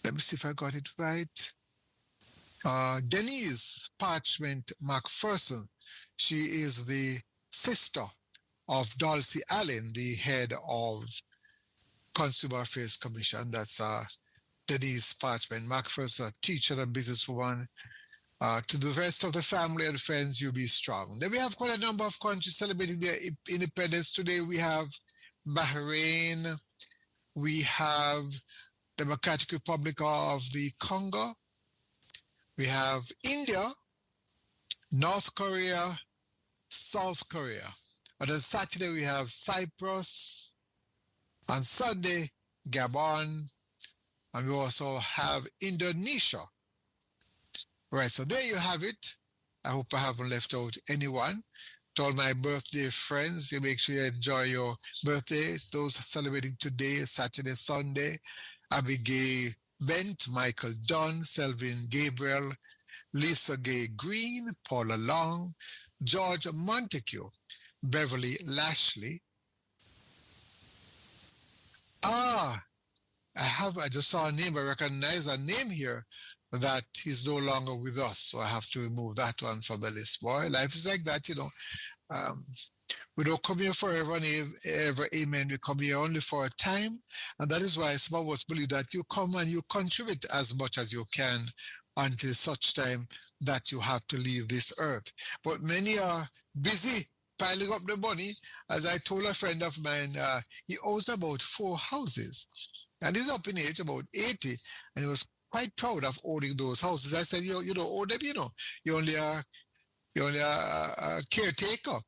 Let me see if I got it right. Denise Parchment McPherson. She is the sister of Dulcie Allen, the head of Consumer Affairs Commission. That's Denise Parchment McPherson, teacher and businesswoman. To the rest of the family and friends, you be strong. Then we have quite a number of countries celebrating their independence today. We have Bahrain, we have Democratic Republic of the Congo, we have India, North Korea, South Korea. And on Saturday we have Cyprus, on Sunday Gabon, and we also have Indonesia. Right, so there you have it. I hope I haven't left out anyone. To all my birthday friends, you make sure you enjoy your birthday. Those celebrating today, Saturday, Sunday. Abigail Bent, Michael Dunn, Selvin Gabriel, Lisa Gay Green, Paula Long, George Montague, Beverly Lashley. I just saw a name, I recognize a name here that he's no longer with us, so I have to remove that one from the list. Boy, life is like that, you know. We don't come here forever and ever, amen. We come here only for a time, and that is why some of us believe that you come and you contribute as much as you can until such time that you have to leave this earth. But many are busy piling up the money. As I told a friend of mine, he owes about 4 houses, and he's up in age, about 80, and he was quite proud of owning those houses. I said, you don't own them, you know. You're only a caretaker.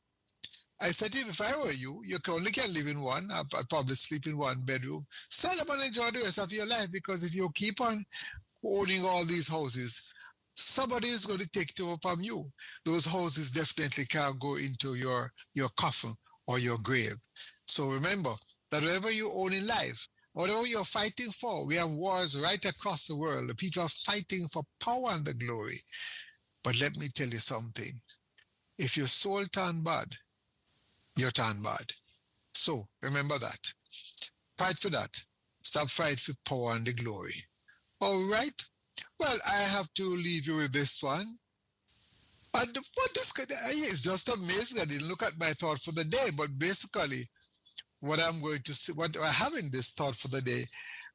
I said to him, if I were you, you only can live in one. I'd probably sleep in one bedroom. Sell them and enjoy the rest of your life, because if you keep on owning all these houses, somebody is going to take it over from you. Those houses definitely can't go into your coffin or your grave. So remember that whatever you own in life, whatever you're fighting for, we have wars right across the world. The people are fighting for power and the glory. But let me tell you something. If your soul turn bad, you turn bad. So remember that. Fight for that. Stop fighting for power and the glory. All right. Well, I have to leave you with this one. And what this is just amazing. I didn't look at my thought for the day, but basically, what I'm going to see, what I have in this thought for the day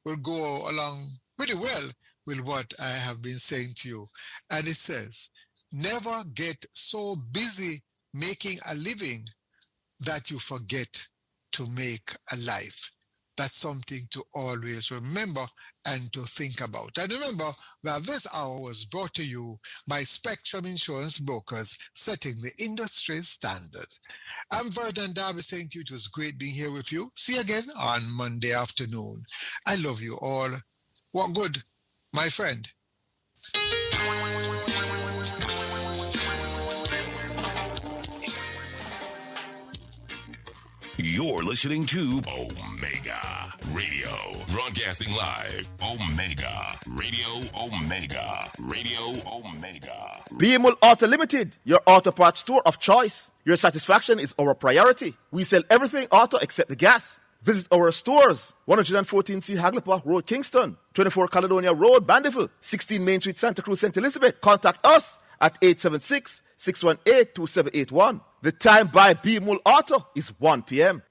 will go along pretty well with what I have been saying to you. And it says, never get so busy making a living that you forget to make a life. That's something to always remember and to think about. And remember that this hour was brought to you by Spectrum Insurance Brokers, setting the industry standard. I'm Verdon Darby saying to you, it was great being here with you. See you again on Monday afternoon. I love you all. What good, my friend. You're listening to Omega Radio, broadcasting live. Omega Radio, Omega Radio, Omega. BMUL Auto Limited, your auto parts store of choice. Your satisfaction is our priority. We sell everything auto except the gas. Visit our stores, 114C Haglipah Road, Kingston, 24 Caledonia Road, Bandiville, 16 Main Street, Santa Cruz, St. Elizabeth. Contact us at 876-618-2781. The time by BMUL Auto is 1 p.m.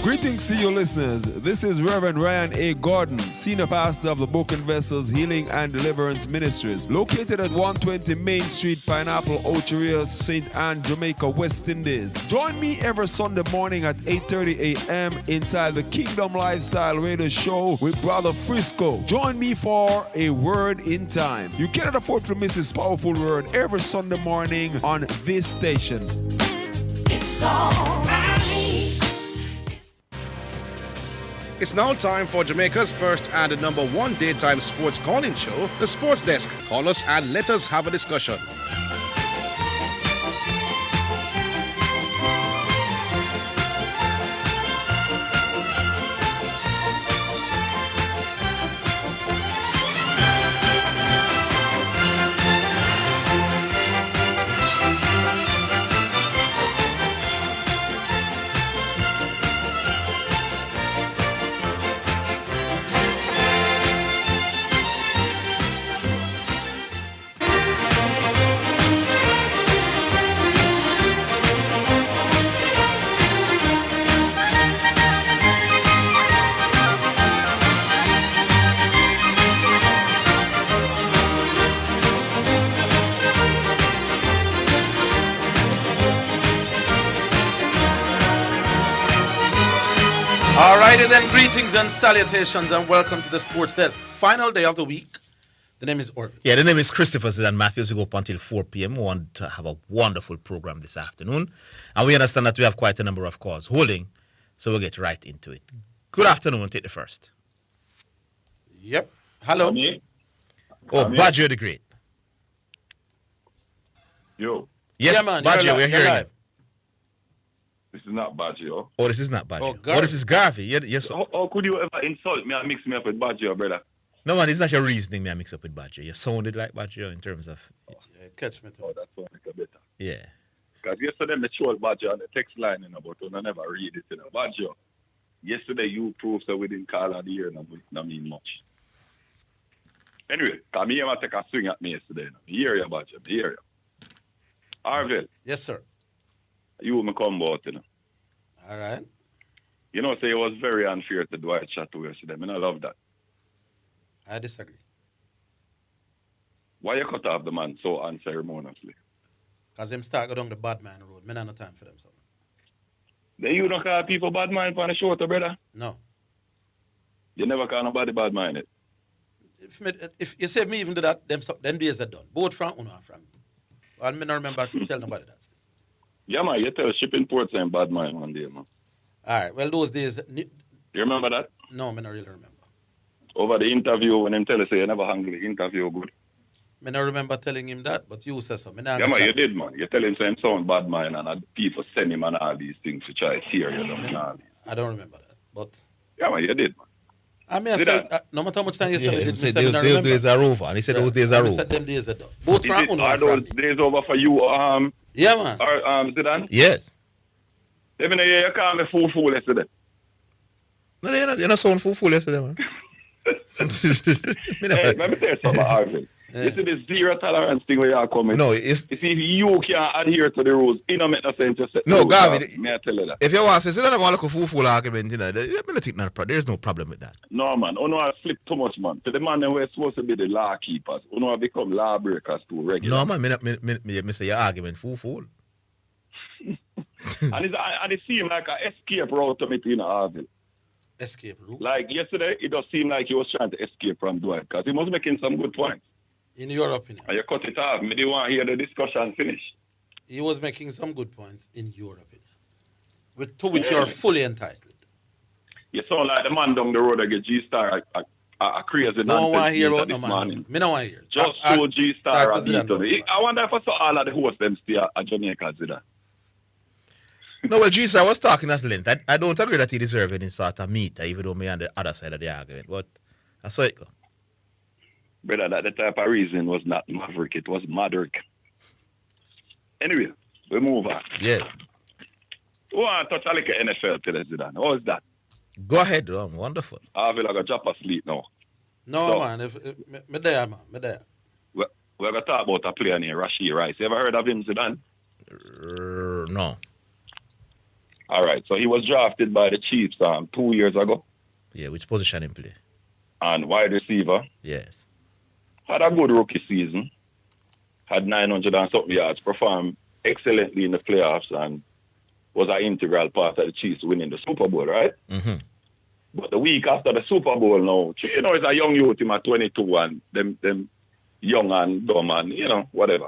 Greetings to you listeners. This is Reverend Ryan A. Gordon, Senior Pastor of the Broken Vessels Healing and Deliverance Ministries, located at 120 Main Street, Pineapple, Ocheria, St. Anne, Jamaica, West Indies. Join me every Sunday morning at 8:30 a.m. inside the Kingdom Lifestyle Radio Show with Brother Frisco. Join me for a word in time. You cannot afford to miss this powerful word every Sunday morning on this station. It's all right. It's now time for Jamaica's first and number one daytime sports calling show, The Sports Desk. Call us and let us have a discussion. Alrighty then, greetings and salutations and welcome to the Sports Desk. Final day of the week. The name is Orville. Yeah, the name is Christopher Zidane Matthews. We go up until 4 p.m. We want to have a wonderful program this afternoon. And we understand that we have quite a number of calls holding, so we'll get right into it. Good afternoon. Take the first. Yep. Hello. Oh, Badger the Great. Yo, Yes, Yeah, man. Badger, You're we're live. hearing You're you. live. this is not Badger, yo. Oh, this is not Badger. Oh, Oh, Garvey. this is Garvey. Yes. How could you ever insult me and mix me up with Badger, brother? No, man, it's not your reasoning, me. I mix up with Badger. You sounded like Badger in terms of, Yeah, catch me too. Oh, that's one like better. yeah. Because yesterday I showed Badger on the text line, but I never read it. Badger, yesterday you proved that we didn't call out the year, not mean much. Anyway, come here and take a swing at me yesterday. I hear you, Badger. I hear you. Orville, Yes, sir. you me come out, All right. You know, say it was very unfair to Dwight Chateau yesterday. I love that. I disagree. Why you cut off the man so unceremoniously? Because them start go down the bad man road. Me not no time for them. So. Then you don't call people bad mind on the show, brother. No. You never call nobody bad minded. If you say me even do that, them days are done. Both from Uno and from me. And me not remember to tell nobody that. Yeah, man, you tell shipping ports and bad mind one day, man. All right. Well, those days, You remember that? no, me not really remember. Over the interview, when them tell you say you never hungry, the interview good. Me not remember telling him that, but you say so. Me not Yeah, gonna man, you chat. did, man. You tell him saying sound bad mind and people send him and all these things to try to hear you. Know? I don't remember that. But Yeah, man, you did, man. I mean, I Did said, I? no matter how much time you Yeah, said, he it, said me not those remember. days are over. And he said those days are I over. said them days are done. Both Is from it, Uno are and from those me. days over for you, Yeah, man. Zidane? Yes. Even though you call me fool yesterday. No, you're not sound fool yesterday, man. Hey, let me tell you something, Orville. You see this zero tolerance thing where you are coming? No, it's You see, if you can't adhere to the rules, it don't make no sense to set No, rules, Garvey, May I tell you that? if you want to say, so don't go look a fool argument, you know, there's no problem with that. No, man. Uno have flipped too much, man. To the man that we're supposed to be the law keepers. Uno have become law breakers too regular. No, man, me say your argument fool. And it seemed like an escape route to me in Orville. Escape route. Like yesterday, it does seem like he was trying to escape from Dwight because he was making some good points. In your opinion. And you cut it off. Me didn't want to hear the discussion finish. He was making some good points, in your opinion. To which you are fully entitled. You sound like the man down the road that get G-Star a crazy No one want to nonsense hear meter about no this man. morning. Me no want to hear. Just so G-Star a Dr. beat Zidane of it. I wonder if I saw all of the hosts them stay at Jamaica, Zidane. No, well, Jesus, I was talking at length. I don't agree that he deserves any sort of meter, even though me on the other side of the argument. But I saw it go. Brother, that the type of reason was not Maverick, it was Maverick. Anyway, we move on. Yes. We want to touch a little NFL today, Zidane. How is that? Go ahead, wonderful. Harvey like a drop asleep now. No, So- man. Me there, man. Me there. We're going to talk about a player named Rashid Rice. You ever heard of him, Zidane? No. All right, so he was drafted by the Chiefs 2 years ago. Yeah, which position in play? And wide receiver. Yes. Had a good rookie season. Had 900 and something yards. Performed excellently in the playoffs and was an integral part of the Chiefs winning the Super Bowl, right? Mm-hmm. But the week after the Super Bowl now, you know, it's a young youth, him at 22 and them young and dumb and, you know, whatever.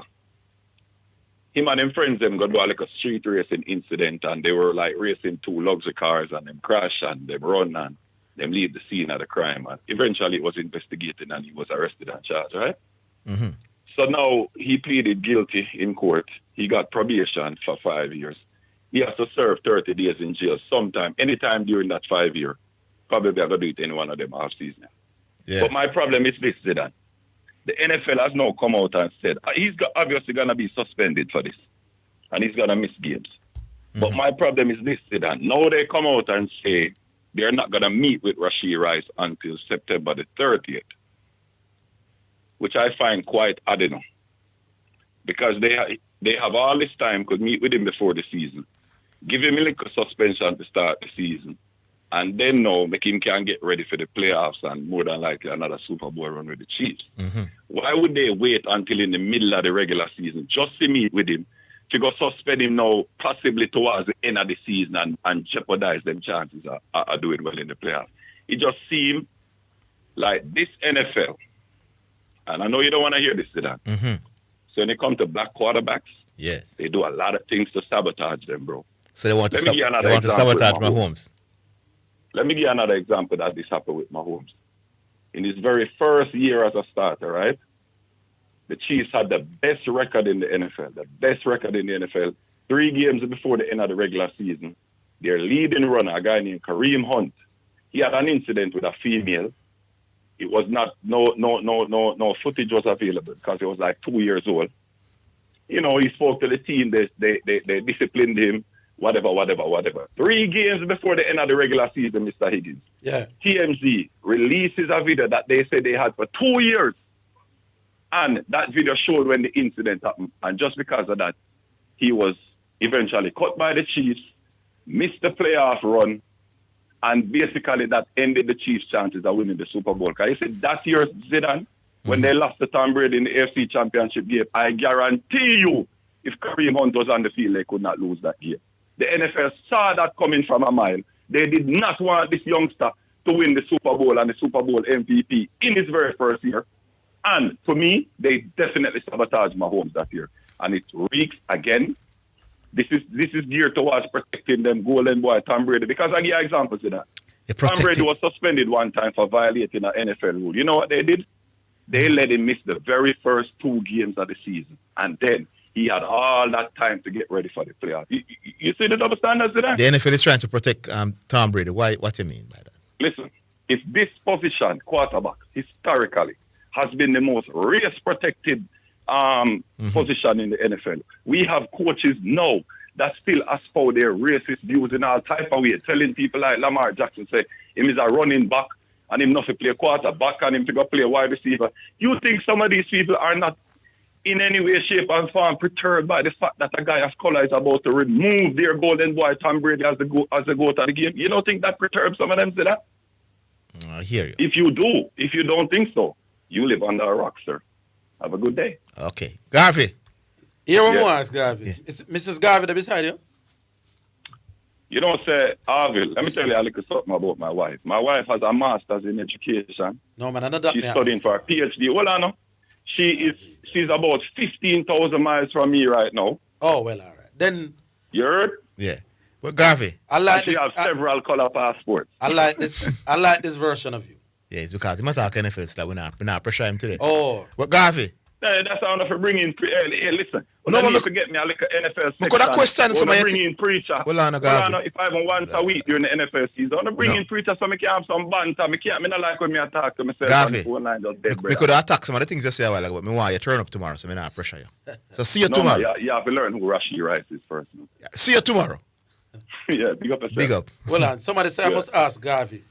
Him and them friends, them got do like a street racing incident and they were like racing two luxury cars and them crash and them run and them leave the scene of the crime. And eventually it was investigated and he was arrested and charged, right? Mm-hmm. So now he pleaded guilty in court. He got probation for 5 years. He has to serve 30 days in jail sometime, anytime during that 5 year. Probably I'm going to do it any one of them off season. Yeah. But my problem is this, Zidane. The NFL has now come out and said he's obviously going to be suspended for this. And he's going to miss games. Mm-hmm. But my problem is this, Zidane. Now they come out and say they're not going to meet with Rashid Rice until September the 30th. Which I find quite odd, you know. Because they have all this time, could meet with him before the season. Give him a little suspension to start the season. And then now make him can get ready for the playoffs and more than likely another Super Bowl run with the Chiefs. Mm-hmm. Why would they wait until in the middle of the regular season just to meet with him to go suspend him now, possibly towards the end of the season and jeopardize them chances of doing well in the playoffs. It just seemed like this NFL, and I know you don't want to hear this, Zidane. So when it comes to black quarterbacks, yes, they do a lot of things to sabotage them, bro. So they want to, Let me give you another they want to example sabotage with Mahomes. Let me give you another example that this happened with Mahomes. In his very first year as a starter, right? The Chiefs had the best record in the NFL. The best record in the NFL. 3 games before the end of the regular season, their leading runner, a guy named Kareem Hunt, he had an incident with a female. It was not, no footage was available because he was like 2 years old. You know, he spoke to the team, they disciplined him, whatever. 3 games before the end of the regular season, Mr. Higgins. Yeah. TMZ releases a video that they said they had for 2 years. And that video showed when the incident happened. And just because of that, he was eventually cut by the Chiefs, missed the playoff run, and basically that ended the Chiefs' chances of winning the Super Bowl. Because you said that year, Zidane, when they lost to Tom Brady in the AFC Championship game, I guarantee you, if Kareem Hunt was on the field, they could not lose that game. The NFL saw that coming from a mile. They did not want this youngster to win the Super Bowl and the Super Bowl MVP in his very first year. And for me, they definitely sabotaged Mahomes that year. And it reeks again. This is geared towards protecting them golden boy Tom Brady. Because I give you examples of that. Tom Brady was suspended one time for violating an NFL rule. You know what they did? They let him miss the very first 2 games of the season. And then he had all that time to get ready for the playoffs. You see the double standards of that? The NFL is trying to protect Tom Brady. Why? What do you mean by that? Listen, if this position, quarterback, historically, has been the most race-protected position in the NFL. We have coaches now that still espouse their racist views in all type of ways, telling people like Lamar Jackson say him is a running back and him not to play quarterback and him to go play wide receiver. You think some of these people are not in any way, shape, and form perturbed by the fact that a guy of color is about to remove their golden boy Tom Brady as the goat of the game? You don't think that perturbs some of them, say that? I hear you. If you do, if you don't think so, you live under a rock, sir. Have a good day. Okay. Garvey. Here we ask Garvey. Yeah. Is Mrs. Garvey there beside you? You don't say, Orville, let me tell you a little something about my wife. My wife has a master's in education. No, man, I know that. She's studying for a PhD. Well, I know. She's about 15,000 miles from me right now. Oh, well, all right. Then. You heard? Yeah. Well, Garvey. I like this. She has several color passports. I like this version of you. Yeah, it's because he's not talking NFL, so we're not pressure him today. Oh. But Garvey. That's how I'm bringing. Hey, listen. No, I need to get me a little NFL section. Could I question some of bring in preacher. Well, I know, Garvey. If I have once a week during the NFL season, I bring in preacher so I can have some banter. I not like when I talk to myself. Garvey. We could attack some of the things you say a while ago, but I want you to turn up tomorrow, so I not pressure you. So see you tomorrow. No, you have to learn who Rashid Rice is first. Yeah. See you tomorrow. Yeah, big up yourself. Big up. Well, on somebody say I must ask Garvey,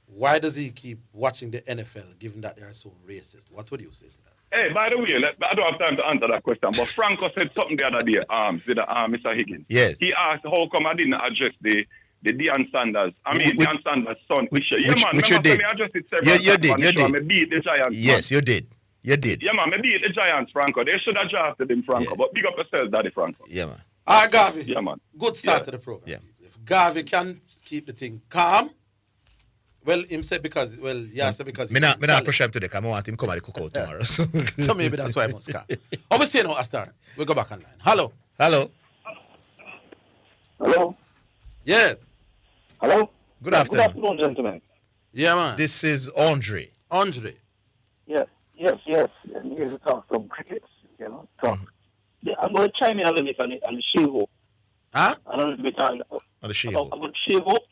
why does he keep watching the NFL given that they are so racist? What would you say to that? Hey, by the way, I don't have time to answer that question, but Franco said something the other day, Mr. Higgins. Yes. He asked how come I didn't address the Deion Sanders. Deion Sanders' son issue. Yeah, man. Which you did. I addressed it several times. You did. I beat the Giants. Yes, man. you did. You did. Yeah, man. I beat the Giants, Franco. They should have drafted him, Franco. Yeah. But big up yourself, Daddy Franco. Yeah, man. All right, Garvey. Yeah, man. Good start to the program. Yeah. If Garvey can keep the thing calm, well, him said because, because... Me not pressure him today because I want him come and cook out tomorrow. So maybe that's why I must calm. Obviously, now, Astar, we'll go back online. Hello. Hello. Hello. Yes. Hello. Good afternoon. Good afternoon, gentlemen. Yeah, man. This is Andre. Andre. Yes. I'm here to talk some cricket, talk. Yeah, I'm going to chime in a little bit on the She-Hope. Huh? A little bit on the She-Hope. About She-Hope.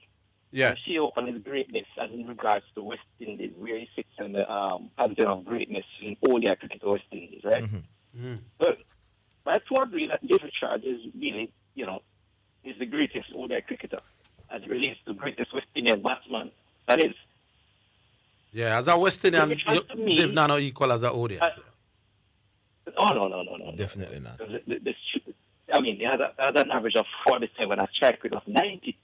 Yeah. She-Hope and his greatness as in regards to West Indies, where he sits in the pantheon of greatness in ODI cricket West Indies, right? Mm-hmm. But I have to agree that David Charge is really, is the greatest ODI cricketer as it relates to the greatest West Indian batsman. That is. Yeah, as a West Indian, they've not equal as a ODI. No. Definitely not. He has an average of 47, a strike rate of 90.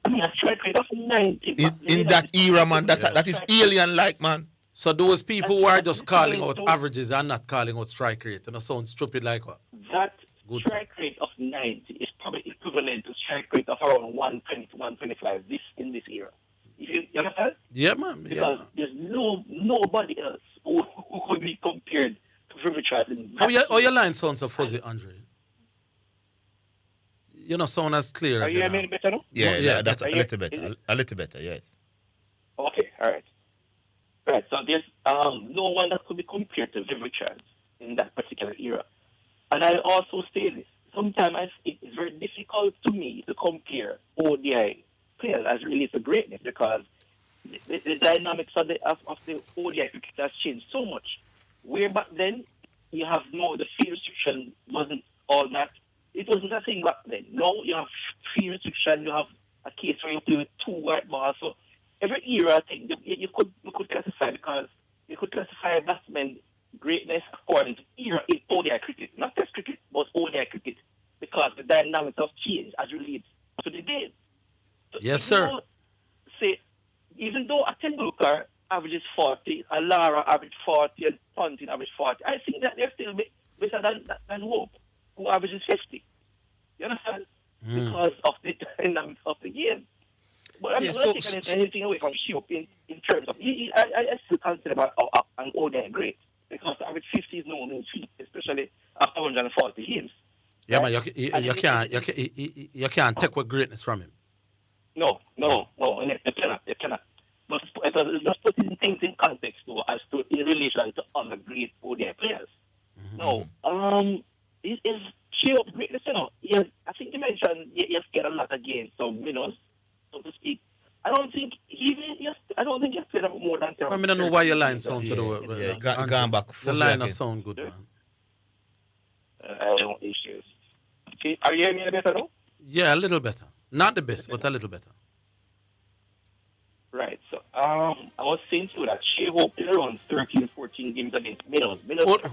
A strike rate of 90. In that era, man, that is alien-like, man. So those people who are just calling out averages and not calling out strike rate, sound stupid like what? Good. strike rate of 90 is probably equivalent to strike rate of around 120 to 125 in this era. You understand? Yeah, man. Because there's nobody else who could be compared to River Charles. Your line sounds so fuzzy, Andre. You know, sound as clear Are as you you hearing me better now? Yeah, that's a Are you- little better. A little better, yes. Okay, all right. Right, so there's no one that could be compared to River Charles in that particular era. And I also say this. Sometimes it's very difficult to me to compare ODI players as relates to greatness because the dynamics of the ODI cricket has changed so much. Where back then, you have the field restriction wasn't all that. It wasn't a thing back then. Now you have field restriction, you have a case where you play with 2 white balls. So every era, I think you could classify because you could classify batsmen greatness according to era in ODI cricket, not Test cricket, but ODI cricket, because the dynamics of change as relates to the game. So yes, sir. Even though a Tendulkar averages 40, a Lara averages 40, and Ponting averages 40, I think that they're still better than Hope, who averages 50. You understand? Because of the dynamics of the game. But I'm not taking anything away from Shiop in terms of I still consider about an ODI great because average 50 is no mean feat, especially after 140 games. Yeah, man, you can't take away greatness from him. No, you cannot. But just putting things in context though, as to in relation to other great ODI players. No, it is Shiop greatness, you know. I think you mentioned he has get a lot of games, so so to speak. I don't think he's played more than 10. I mean, I don't know why your line sounds so the gone back. Your line does sound good, man. I don't issues. Are you hearing me better now? Yeah, a little better. Not the best, but a little better. Right. So I was saying to you that she hoped around 13, 14 games against Minnows. Hold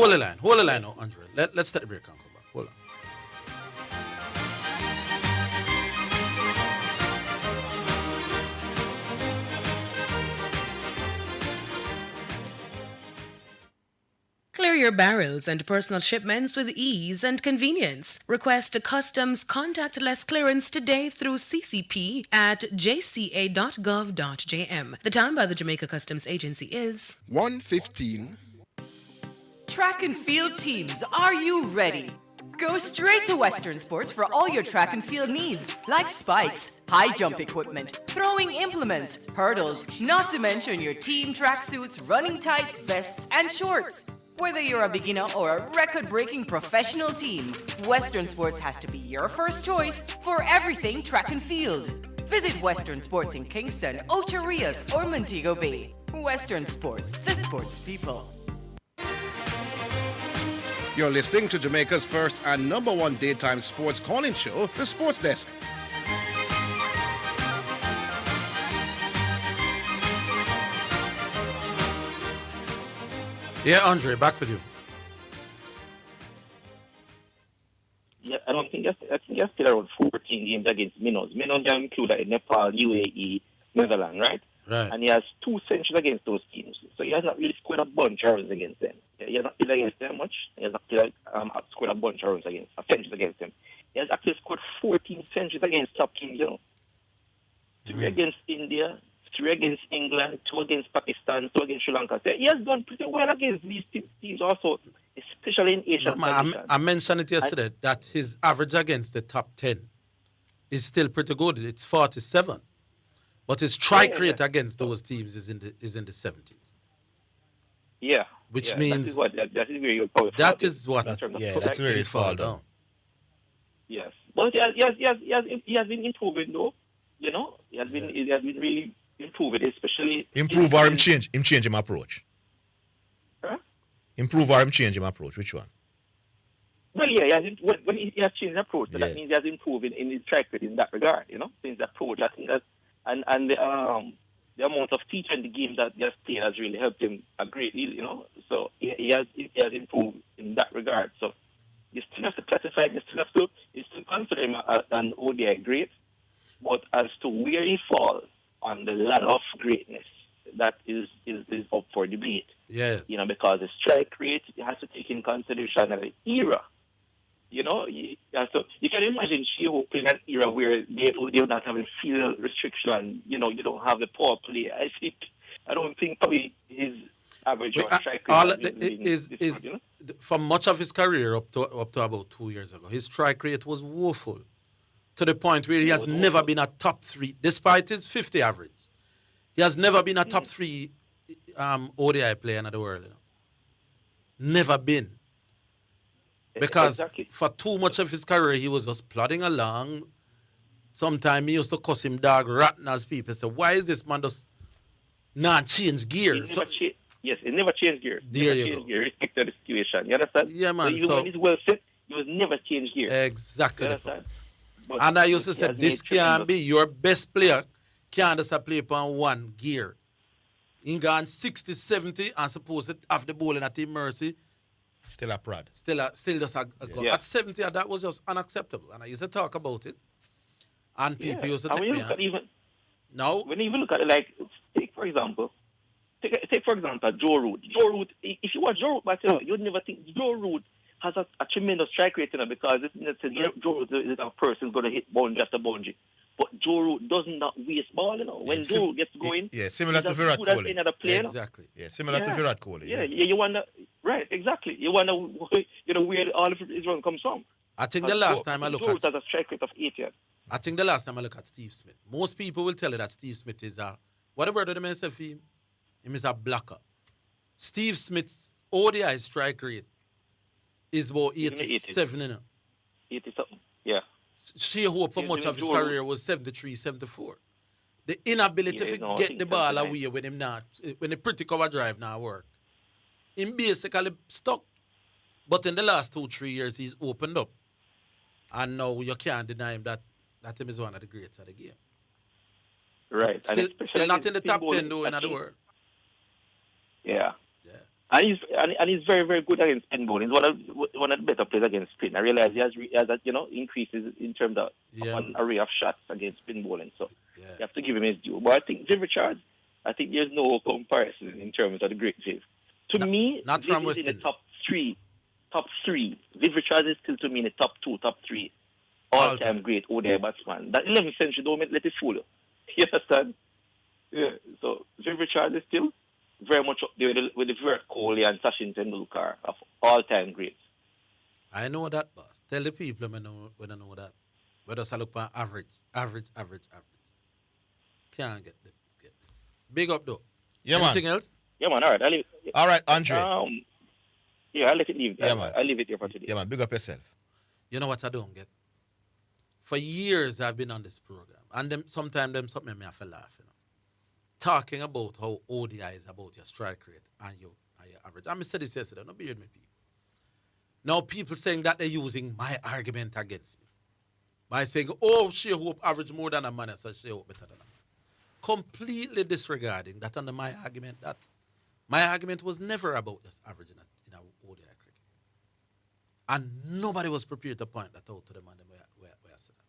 the line now, Andre. Let's take the break and come back. Hold on. Clear your barrels and personal shipments with ease and convenience. Request a customs contactless clearance today through CCP at jca.gov.jm. The time by the Jamaica Customs Agency is 1:15. Track and field teams, are you ready? Go straight to Western Sports for all your track and field needs, like spikes, high jump equipment, throwing implements, hurdles, not to mention your team tracksuits, running tights, vests, and shorts. Whether you're a beginner or a record-breaking professional team, Western Sports has to be your first choice for everything track and field. Visit Western Sports in Kingston, Ocho Rios, or Montego Bay. Western Sports, the sports people. You're listening to Jamaica's first and number 1 daytime sports calling show, The Sports Desk. Yeah, Andre, back with you. Yeah, I think you're still around 14 games against Minnows. Minnows are included Nepal, UAE, Netherlands, right? Right. And he has 2 centuries against those teams. So he has not really scored a bunch of runs against them. He has not played against them much. He has not played, scored a bunch of runs centuries against them. He has actually scored 14 centuries against top teams, you know. 3 against India, 3 against England, 2 against Pakistan, 2 against Sri Lanka. So he has done pretty well against these teams also, especially in Asia. I mentioned it yesterday that his average against the top 10 is still pretty good. It's 47. But his strike rate against those teams is in the 70s. Yeah. Which means that is where you're probably that's where he's fall down. Yes. But he has been improving though. You know? He has been really improving, especially Improve or him change him approach. Huh? Improve or him change him approach. Which one? Well, yeah, when he has changed his approach, so that means he has improved in his strike rate in that regard, you know, since the approach. I think that, and the amount of teaching the game that he has played has really helped him a great deal, you know. So he has improved in that regard. So you still have to classify, you still consider him an ODI great, but as to where he falls on the ladder of greatness, that is up for debate. Yes. You know, because the strike rate has to take in consideration of the era. So you can imagine She-Hope in an era where they're not having field restriction. You don't have the power play. I don't think probably his average or strike rate is for much of his career up to about 2 years ago, his strike rate was woeful to the point where he has never been a top 3, despite his 50 average. He has never been a top 3 ODI player in the world. Never been. Because for too much of his career, he was just plodding along. Sometimes he used to cuss him dog rotten as people say, why is this man just not change gear? Yes, it never changed gear. There you go. Gear, respect to the situation. You understand? Yeah, man. Even when he's well set, he was never changed gear. Exactly. You understand? And I used to say, this can't be your best player. Can't just play upon one gear. He gone 60, 70 and supposed to have the ball in at Team Mercy. Still a prod. Still just a goal. At 70, that was just unacceptable. And I used to talk about it. And people used to take me on. No. When you even look at it, like, take for example, Joe Root. Joe Root, if you watch Joe Root back then, you'd never think Joe Root has a tremendous strike rate because Joe Root is a person who's going to hit boundary after boundary. But Joe Root does not waste ball, When Joe Root gets going, similar to Virat Kohli. Exactly. Yeah, similar to Virat Kohli. Yeah, you wonder, right, exactly. You wonder, where all of his run comes from. I think the last time I look Joe Root has a strike rate of 80. I think the last time I look at Steve Smith, most people will tell you that Steve Smith is whatever the man say for him is a blocker. Steve Smith's ODI strike rate is about 87, 80-something, yeah. She-Hope for much of his career was 73, 74. The inability to get the ball away when the pretty cover drive now work. Him basically stuck. But in the last 2-3 years, he's opened up. And now you can't deny him that him is one of the greats of the game. Right. Still not in the top 10 though in the world. Yeah. And he's very, very good against spin bowling. He's one of the better players against spin. I realize he has increases in terms of an array of shots against spin bowling. So you have to give him his due. But I think Viv Richards, I think there's no comparison in terms of the great Viv. To me, not Viv from is in the West top three. Viv Richards is still to me in the top 2, top 3 all-time great ODI batsman. That 11th century, don't let it fool you. You understand? Yeah. So Viv Richards is still very much up there with the Virat Kohli and Sachin Tendulkar of all-time greats. I know that, boss. Tell the people when I know that. Whether I look for average. Can't get this. Big up, though. Yeah, Anything else? Yeah, man. All right. All right, Andre. I'll let it leave. Yeah, man. I'll leave it here for today. Yeah, man. Big up yourself. You know what I don't get? For years, I've been on this program. And sometimes something me have to laugh, talking about how ODI is about your strike rate and your average. I said this yesterday, don't be with me, people. Now people saying that they're using my argument against me. By saying, She-Hope average more than a man, so She-Hope better than a man. Completely disregarding that under my argument, that my argument was never about just averaging in a ODI cricket. And nobody was prepared to point that out to the man where I said that.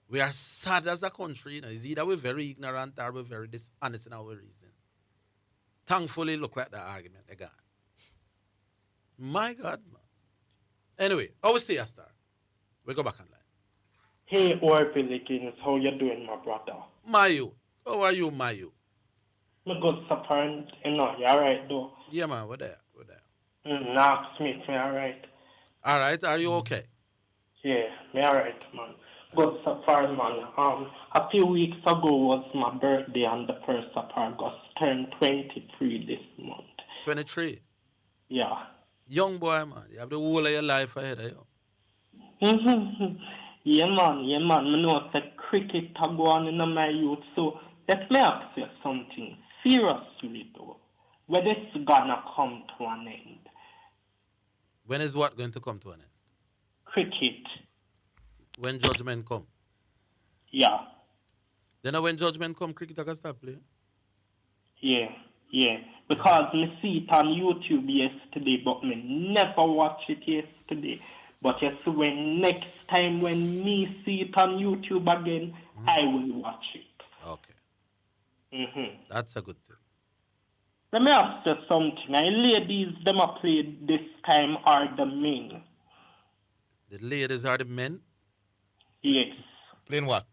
We are sad as a country, It's either we're very ignorant or we're very dishonest in our reasoning. Thankfully, look like that argument again. My God, man. Anyway, always stay a star. We go back online. Hey, Orville, Higgins, how you doing, my brother? Mayu. How are you, Mayu? I'm good, sir, you alright, though? Yeah, man, we're there. Knox Smith, me alright. Alright, are you okay? Yeah, me alright, man. Good, sir, man. A few weeks ago was my birthday on the 1st of August. Turned 23 this month. 23? Yeah. Young boy, man. You have the whole of your life ahead of you. Yeah, man. I know it's a cricket to go on in my youth, so let me ask you something. Seriously, though. When it's gonna come to an end? When is what going to come to an end? Cricket. When judgment come? Yeah. Then when judgment come, cricket can start playing? Yeah. Because I see it on YouTube yesterday, but I never watch it yesterday. But you see, when next time when me see it on YouTube again, I will watch it. Okay. That's a good thing. Let me ask you something. Ladies, them are played this time are the men? The ladies are the men. Yes. Playing what?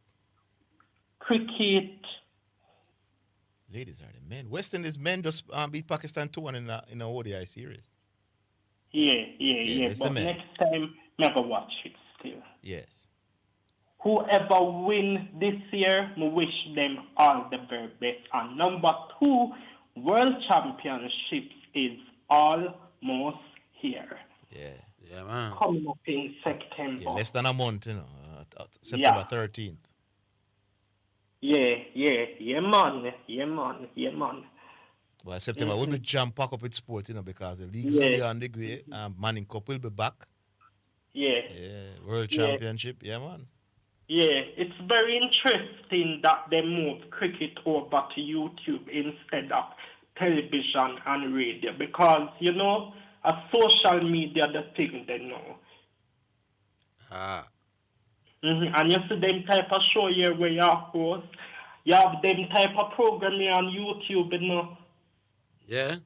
Cricket. Ladies are the men. West Indies men just beat Pakistan 2-1 in a ODI series. Yeah. it's the But men. next time, never watch it still. Yes. Whoever win this year, we wish them all the very best. And number 2, World Championships is almost here. Yeah, man. Coming up in September. Yeah, less than a month, September 13th. Yeah, man. Well, September will be jam-packed up with sport, because the leagues will be on the way. Manning Cup will be back. Yeah, World Championship, man. Yeah, it's very interesting that they move cricket over to YouTube instead of television and radio because, a social media, the thing they know. And you see them type of show here where you host. You have them type of program here on YouTube, Yeah.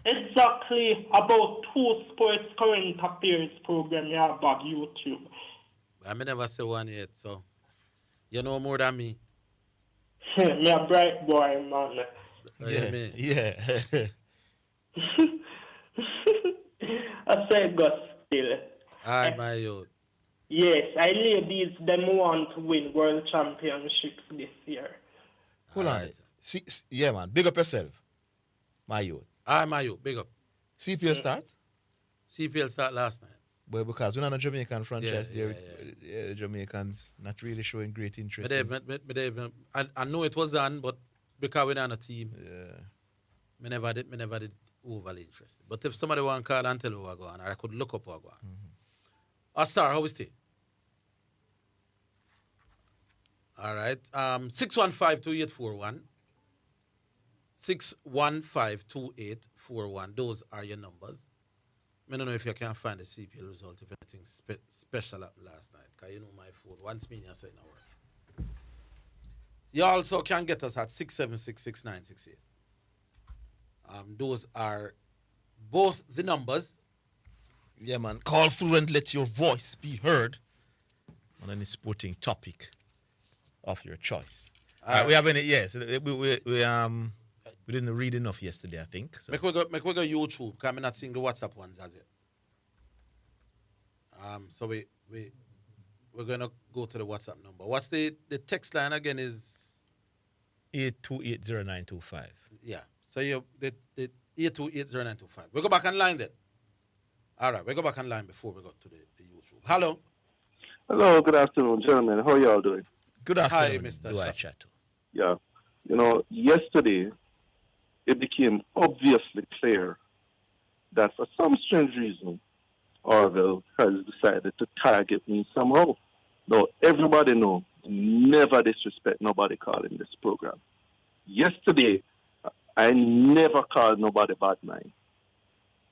Exactly. About 2 sports current affairs program you have on YouTube. I never say one yet, so you know more than me. Me a bright boy, man. Yeah. I said God still. Aye, my youth. Yes, I ladies them want to win world championships this year. Hold on. Yeah, man. Big up yourself. My youth. Aye, my youth. Big up. CPL start? CPL start last night. Well, because we're not a Jamaican franchise there, the Jamaicans not really showing great interest. I know it was on, but because we're not on a team, me never did overly interested. But if somebody want to call and tell me what go on, or I could look up what go on. Star, how is it? All right. 615-2841. 615-2841. Those are your numbers. I don't know if you can find the CPL result, if anything special happened last night, because my phone, once me and say no work. You also can get us at 676-6968. Those are both the numbers. Yeah, man. Call through and let your voice be heard on any sporting topic of your choice. We have any? Yes, we didn't read enough yesterday, I think. So. Make we go YouTube, because I'm not seeing the WhatsApp ones as yet. So we're gonna go to the WhatsApp number. What's the text line again? Is 8280925. Yeah. So the 8280925. We go back online then. All right, we go back online before we go to the YouTube. Hello. Hello, good afternoon, gentlemen. How are y'all doing? Good afternoon. Hi, Mr. Chato. Yeah. Yesterday, it became obviously clear that for some strange reason, Orville has decided to target me somehow. Now, everybody knows, never disrespect nobody calling this program. Yesterday, I never called nobody bad mind.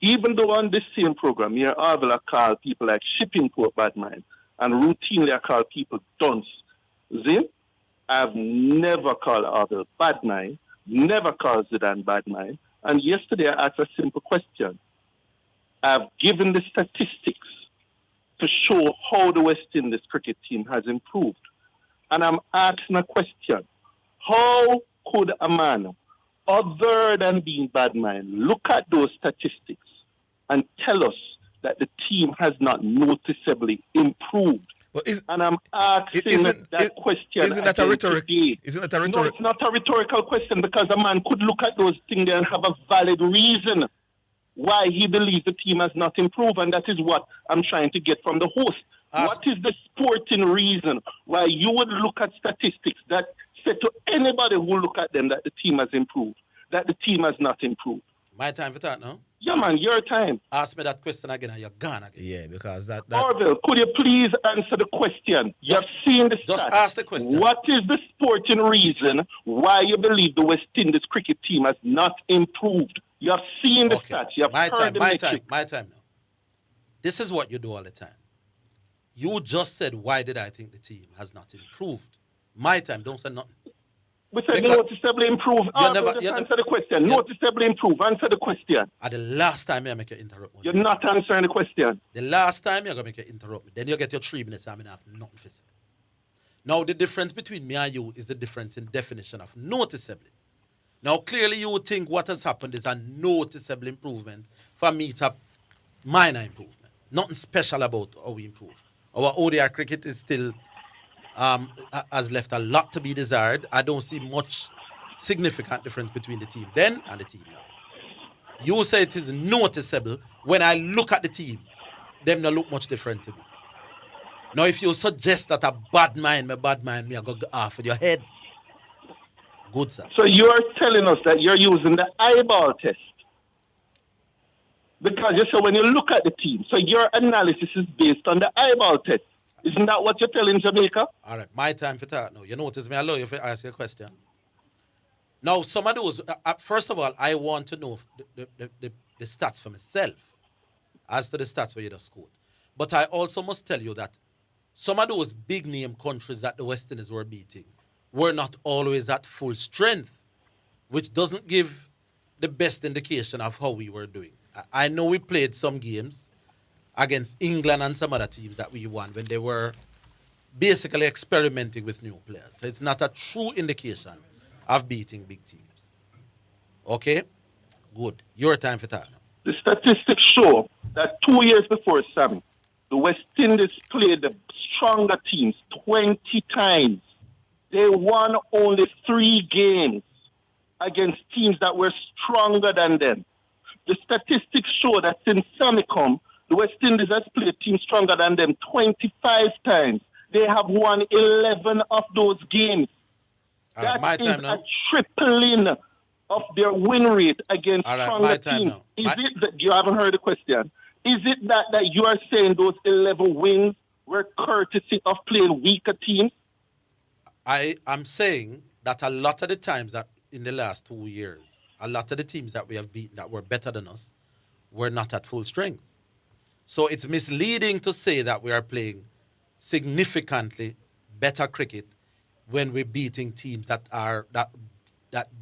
Even though on this same program, here Orville I call people like Shipping Port bad mind, and routinely I call people dunce. See? I've never called Orville bad mind, never called Zidane bad mind, and yesterday I asked a simple question. I've given the statistics to show how the West Indies cricket team has improved. And I'm asking a question. How could a man, other than being bad mind, look at those statistics and tell us that the team has not noticeably improved? Well, and I'm asking that question. Isn't that a rhetoric? Isn't that a rhetoric? No, it's not a rhetorical question, because a man could look at those things and have a valid reason why he believes the team has not improved, and that is what I'm trying to get from the host. What is the sporting reason why you would look at statistics that say to anybody who look at them that the team has improved, that the team has not improved? My time for that now? Yeah, man, your time. Ask me that question again and you're gone again. Yeah, because that... Orville, could you please answer the question? You've seen the stats. Just ask the question. What is the sporting reason why you believe the West Indies cricket team has not improved? You have seen the stats. You have heard the metrics. My time now. This is what you do all the time. You just said, why did I think the team has not improved? My time, don't say nothing. We said noticeably improve. Answer the question. Noticeably improve. Answer the question. The last time you make you interrupt me. You're not answering the question. The last time you're going to make you interrupt me. Then you get your 3 minutes and I have nothing to say. Now, the difference between me and you is the difference in definition of noticeably. Now, clearly you would think what has happened is a noticeable improvement. For me, it's a minor improvement. Nothing special about how we improve. Our ODI cricket is still has left a lot to be desired. I don't see much significant difference between the team then and the team now. You say it is noticeable. When I look at the team, them don't look much different to me. Now, if you suggest that a bad mind, me I go off with your head. Good, sir. So you're telling us that you're using the eyeball test. Because you say when you look at the team, so your analysis is based on the eyeball test. Isn't that what you're telling Jamaica? All right, my time for that now. You notice me, I allow you to ask you a question. Now, some of those, first of all, I want to know the stats for myself as to the stats where you just scored. But I also must tell you that some of those big name countries that the West Indies were beating were not always at full strength, which doesn't give the best indication of how we were doing. I know we played some games against England and some other teams that we won when they were basically experimenting with new players. So it's not a true indication of beating big teams. Okay? Good. Your time for that. The statistics show that 2 years before Sammy, the West Indies played the stronger teams 20 times. They won only 3 games against teams that were stronger than them. The statistics show that since Sammy come, the West Indies has played teams stronger than them 25 times. They have won 11 of those games. That is a tripling of their win rate against stronger teams. Is it that you haven't heard the question? Is it that you are saying those 11 wins were courtesy of playing weaker teams? I'm saying that a lot of the times that in the last 2 years, a lot of the teams that we have beaten that were better than us were not at full strength. So it's misleading to say that we are playing significantly better cricket when we're beating teams that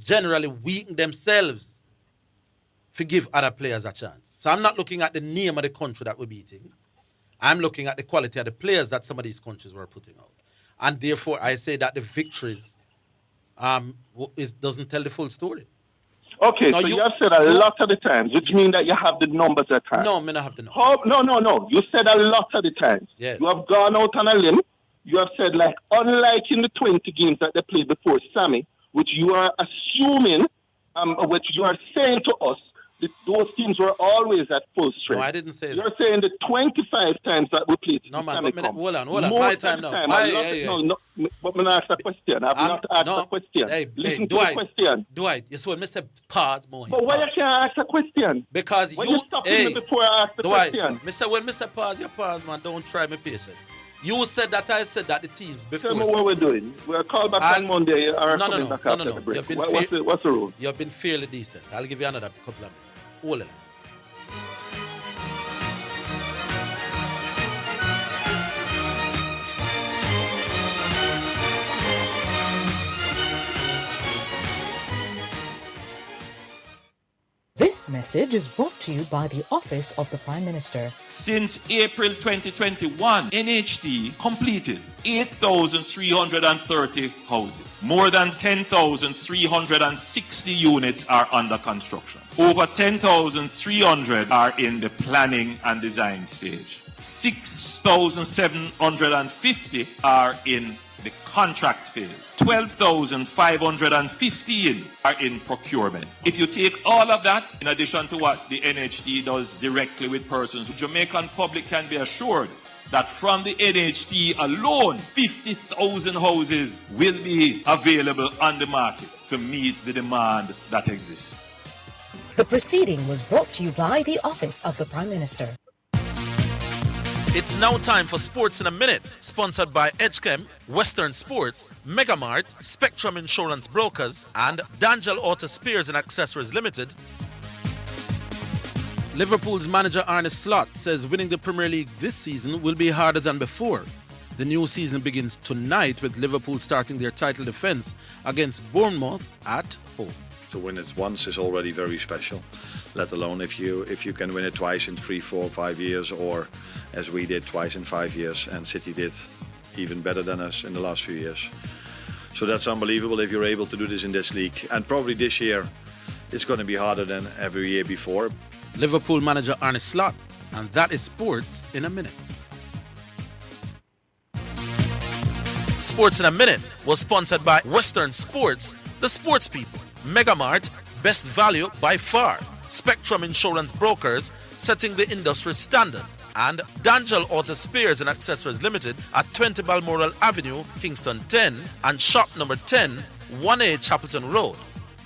generally weaken themselves to give other players a chance. So I'm not looking at the name of the country that we're beating. I'm looking at the quality of the players that some of these countries were putting out. And therefore, I say that the victories doesn't tell the full story. Okay, now so you have said a lot of the times, which means that you have the numbers at times. No, I mean I have the numbers. No. You said a lot of the times. Yes. You have gone out on a limb. You have said, like, unlike in the 20 games that they played before Sammy, which you are assuming, which you are saying to us, that those teams were always at full strength. No, I didn't say that. You're saying the 25 times that we played. No, man, hold on. My time now. No, but I'm not asked a question. I've not asked a question. Listen to the question. So when I say pause more. But why you can't ask a question? Because you stopped me before I asked the question. When I say pause, you pause, man. Don't try me patience. You said that I said that the teams before. Tell me what we're doing. We're called back on Monday or coming back after the break. What's the rule? You've been fairly decent. I'll give you another couple of minutes. Hold it. This message is brought to you by the Office of the Prime Minister. Since April 2021, NHD completed 8,330 houses. More than 10,360 units are under construction. Over 10,300 are in the planning and design stage. 6,750 are in the contract phase. 12,515 are in procurement. If you take all of that, in addition to what the NHD does directly with persons, the Jamaican public can be assured that from the NHD alone, 50,000 houses will be available on the market to meet the demand that exists. The proceeding was brought to you by the Office of the Prime Minister. It's now time for Sports in a Minute, sponsored by Edgechem, Western Sports, Megamart, Spectrum Insurance Brokers, and D'Angelo Auto Spares and Accessories Limited. Liverpool's manager Arne Slot says winning the Premier League this season will be harder than before. The new season begins tonight with Liverpool starting their title defence against Bournemouth at home. To win it once is already very special, let alone if you can win it twice in 3, 4, 5 years, or as we did twice in 5 years, and City did even better than us in the last few years. So that's unbelievable if you're able to do this in this league. And probably this year it's going to be harder than every year before. Liverpool manager Arne Slot, and that is sports in a minute. Sports in a Minute was sponsored by Western Sports, the sports people, Megamart, best value by far, Spectrum Insurance Brokers, setting the industry standard, and D'Angel Auto Spares and Accessories Limited at 20 Balmoral Avenue, Kingston 10, and shop number 10, 1A Chapelton Road.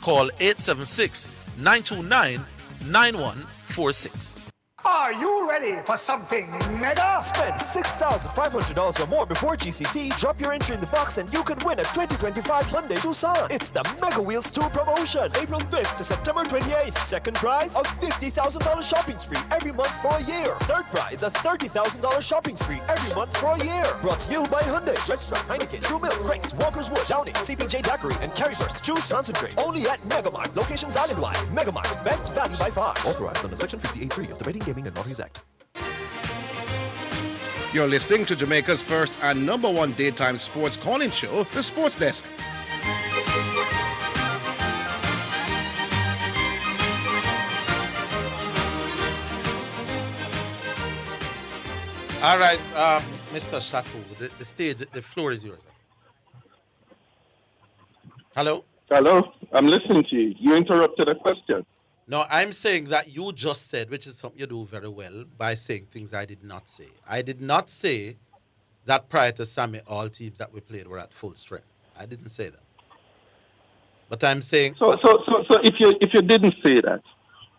Call 876-929-9146. Are you ready for something mega? Spend $6,500 or more before GCT. Drop your entry in the box and you can win a 2025 Hyundai Tucson. It's the Mega Wheels 2 promotion. April 5th to September 28th. Second prize, a $50,000 shopping spree every month for a year. Third prize, a $30,000 shopping spree every month for a year. Brought to you by Hyundai, Redstrom, Heineken, True Milk, Grace, Walker's Wood, Downing, CPJ Daiquiri, and Carryburst. Choose concentrate. Only at Megamart. Locations island-wide. Megamart. Best value by far. Authorized under Section 58.3 of the Rating Gaming and Lotteries Act. You're listening to Jamaica's first and number one daytime sports calling show, The Sports Desk. All right, Mr. Chateau, the stage, the floor is yours. Hello? Hello, I'm listening to you. You interrupted a question. No, I'm saying that you just said, which is something you do very well, by saying things I did not say. I did not say that prior to Sammy, all teams that we played were at full strength. I didn't say that. But I'm saying... So if you didn't say that,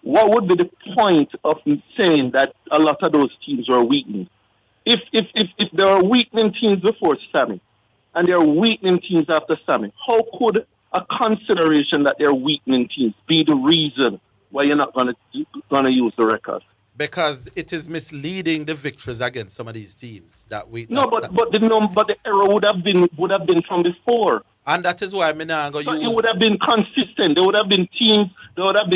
what would be the point of saying that a lot of those teams were weakening? If there are weakening teams before Sammy, and there are weakening teams after Sammy, how could a consideration that they're weakening teams be the reason why you're not gonna use the record? Because it is misleading the victories against some of these teams that we. But the error would have been from before. And that is why I'm not going to use. It would have been consistent. There would have been teams. They would have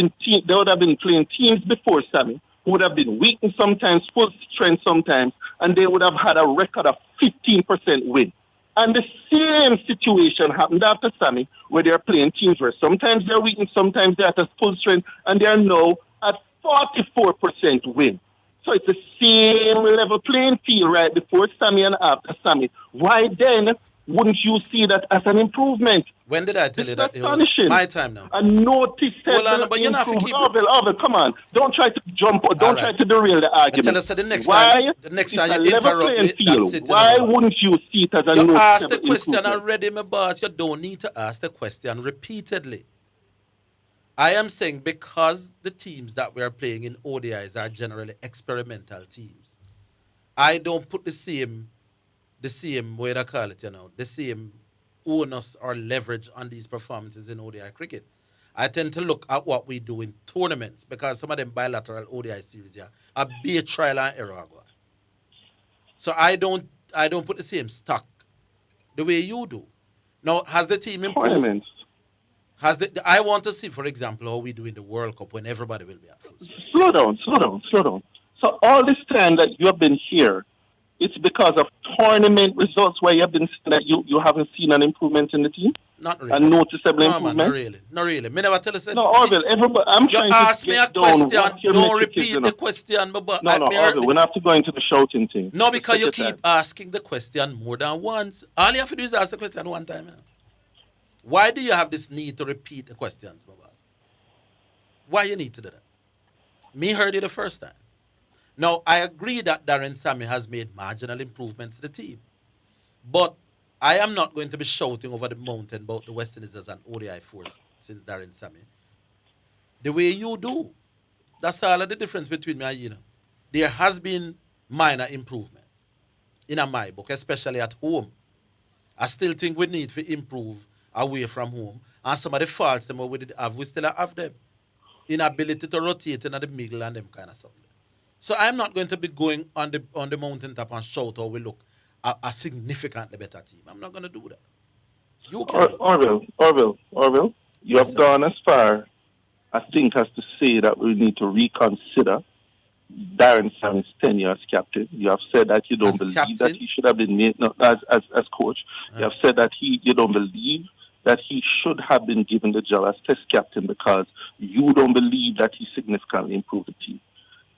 been playing teams before Sammy who would have been weakened sometimes, full strength sometimes, and they would have had a record of 15% win. And the same situation happened after Sammy, where they're playing teams where sometimes they're weak and sometimes they're at a full strength, and they're now at 44% win. So it's the same level playing field right before Sammy and after Sammy. Why then wouldn't you see that as an improvement? When did I tell you that? Astonishing. My time now. A noticeable improvement. Orville, come on. Don't try to jump. Don't try to derail the argument. Tell us the next time you interrupt me, that's it. Why wouldn't you see it as a You noticeable asked the question improvement? already, my boss. You don't need to ask the question repeatedly. I am saying because the teams that we are playing in ODIs are generally experimental teams, I don't put the same way to call it, the same onus or leverage on these performances in ODI cricket. I tend to look at what we do in tournaments because some of them bilateral ODI series are be trial and error. So I don't put the same stock the way you do. Now, has the team improved? Tournaments. I want to see, for example, how we do in the World Cup when everybody will be at full strength. Slow down. So all this time that you have been here, it's because of tournament results where you have been saying that you haven't seen an improvement in the team? Not really. A noticeable improvement? Man, not really. Me never tell us that. No, Orville, I'm trying to ask me a question, don't repeat the No, question. Orville, we're not have to go into the shouting thing. No, because you keep asking the question more than once. All you have to do is ask the question one time. Why do you have this need to repeat the questions, my boss? Why you need to do that? Me heard it the first time. Now, I agree that Darren Sammy has made marginal improvements to the team. But I am not going to be shouting over the mountain about the West Indies as an ODI force since Darren Sammy. The way you do. That's all of the difference between me and you. There has been minor improvements in my book, especially at home. I still think we need to improve away from home. And some of the faults them we still have them. Inability to rotate in the middle and them kind of stuff. So I'm not going to be going on the mountaintop and shout how we look a significantly better team. I'm not going to do that. You can do Orville, you Yes, have sir. gone as far, I think, as to say that we need to reconsider Darren Sammy's tenure as captain. You have said that you don't As believe captain? that he should have been made no, as coach. You have said that you don't believe that he should have been given the job as test captain because you don't believe that he significantly improved the team.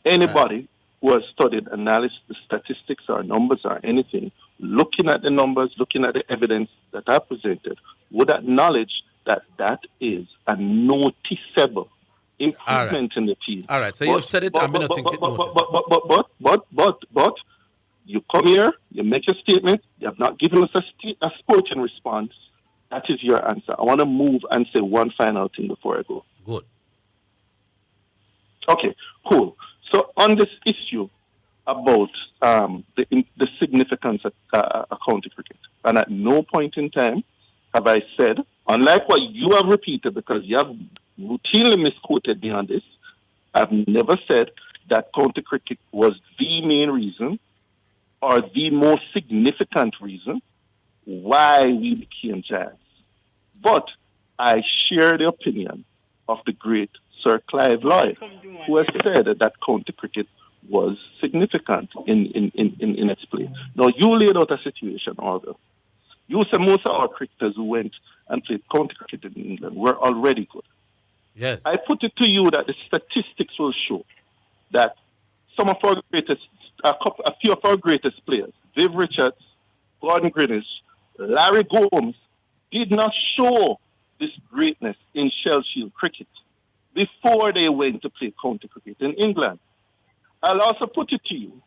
Anybody who has studied analysis, statistics or numbers or anything, looking at the numbers, looking at the evidence that are presented, would acknowledge that that is a noticeable improvement in the team. All right. So you've said it. I'm going to think it noticeable. But you come here, you make a statement, you have not given us a sporting response. That is your answer. I want to move and say one final thing before I go. Good. Okay, cool. So on this issue about the significance of county cricket, and at no point in time have I said, unlike what you have repeated, because you have routinely misquoted me on this, I've never said that county cricket was the main reason or the most significant reason why we became giants. But I share the opinion of the great Sir Clive Lloyd, who has said that county cricket was significant in its play. Now, you laid out a situation, Orville. You said most of our cricketers who went and played county cricket in England were already good. Yes. I put it to you that the statistics will show that some of our greatest, a few of our greatest players, Viv Richards, Gordon Greenwich, Larry Gomes, did not show this greatness in Shell Shield cricket before they went to play county cricket in England. I'll also put it to you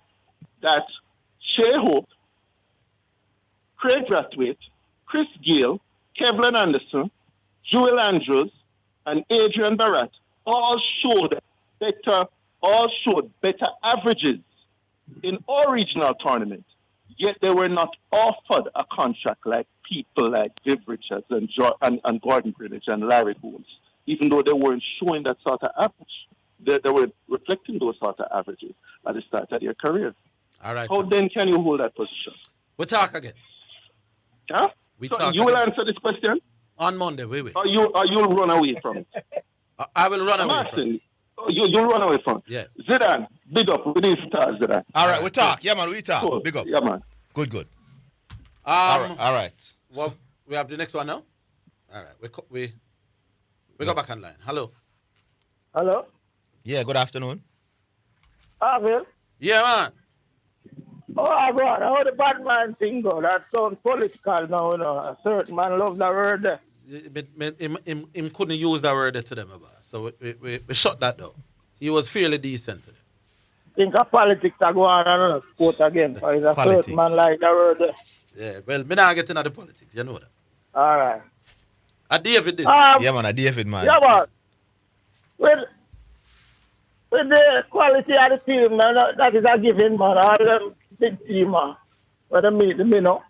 that Shea Hope, Craig Brathwaite, Chris Gale, Kevlin Anderson, Joel Andrews, and Adrian Barat all showed better averages in all regional tournaments, yet they were not offered a contract like people like Viv Richards and Gordon Greenwich and Larry Gomes, even though they weren't showing that sort of average. They were reflecting those sort of averages at the start of their career. All right. How then can you hold that position? We'll talk again. Huh? We so talk you will again. answer this question? On Monday, we will. Or you'll run away from it? I will run I'm away asking from it. you. You'll run away from it? Yes. Zidane, big up. We need stars, Zidane. All right, we talk. Yeah, man, we talk. Cool. Big up. Yeah, man. Good. All right. Well, we have the next one now. All right. We go back online. Hello. Hello? Yeah, good afternoon. Orville? Yeah, man. Oh, God, how the bad man thing go? That sounds political now, you know. A certain man love that word. Him couldn't use that word to them about. So we shut that down. He was fairly decent today. Think of politics are going on and sport again. So it's a Politics. certain man like that word. Yeah, well, me not getting into the politics, you know that. All right. A David this. Yeah, man, a David, man. Yeah, man. With the quality of the team, man, that is a given, man. All them big team, man. Where they meet them, you know.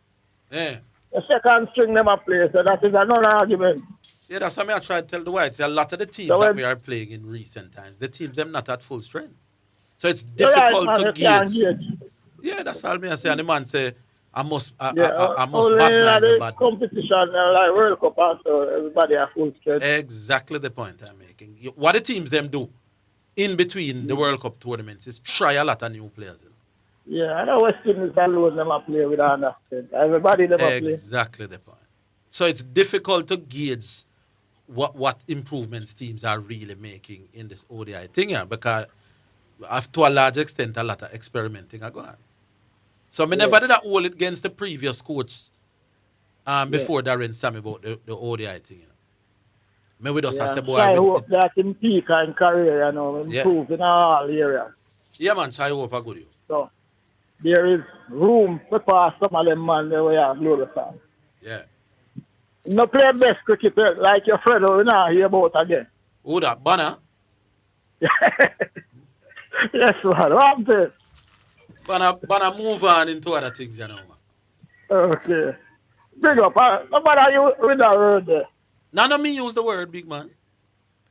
Yeah. The second string them a play, so that is another argument. Yeah, that's what I try to tell the whites. A lot of the teams So that when- we are playing in recent times, the teams them not at full strength. So it's You're right, difficult man, to you can't gauge. Yeah, that's all me I say. And the man say, I must only bad in man the the bad man. competition, like World Cup, so everybody are full strength. Exactly the point I'm making. What the teams them do in between the World Cup tournaments is try a lot of new players. You know? Yeah, I know West Indies alone them a play with understand. Everybody them a play. Exactly the point. So it's difficult to gauge what improvements teams are really making in this ODI thing, yeah, because to a large extent, a lot of experimenting are going on. So I never did that hold it against the previous coach before Darren Sammy about the ODI thing. You know. Me with us, I say, boy, try hope that in peak and career, you know, improve in all areas. Yeah, man, try hope a good you. So there is room to pass some of them man the way I glorify. Yeah. No play best cricket like your friend who we now hear about again. Who that? Banner? Yes, man. What I'm saying? Banner move on into other things, you know, man. Okay. Big up. No matter you with that word there. None of me use the word, big man.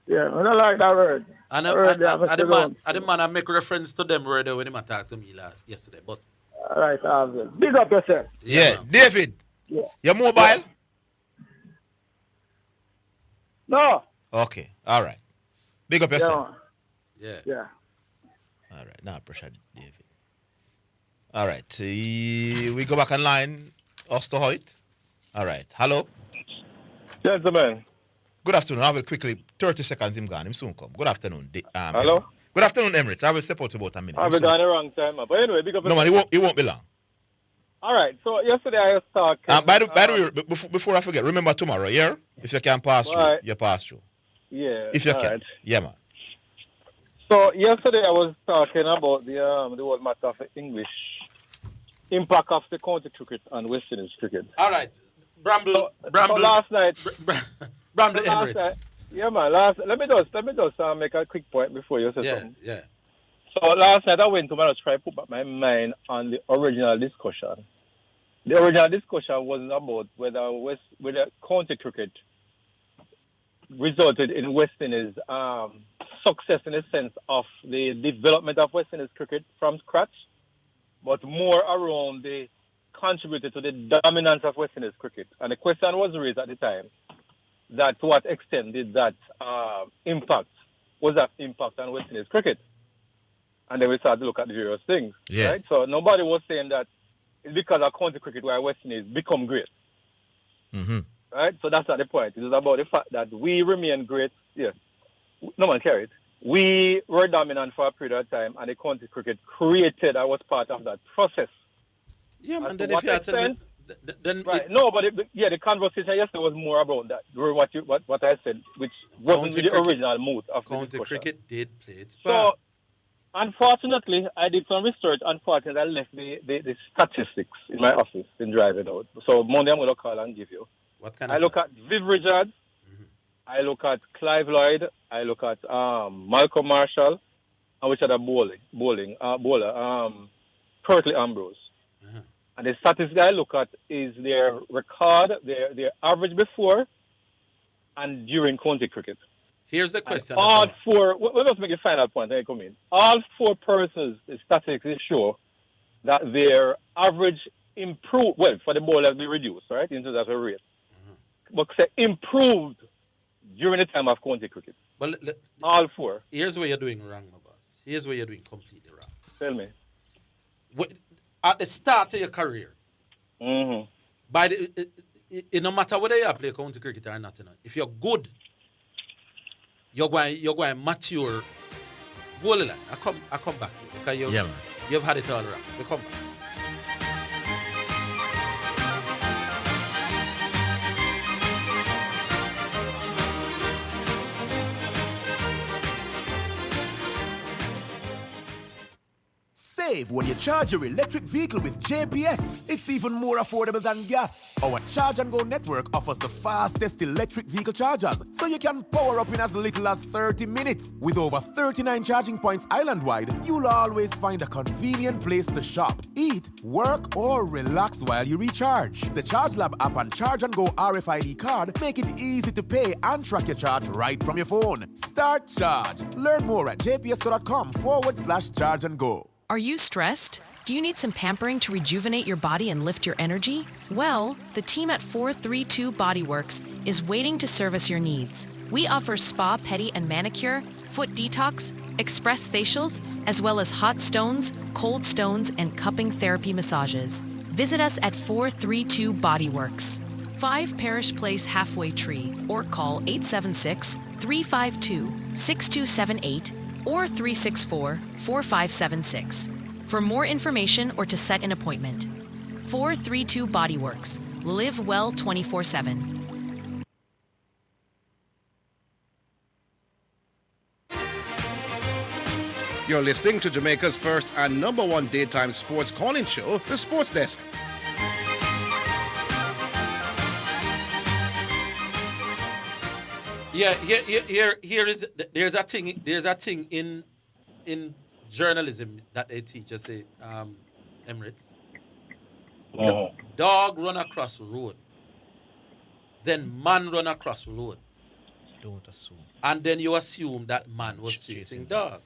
Yeah, I don't like that word. And Word there, the man I make reference to them word when he talked to me yesterday. But All right, Orville. Big up yourself. Yeah, David. Yeah. Your mobile? No. Okay, all right. Big up yourself. Yeah. Yeah. All right, now pressure David. All right, we go back online. Oster Hoyt. All right, hello. Gentlemen. Good afternoon. I will quickly, 30 seconds him gone. Him soon come. Good afternoon. Hello? Emirates. Good afternoon, Emirates. I will step out for about a minute. I've gone the wrong time. But anyway, big up. No, man, it won't be long. All right, so yesterday I was talking. By the way, before I forget, remember tomorrow, yeah? If you can pass through, Right. you pass through. Yeah. If you all can. right. Yeah, man. So yesterday I was talking about the whole matter of the English impact of the county cricket and West Indies cricket. All right. Bramble. So last night. Bramble so last Emirates. night- yeah, man. Let me just make a quick point before you say something. Yeah. So last night I went to try to put back my mind on the original discussion. The original discussion was about whether county cricket resulted in West Indies success in the sense of the development of West Indies cricket from scratch, but more around the contributed to the dominance of West Indies cricket. And the question was raised at the time that to what extent did that impact on West Indies cricket? And then we started to look at the various things. Yes. Right? So nobody was saying that it's because of county cricket where West Indies become great. Mm-hmm. Right? So that's not the point. It is about the fact that we remain great. Yes. No man carry it. We were dominant for a period of time, and the county cricket created, I was part of that process. Yeah, man. As Then to if you what had to, extent? then Right. No, but the conversation yesterday was more about that. What I said, which wasn't the original mood of the county discussion. cricket did play its So, part. unfortunately, I did some research. Unfortunately, I left the statistics in my office in driving out. So Monday I'm going to call and give you. What kind I of look at Viv Richards. I look at Clive Lloyd. I look at Malcolm Marshall. And which other bowler? Curtly Ambrose. And the statistics I look at is their record, their average before and during county cricket. Here's the question. All four, let us make a final point. I come in. All four persons, the statistics show that their average improved, well, for the bowlers be reduced, right, into that rate. But say improved during the time of county cricket. But all four. Here's what you're doing wrong, my boss. Here's what you're doing completely wrong. Tell me. At the start of your career, by the, it no matter whether you play county cricket or not, if you're good, you're going mature. Bowling line. I come back to you because you've had it all wrong. You come back. Save when you charge your electric vehicle with JPS. It's even more affordable than gas. Our Charge and Go network offers the fastest electric vehicle chargers, so you can power up in as little as 30 minutes. With over 39 charging points island-wide, you'll always find a convenient place to shop, eat, work, or relax while you recharge. The Charge Lab app and Charge and Go RFID card make it easy to pay and track your charge right from your phone. Start charge. Learn more at jpsco.com/charge and go. Are you stressed? Do you need some pampering to rejuvenate your body and lift your energy? Well, the team at 432 Bodyworks is waiting to service your needs. We offer spa, pedi, and manicure, foot detox, express facials, as well as hot stones, cold stones, and cupping therapy massages. Visit us at 432 Bodyworks, 5 Parish Place Halfway Tree, or call 876-352-6278 or 364-4576 for more information or to set an appointment. 432 Bodyworks. Live well 24/7. You're listening to Jamaica's first and number one daytime sports calling show, The Sports Desk. Yeah, here is there's a thing in journalism that they teach us, Emirates. Dog run across the road, then man run across the road. Don't assume. And then you assume that man was chasing dog.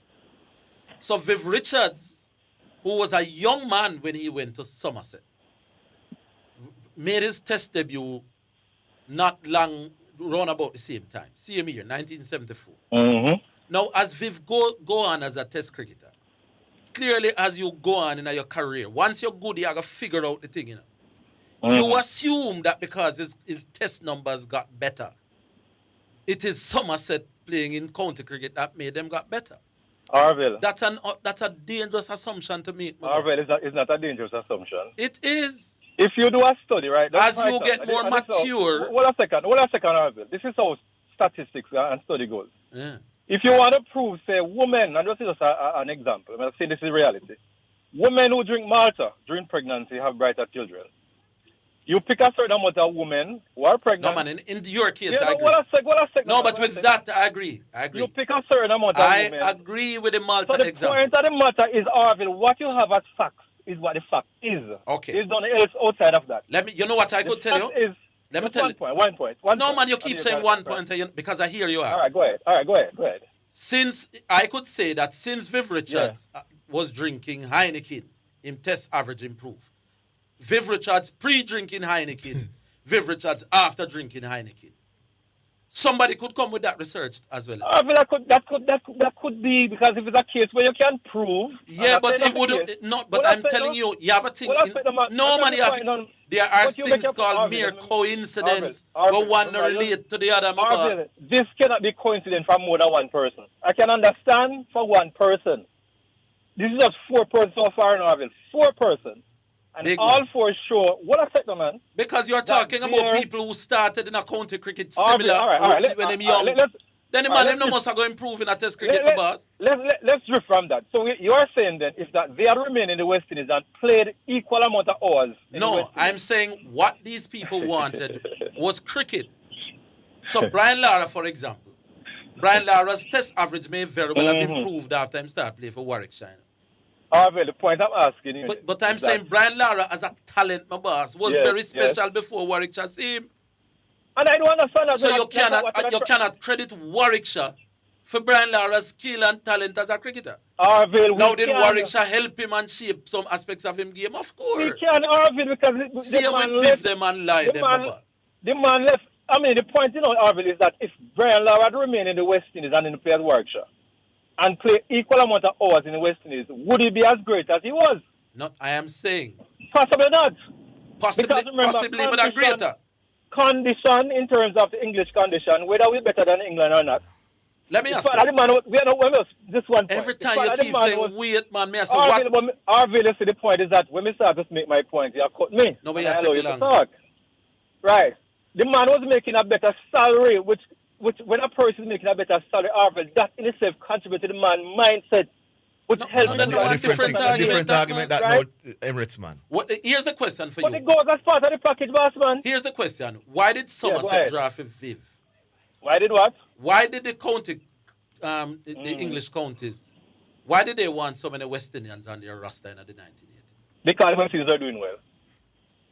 So Viv Richards who was a young man when he went to Somerset, made his test debut not long, round about the same time, same year, 1974. Now, as Viv go on as a test cricketer, clearly as you go on in your career, once you're good, you have to figure out the thing, you know. You assume that because his test numbers got better, it is Somerset playing in county cricket that made them got better. Orville. That's a dangerous assumption to make. Orville is not a dangerous assumption. It is. If you do a study, right? As you get more mature. Hold a second, Orville. This is how statistics and study goes. Yeah. If you want to prove, say, women, and this is just an example, I'm going to say this is reality. Women who drink Malta during pregnancy have brighter children. You pick a certain amount of women who are pregnant. No, man, in your case, yeah, I agree. No, but with that, I agree. You pick a certain amount of women. I agree with the Malta example. So the point of the matter is, Orville, what you have as facts is what the fact is. Okay. There's nothing else outside of that. You know what I could tell you? Let me tell you. One point. No, man, you keep saying 1 point because I hear you out. All right, go ahead. Since I could say that since Viv Richards was drinking Heineken, him test average improved. Viv Richards pre-drinking Heineken, Viv Richards after drinking Heineken. Somebody could come with that research as well. That could be, because if it's a case where you can prove. Yeah, but it would not. But I'm telling you, you have a thing. There are things called mere coincidence, but one relate to the other. This cannot be coincidence for more than one person. I can understand for one person. This is just 4 persons so far in Orville. 4 persons. And big all man. 4 show. What a second, man. Because you're talking about people who started in a county cricket similar when they're young. Then the man no must have going to improve in a test cricket, boss. Let's drift from that. So you are saying then if that they had remained in the West Indies and played equal amount of hours. No, I'm saying what these people wanted was cricket. So Brian Lara, for example, Brian Lara's test average may very well have improved after he started playing for Warwickshire. Orville, the point I'm asking you. But I'm saying Brian Lara as a talent, my boss, was very special before Warwickshire see him. And I don't understand that. So you cannot credit Warwickshire for Brian Lara's skill and talent as a cricketer. Orville, now did Warwickshire help him and shape some aspects of him game? Of course. We can, Orville, because see how we give them and lie them, my boss. The man left. I mean, the point, Orville, is that if Brian Lara had remained in the West Indies and in the play at Warwickshire, and play equal amount of hours in the West Indies, would he be as great as he was? No, I am saying. Possibly not. Possibly, but greater. Condition in terms of the English condition, whether we're better than England or not. Let me ask you. This one point. Every time you keep saying wait, man, me ask you what? Orville, the point is that when we start to make my point, you have cut me. No, but you have to talk. Right. The man was making a better salary, which when a person is making a better salary, Orville, that in itself contributes to the man's mindset, which helps him. A different argument that right? No Emirates, man. Here's the question for you. But it goes as part of the package, boss, man. Here's the question. Why did Somerset draft Viv? Why did what? Why did the county, the English counties, why did they want so many West Indians on their roster in the 1980s? Because the West Indies are doing well.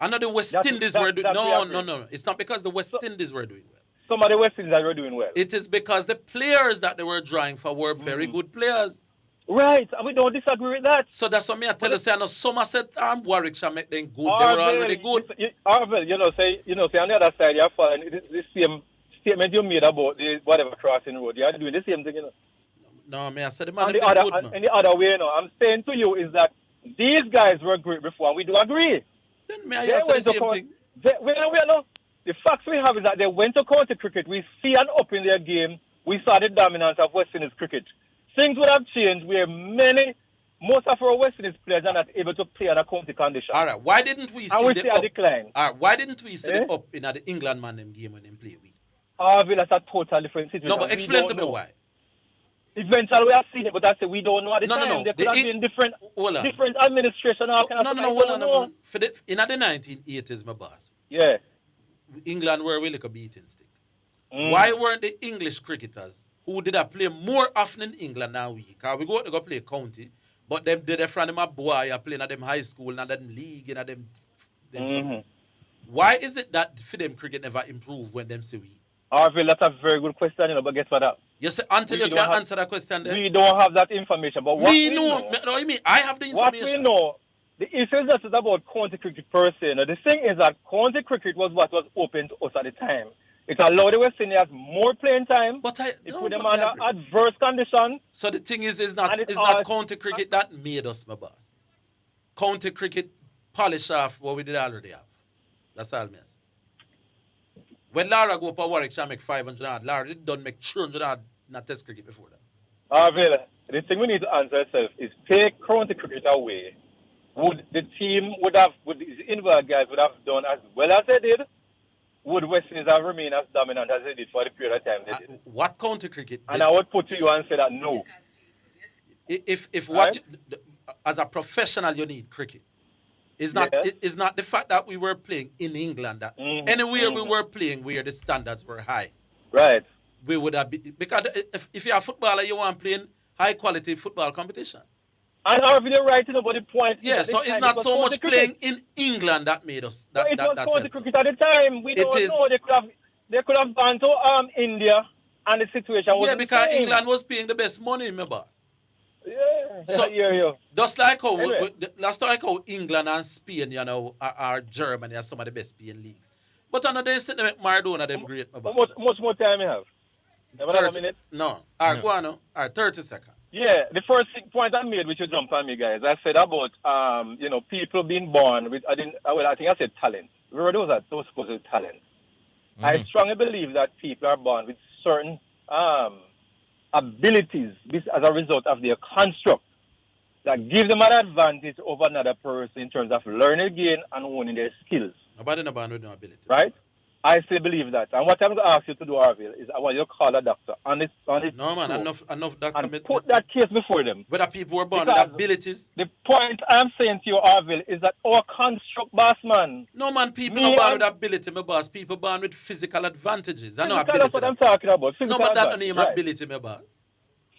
I know the West Indies were doing No. It's not because the West Indies were doing well. Some of the West Indies were doing well. It is because the players that they were drawing for were very good players. Right, and we don't disagree with that. So that's what I tell you. Say, I know Somerset and Warwickshire make them good. They were already good. Orville, say on the other side, you're following the same statement you made about the whatever crossing road. You're doing the same thing, No, I said the man in the other way, I'm saying to you is that these guys were great before, and we do agree. Then may I say the same thing? The facts we have is that they went to county cricket. We see an up in their game. We saw the dominance of West Indies cricket. Things would have changed where most of our West Indies players are not able to play in a county condition. All right, why didn't we see the up? Decline? All right, why didn't we see the up in the England man game when they play with? That's a total different situation. No, but explain to me why. Eventually we have seen it, but I say we don't know at the time. No. There could have been different administration. No. In the 1980s, my boss. Yeah. England were really like a beating stick. Why weren't the English cricketers who did play more often in England than we? Because we go play county, but them did a friend of my boy are playing at them high school and them league and them. Why is it that for them cricket never improved when them see we? Orville, that's a very good question, but guess what? You say until you can answer that question then? We don't have that information. But what we know... No, you mean I have the information. What we know, the issue is not about county cricket per se. Now, the thing is that county cricket was what was open to us at the time. It allowed the West Indians more playing time. But it put them under adverse conditions. So the thing is not county cricket that made us, my boss. County cricket polish off what we did already have. That's all me say. When Lara go up to Warwickshire make 500 yard, Lara done make 300 yard in a test cricket before that. Orville, the thing we need to answer ourselves is take county cricket away. Would the team would the invalid guys would have done as well as they did? Would West Indies have remained as dominant as they did for the period of time they did? What county cricket? And I would put to you and say that no. If right? what as a professional you need cricket. It's not the fact that we were playing in England that anywhere we were playing where the standards were high. Right. We would have because if you're a footballer you want playing high quality football competition. And Orville right about the point. Yeah, so it's not so much playing in England that made us that it was county cricket at the time. We don't know they could have gone to India and the situation was because England was paying the best money, remember. Yeah. So yeah. Just like how England and Spain, are Germany are some of the best paying leagues. But another say they make Maradona them great. Much more time you have? Never have a minute? No. All right, go on now. All right, 30 seconds. Yeah, the first point I made, which you jump on me, guys, I said about people being born with I think I said talent. Where those supposed talent? I strongly believe that people are born with certain abilities as a result of their construct that give them an advantage over another person in terms of learning again and owning their skills. Nobody born with no ability. Right? I still believe that. And what I'm going to ask you to do, Orville, is I want you to call a doctor on it. No, man, enough doctor. And put that case before them. Whether people were born with abilities. The point I'm saying to you, Orville, is that our construct, boss, man. No, man, people not born with ability, my boss. People born with physical advantages. I know ability. That's what I'm talking about. No, but that name ability, my boss.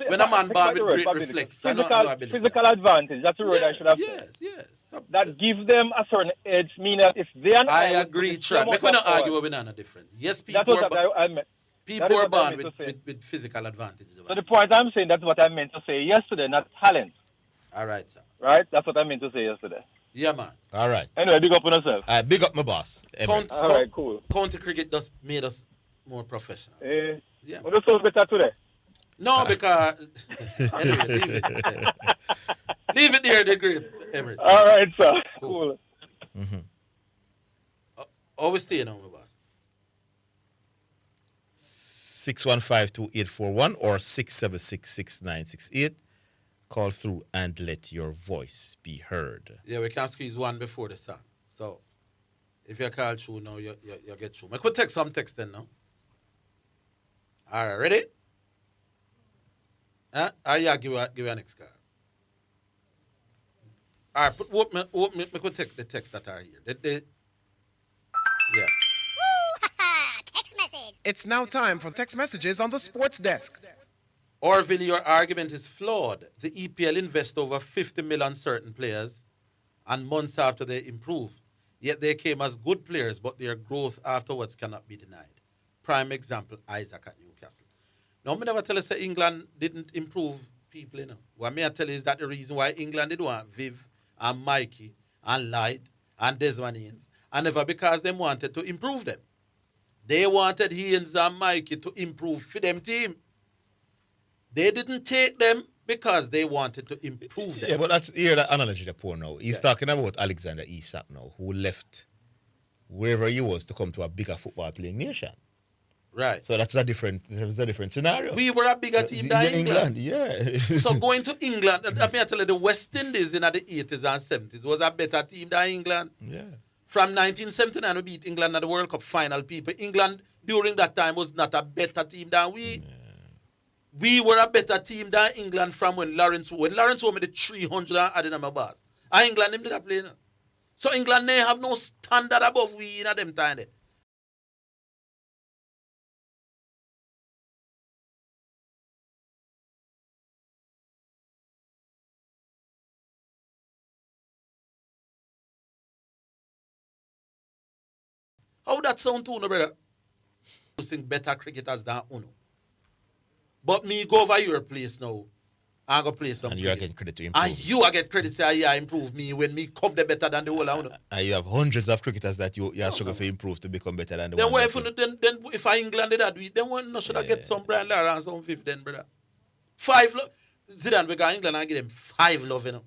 When a man born with great reflex, physical advantage. That's the word I should have said. Yes. That gives them a certain edge, meaning that if they are... I agree, Trent. We cannot argue with banana difference. Yes, people are born with physical advantages. So the point I'm saying, that's what I meant to say yesterday, not talent. All right, sir. Right? That's what I meant to say yesterday. Yeah, man. All right. Anyway, big up on yourself. Big up my boss. All right, cool. County cricket just made us more professional. Yeah. Well, so better today. No, because anyway, leave it. Leave it there, the great Emirates. All right, sir. Cool. Always staying on my boss. 615-2841 or 676-6968. Call through and let your voice be heard. Yeah, we can squeeze one before the song. So if you call through now, you get through. I could take some text then now. All right, ready? Give you an next card. All right, me could take the text that are here. Yeah. Text message. It's now time for text messages on the sports desk. Orville, your argument is flawed. The EPL invest over 50 million certain players, and months after they improve. Yet they came as good players, but their growth afterwards cannot be denied. Prime example, Isaac at Newcastle. Now, me never tell us that England didn't improve people, What me I tell you is that the reason why England did want Viv and Mikey and Lloyd and Desmond Haynes, and never because they wanted to improve them. They wanted Higgins and Mikey to improve for them team. They didn't take them because they wanted to improve them. Yeah, but that's here that analogy that poor now. He's talking about Alexander Isak now, who left wherever he was to come to a bigger football playing nation. Right. So that's a different scenario. We were a bigger team than England. Yeah. So going to England, let me tell you, the West Indies in the 80s and 70s was a better team than England. Yeah. From 1979, we beat England at the World Cup final. People, England during that time was not a better team than we. Yeah. We were a better team than England from when Lawrence made the 300 and added on my bars. And England did not play. So England they have no standard above we in them time. How that sound to Uno, brother? You sing better cricketers than Uno. But me go over your place now. I go play some. And you are getting credit to improve. And you are get credit say, yeah, improve me when me come there better than the whole round. And you have hundreds of cricketers that you are struggling to improve to become better than the then one. Then if I England did that, then when no should I get some Brian Lara and some fifth then, brother? 5 love. Zidane we got England and give them 5 love, you know.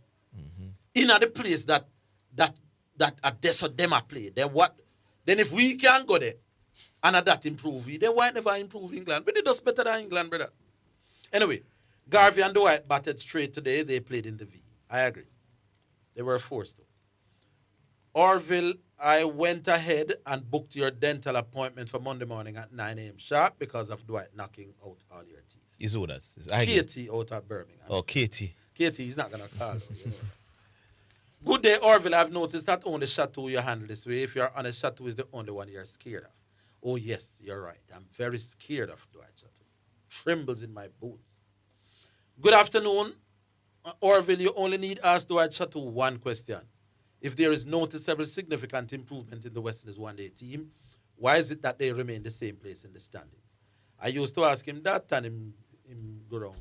In the place that that's what them are play. Then what? Then if we can go there and that improve, then why never improve England? But it does better than England, brother. Anyway, Garvey and Dwight batted straight today. They played in the V. I agree. They were forced to. Orville, I went ahead and booked your dental appointment for Monday morning at 9 a.m. sharp because of Dwight knocking out all your teeth. Is who that? Katie out of Birmingham. Oh, Katie. Katie, he's not going to call. You know. Good day, Orville. I've noticed that only Chateau you handle this way. If you're honest, Chateau is the only one you're scared of. Oh, yes, you're right. I'm very scared of Dwight Chateau. Trembles in my boots. Good afternoon, Orville. You only need ask Dwight Chateau one question. If there is noticeable significant improvement in the Westerners one-day team, why is it that they remain the same place in the standings? I used to ask him that and him go round.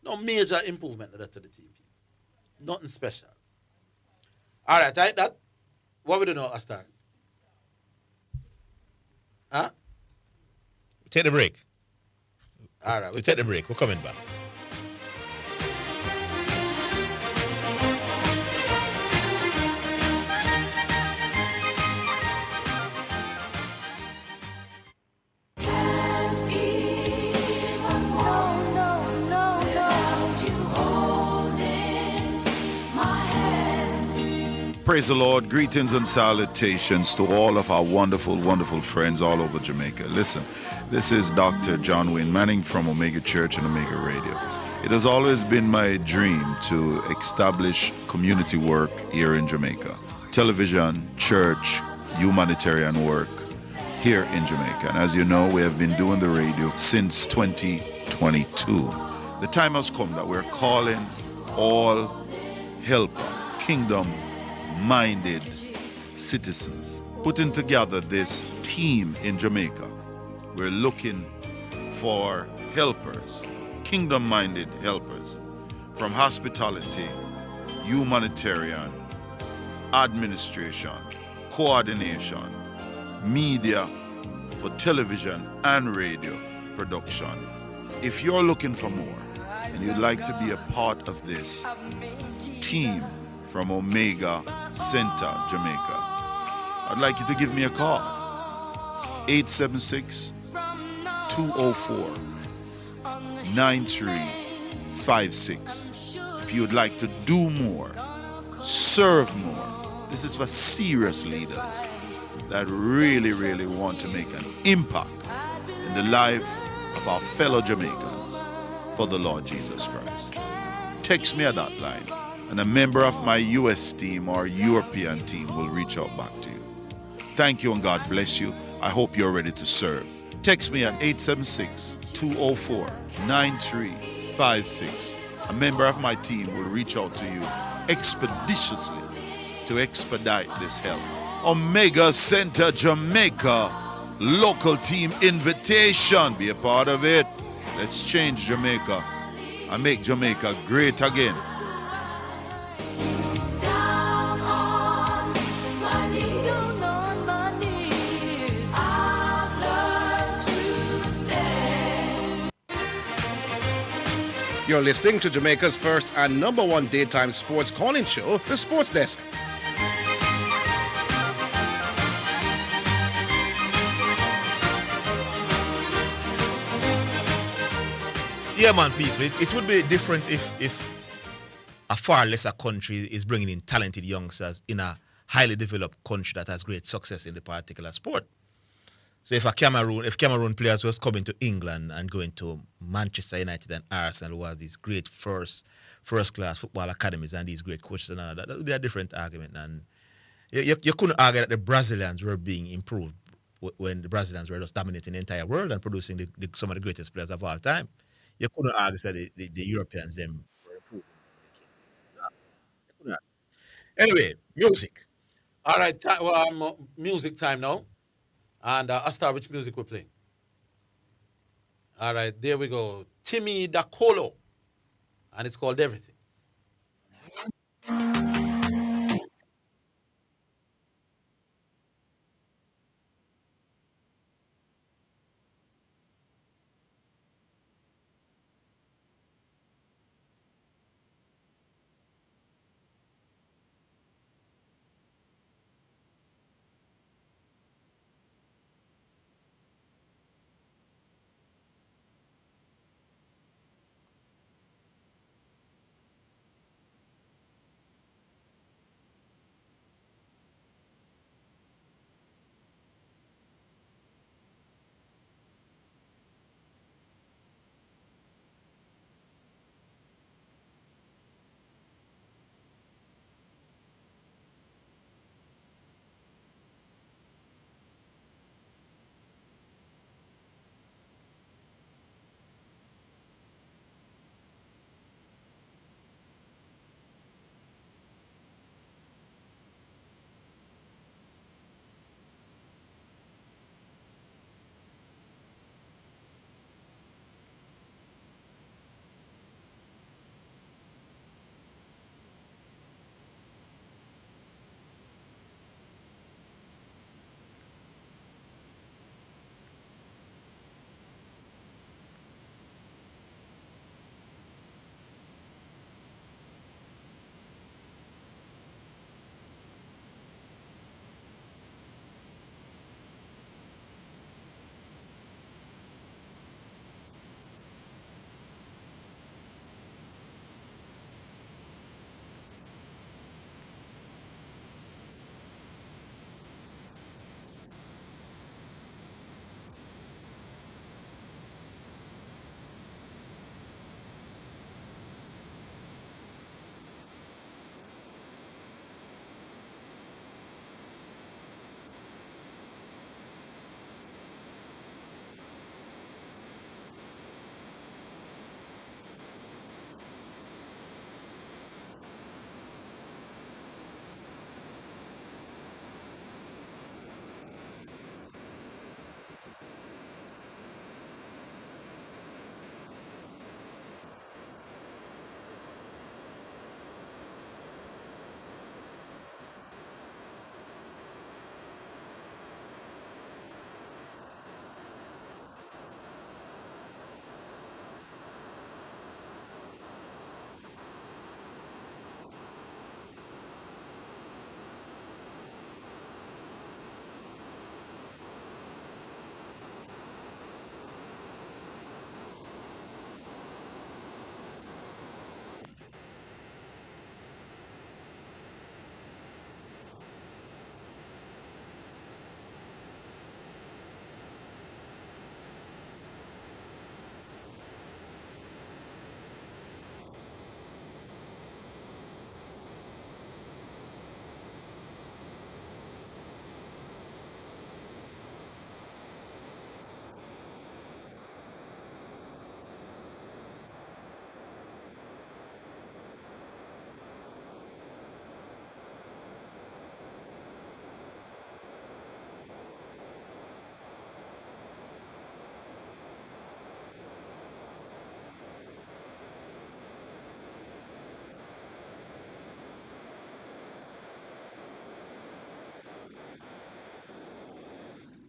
No major improvement to the team. Nothing special. All right, that. What we do now, Astar? Huh? Take the break. All right. We take the break. We're coming back. Praise the Lord. Greetings and salutations to all of our wonderful, wonderful friends all over Jamaica. Listen, this is Dr. John Wayne Manning from Omega Church and Omega Radio. It has always been my dream to establish community work here in Jamaica. Television, church, humanitarian work here in Jamaica. And as you know, we have been doing the radio since 2022. The time has come that we're calling all helper, kingdom-minded citizens, putting together this team in Jamaica. We're looking for helpers, kingdom-minded helpers, from hospitality, humanitarian, administration, coordination, media for television and radio production. If you're looking for more and you'd like to be a part of this team from Omega Center, Jamaica, I'd like you to give me a call. 876-204-9356. If you'd like to do more, serve more. This is for serious leaders that really, really want to make an impact in the life of our fellow Jamaicans for the Lord Jesus Christ. Text me at that line, and a member of my US team or European team will reach out back to you. Thank you and God bless you. I hope you're ready to serve. Text me at 876-204-9356. A member of my team will reach out to you expeditiously to expedite this help. Omega Center Jamaica, local team invitation. Be a part of it. Let's change Jamaica and make Jamaica great again. You're listening to Jamaica's first and number one daytime sports calling show, The Sports Desk. Yeah, man, people. It would be different if a far lesser country is bringing in talented youngsters in a highly developed country that has great success in the particular sport. So if Cameroon players was coming to England and going to Manchester United and Arsenal, who has these great first class football academies and these great coaches and all that would be a different argument. And you couldn't argue that the Brazilians were being improved when the Brazilians were just dominating the entire world and producing some of the greatest players of all time. You couldn't argue that the Europeans them were improving. Anyway, music. All right, music time now. And I'll start which music we're playing. All right, there we go. Timmy Dakolo. And it's called Everything.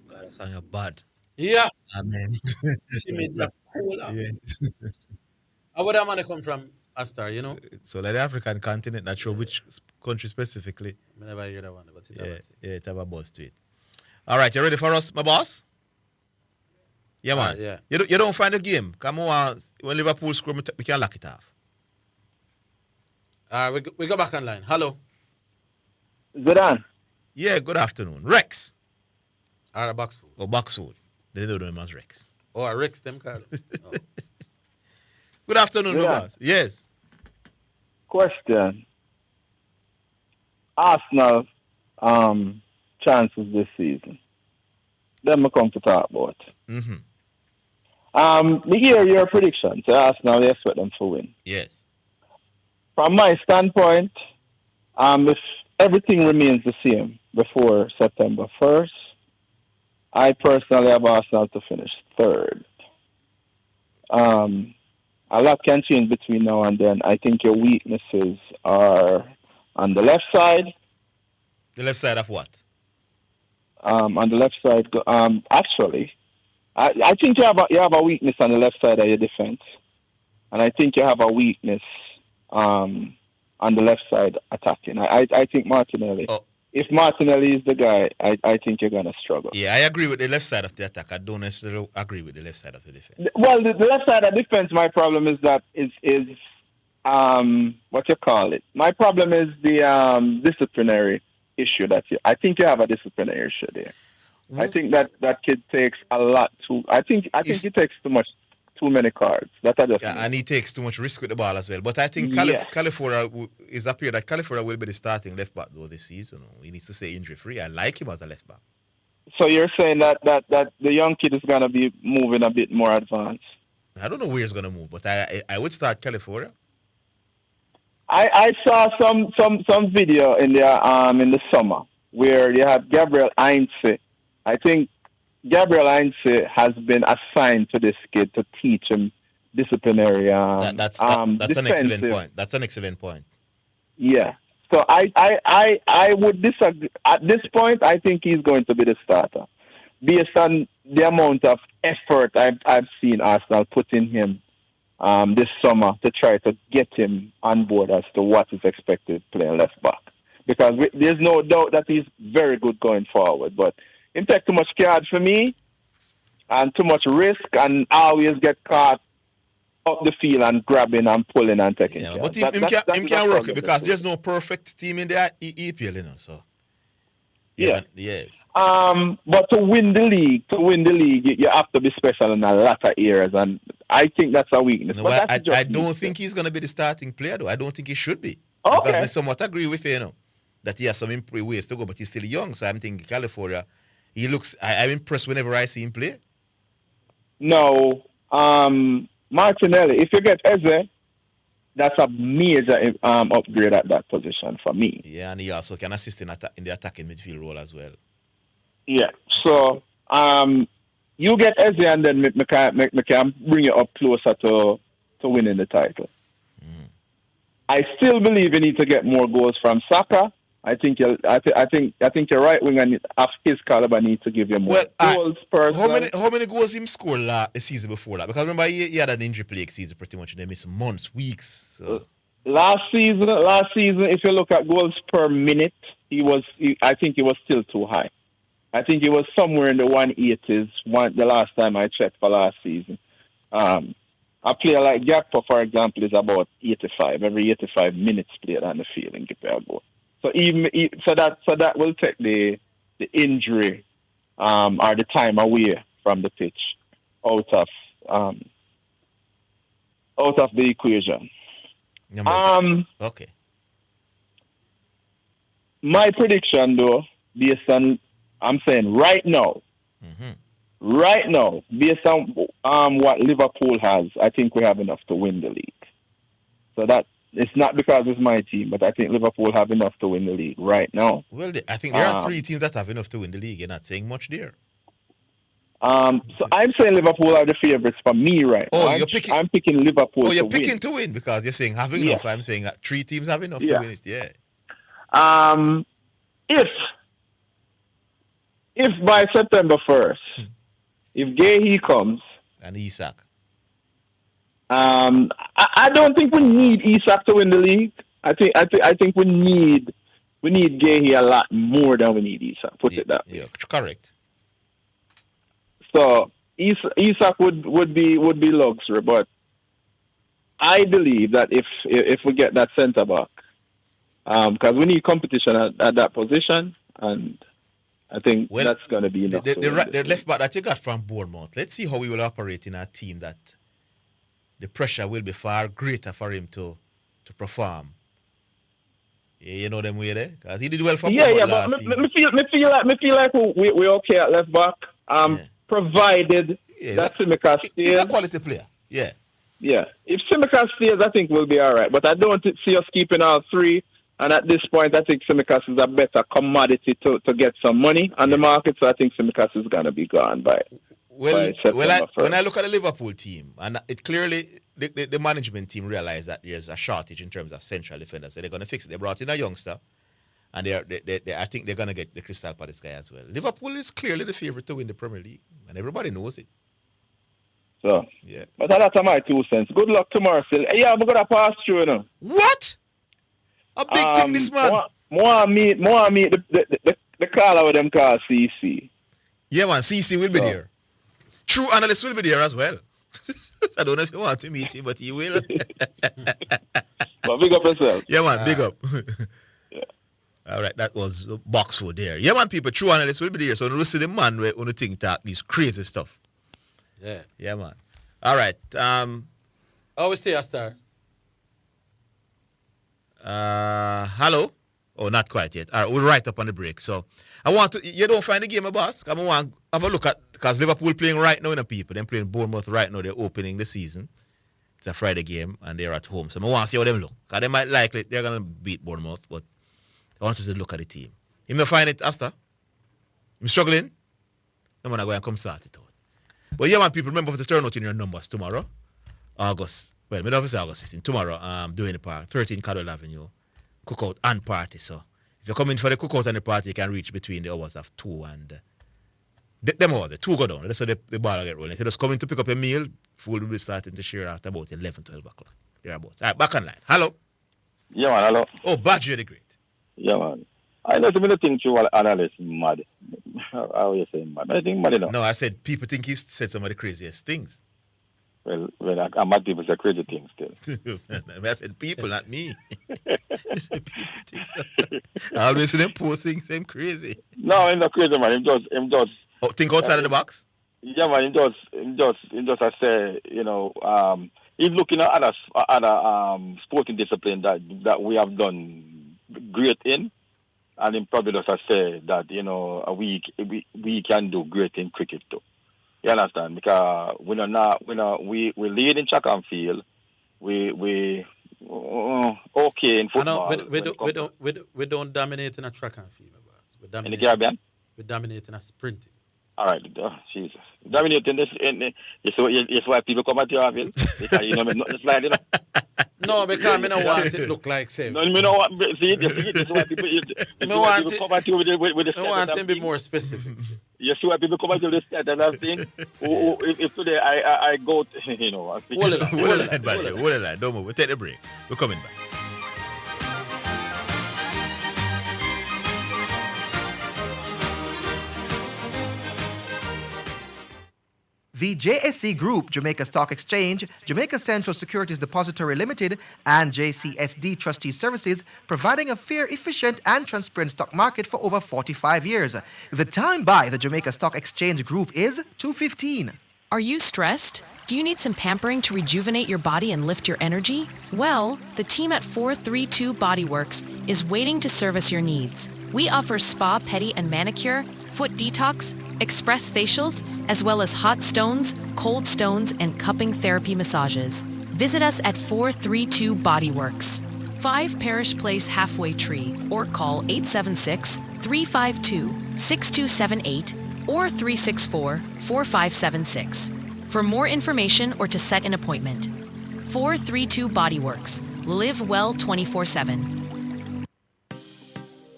That song is bad. Yeah. Amen. Timmy Dakolo. Yes. How would that man come from, Astar, you know? So like the African continent, not sure which country specifically. I never hear that one, but it Yeah, it have a buzz to it. All right, you ready for us, my boss? Yeah, man. Yeah. You don't find the game. Come on, when Liverpool score, we can lock it off. We go back online. Hello. Zidane. Yeah, good afternoon. Rex. Boxfoot. Oh, Boxfoot. They don't know him as Rex. Oh, Rex, them call. Oh. Good afternoon, my Zidane. boss. Yes. Question. Arsenal chances this season. Then we come to talk about. Mm-hmm. Me hear your predictions. Arsenal, you expect them to win. Yes. From my standpoint, if everything remains the same before September 1st, I personally have Arsenal to finish third. a lot can change between now and then. I think your weaknesses are on the left side. The left side of what? On the left side, actually, I think you have a weakness on the left side of your defense, and I think you have a weakness on the left side attacking. I think Martinelli. Oh. If Martinelli is the guy, I think you're gonna struggle. Yeah, I agree with the left side of the attack. I don't necessarily agree with the left side of the defense. Well, the left side of defense, my problem is that is what you call it. My problem is the disciplinary issue I think you have a disciplinary issue there. I think that kid takes a lot I think he takes too many cards. And he takes too much risk with the ball as well. But I think California is appear that California will be the starting left back though this season. He needs to stay injury free. I like him as a left back. So you're saying that the young kid is gonna be moving a bit more advanced. I don't know where he's gonna move, but I would start California. I saw some video in the summer where you had Gabriel Heinze. I think Gabriel Heinze has been assigned to this kid to teach him disciplinary. That's an excellent point. That's an excellent point. Yeah. So I would disagree. At this point, I think he's going to be the starter, based on the amount of effort I've seen Arsenal put in him this summer to try to get him on board as to what is expected playing left back. Because there's no doubt that he's very good going forward, but he takes too much cards for me and too much risk and always get caught up the field and grabbing and pulling and taking cards. But him can't work it because there's no perfect team in the EPL, you know. So yeah. Yes. But to win the league, you have to be special in a lot of areas, and I think that's a weakness. No, but I don't think he's going to be the starting player, though. I don't think he should be. Okay. Because I somewhat agree with you, that he has some ways to go, but he's still young. So I'm thinking California, I'm impressed whenever I see him play. No, Martinelli, if you get Eze, that's a major upgrade at that position for me. Yeah, and he also can assist in the attacking midfield role as well. Yeah, so you get Eze and then me can bring you up closer to winning the title. I still believe you need to get more goals from Saka. I think your right winger of his caliber needs to give you more goals. How many goals him scored the season before that? Because remember he had an injury plague season pretty much. They missed months, weeks. So. Last season, if you look at goals per minute, I think he was still too high. I think he was somewhere in the 180s. The last time I checked for last season. A player like Gakpo, for example, is about 85. Every 85 minutes played on the field and give a goal. So that will take the injury or the time away from the pitch out of the equation. Okay. My prediction, though, based on I'm saying right now, based on what Liverpool has, I think we have enough to win the league. So that. It's not because it's my team, but I think Liverpool have enough to win the league right now. Well, I think there are 3 teams that have enough to win the league. You're not saying much there. So I'm saying Liverpool are the favourites for me right now. I'm picking Liverpool to win. Oh, you're picking to win because you're saying having enough. I'm saying that 3 teams have enough to win it. Yeah. If by September 1st, if Gahey comes and Isak. I don't think we need Isak to win the league. I think we need Gahey a lot more than we need Isak. Put it that way. Yeah, correct. So Isak would be luxury, but I believe that if we get that centre back, because we need competition at that position, and I think that's going to be enough. The left back that you got from Bournemouth. Let's see how we will operate in a team that. The pressure will be far greater for him to perform. Yeah, you know them way there? Because he did well for last season. Me feel like we're okay at left back. Provided that Tsimikas stays. He's a quality player. Yeah. Yeah. If Tsimikas stays, I think we'll be all right. But I don't see us keeping all 3. And at this point, I think Tsimikas is a better commodity to get some money on the market. So I think Tsimikas is going to be gone by Well, September 1st. when I look at the Liverpool team, and it clearly the management team realized that there's a shortage in terms of central defenders, so they're going to fix it. They brought in a youngster, and I think they're going to get the Crystal Palace guy as well. Liverpool is clearly the favorite to win the Premier League, and everybody knows it. So, yeah. But that's my 2 cents. Good luck tomorrow, Phil. Yeah, I'm going to pass through, you know. What? A big thing, this man. More meet the caller with them call CC. Yeah, man, CC will be there. True analyst will be there as well. I don't know if you want to meet him, but he will. But big up yourself. Yeah, man, big up. Yeah. All right, that was Boxwood there. Yeah, man, people, true analysts will be there. So, you see the man where you think that these crazy stuff. Yeah. Yeah, man. All right. Always stay a star. Hello? Oh, not quite yet. All right, we're right up on the break. So, I want to, you don't find the game, boss? I want to have a look at, because Liverpool playing right now, people. They're playing Bournemouth right now. They're opening the season. It's a Friday game, and they're at home. So, I want to see how them look. Because they might likely, they're going to beat Bournemouth, but I want you to look at the team. You may find it, Asta? I'm struggling? I'm going to go and come start it out. But yeah, man, people, remember to turn out in your numbers tomorrow. Middle of August 16. Tomorrow, doing the park, 13 Cadwell Avenue, cookout and party. So if you're coming for the cookout and the party, you can reach between the hours of 2 and them hours. The 2 go down. That's how the bar will get rolling. If you're just coming to pick up a meal, food will be starting to share at about 11, 12 o'clock. Thereabouts. All right, back online. Hello. Yeah, man, hello. Oh, Badger the Great. Yeah, man. I know some of the things you analysts mad. How you saying mad? I think mad enough. No, I said people think he said some of the craziest things. Well, I'm mad people say crazy things still. I said people, not me. I said people think so. I always see them posting, same crazy. No, he's not crazy, man. Him just. Oh, think outside of the box? Yeah, man. Him just. I say, he's looking at other sporting discipline that we have done great in. And in probably just say that, we can do great in cricket too. You understand? Because we lead in track and field. We okay in football. We don't dominate in a track and field. In the Caribbean? We dominate in a sprinting. All right, Jesus. Dominating this, it's why people come at you, Orville. Because you know, not sliding. No, because I don't want it to look like same. No, I don't want. See, this why people. Come at you with the. I want to be more specific. You see why people come at you with the and that thing. If today I go, Hold the line. Don't move. We'll take a break. We're coming back. The JSC Group, Jamaica Stock Exchange, Jamaica Central Securities Depository Limited, and JCSD Trustee Services, providing a fair, efficient, and transparent stock market for over 45 years. The time by the Jamaica Stock Exchange Group is 2:15. Are you stressed? Do you need some pampering to rejuvenate your body and lift your energy? Well, the team at 432 Bodyworks is waiting to service your needs. We offer spa, pedi, and manicure, foot detox, express facials, as well as hot stones, cold stones, and cupping therapy massages. Visit us at 432 Bodyworks, 5 Parish Place Halfway Tree, or call 876-352-6278 or 364-4576. For more information or to set an appointment. 432 Bodyworks. Live well 24/7.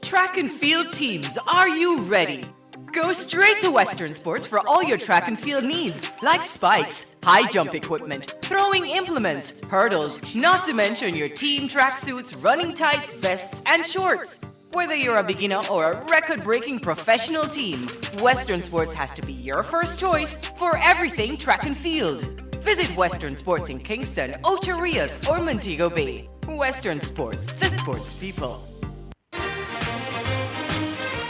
Track and field teams, are you ready? Go straight to Western Sports for all your track and field needs, like spikes, high jump equipment, throwing implements, hurdles, not to mention your team tracksuits, running tights, vests, and shorts. Whether you're a beginner or a record-breaking professional team, Western Sports has to be your first choice for everything track and field. Visit Western Sports in Kingston, Ocho Rios, or Montego Bay. Western Sports, the sports people.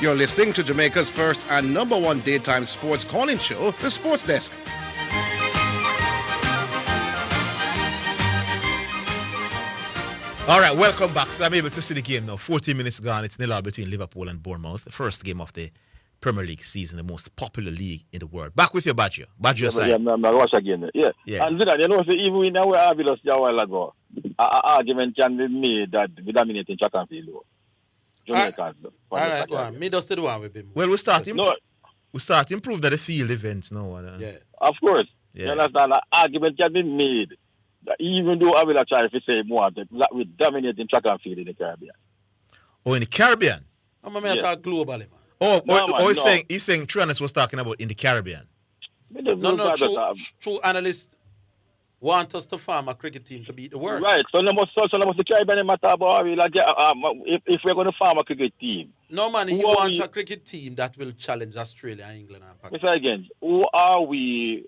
You're listening to Jamaica's first and number one daytime sports calling show, The Sports Desk. All right, welcome back. So I'm able to see the game now. 40 minutes gone. It's 0-0 between Liverpool and Bournemouth. The first game of the Premier League season, the most popular league in the world. Back with your Badger. Badger side. Yeah, I'm watch again. Yeah. And Zidane, even in our Orville a while ago, an argument can be made that we dominate in track and field. All right, go on. Me just the one with him. Well, we're starting we start improving the field events now. Yeah. Of course. Yeah. You understand? An argument can be made that even though I will try to say more, that we dominate in track and field in the Caribbean. Oh, in the Caribbean? I'm going to talk globally, man. He's saying True Analyst was talking about in the Caribbean. No, true analysts want us to form a cricket team to beat the world. Right. So the Caribbean matter about if we're going to form a cricket team. No, man, he wants a cricket team that will challenge Australia, England, and Pakistan. Mr. Higgins, who are we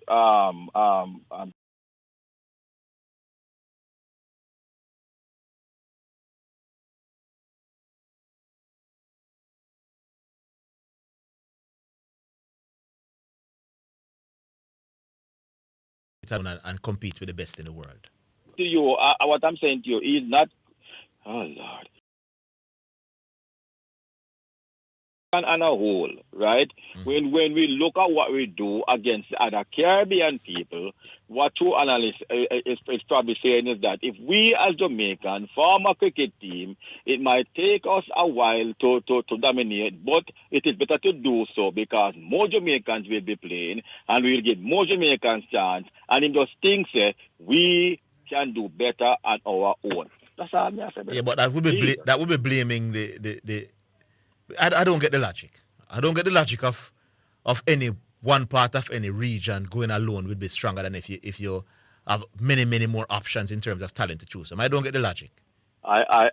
and compete with the best in the world. To you, what I'm saying to you is not, oh Lord, and a whole, right? When we look at what we do against other Caribbean people, what true analysts is probably saying is that if we as Jamaicans form a cricket team, it might take us a while to dominate, but it is better to do so because more Jamaicans will be playing and we will get more Jamaicans chance, and in those things we can do better on our own. That's all I'm saying. Yeah, but that would be blaming the I don't get the logic. I don't get the logic of any one part of any region going alone would be stronger than if you have many more options in terms of talent to choose from. I don't get the logic. I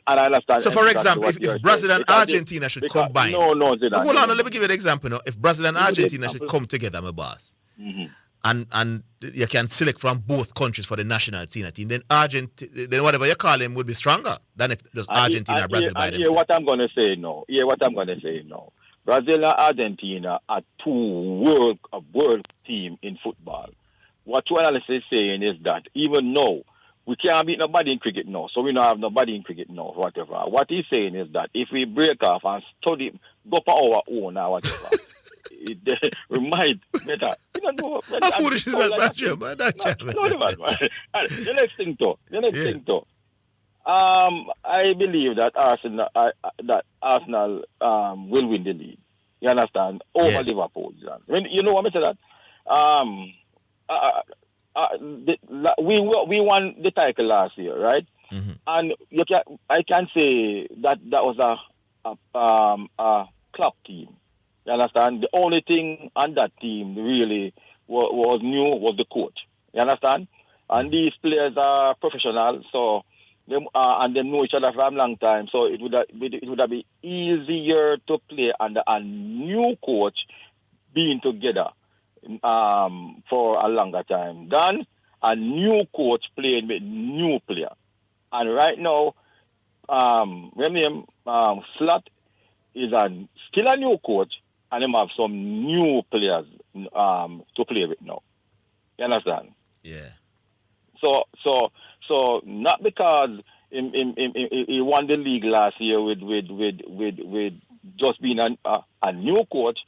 understand. So, for example, if Brazil and Argentina should combine. Zidane, hold on, let me give you an example. No? If Brazil and Argentina should come together, my boss, and you can select from both countries for the national team, then then whatever you call him would be stronger than if just Argentina or Brazil by themselves. What I'm going to say now. Brazil and Argentina are two world team in football. What two analysts is saying is that even though we can't beat nobody in cricket now, so we don't have nobody in cricket now, whatever. What he's saying is that if we break off and study, go for our own or whatever, we might better. You don't know. How foolish is that, man? The next thing, though. I believe that Arsenal will win the league. You understand? Over Liverpool. You know what I said that? We won the title last year, right? Mm-hmm. And I can say that was a club team. You understand? The only thing on that team really was new was the coach. You understand? And these players are professional, so and they know each other for a long time. So it would have been easier to play under a new coach being together for a longer time than a new coach playing with new player. And right now, Slot is still a new coach, and him have some new players to play with now. You understand? Yeah. So not because he won the league last year with just being a new coach.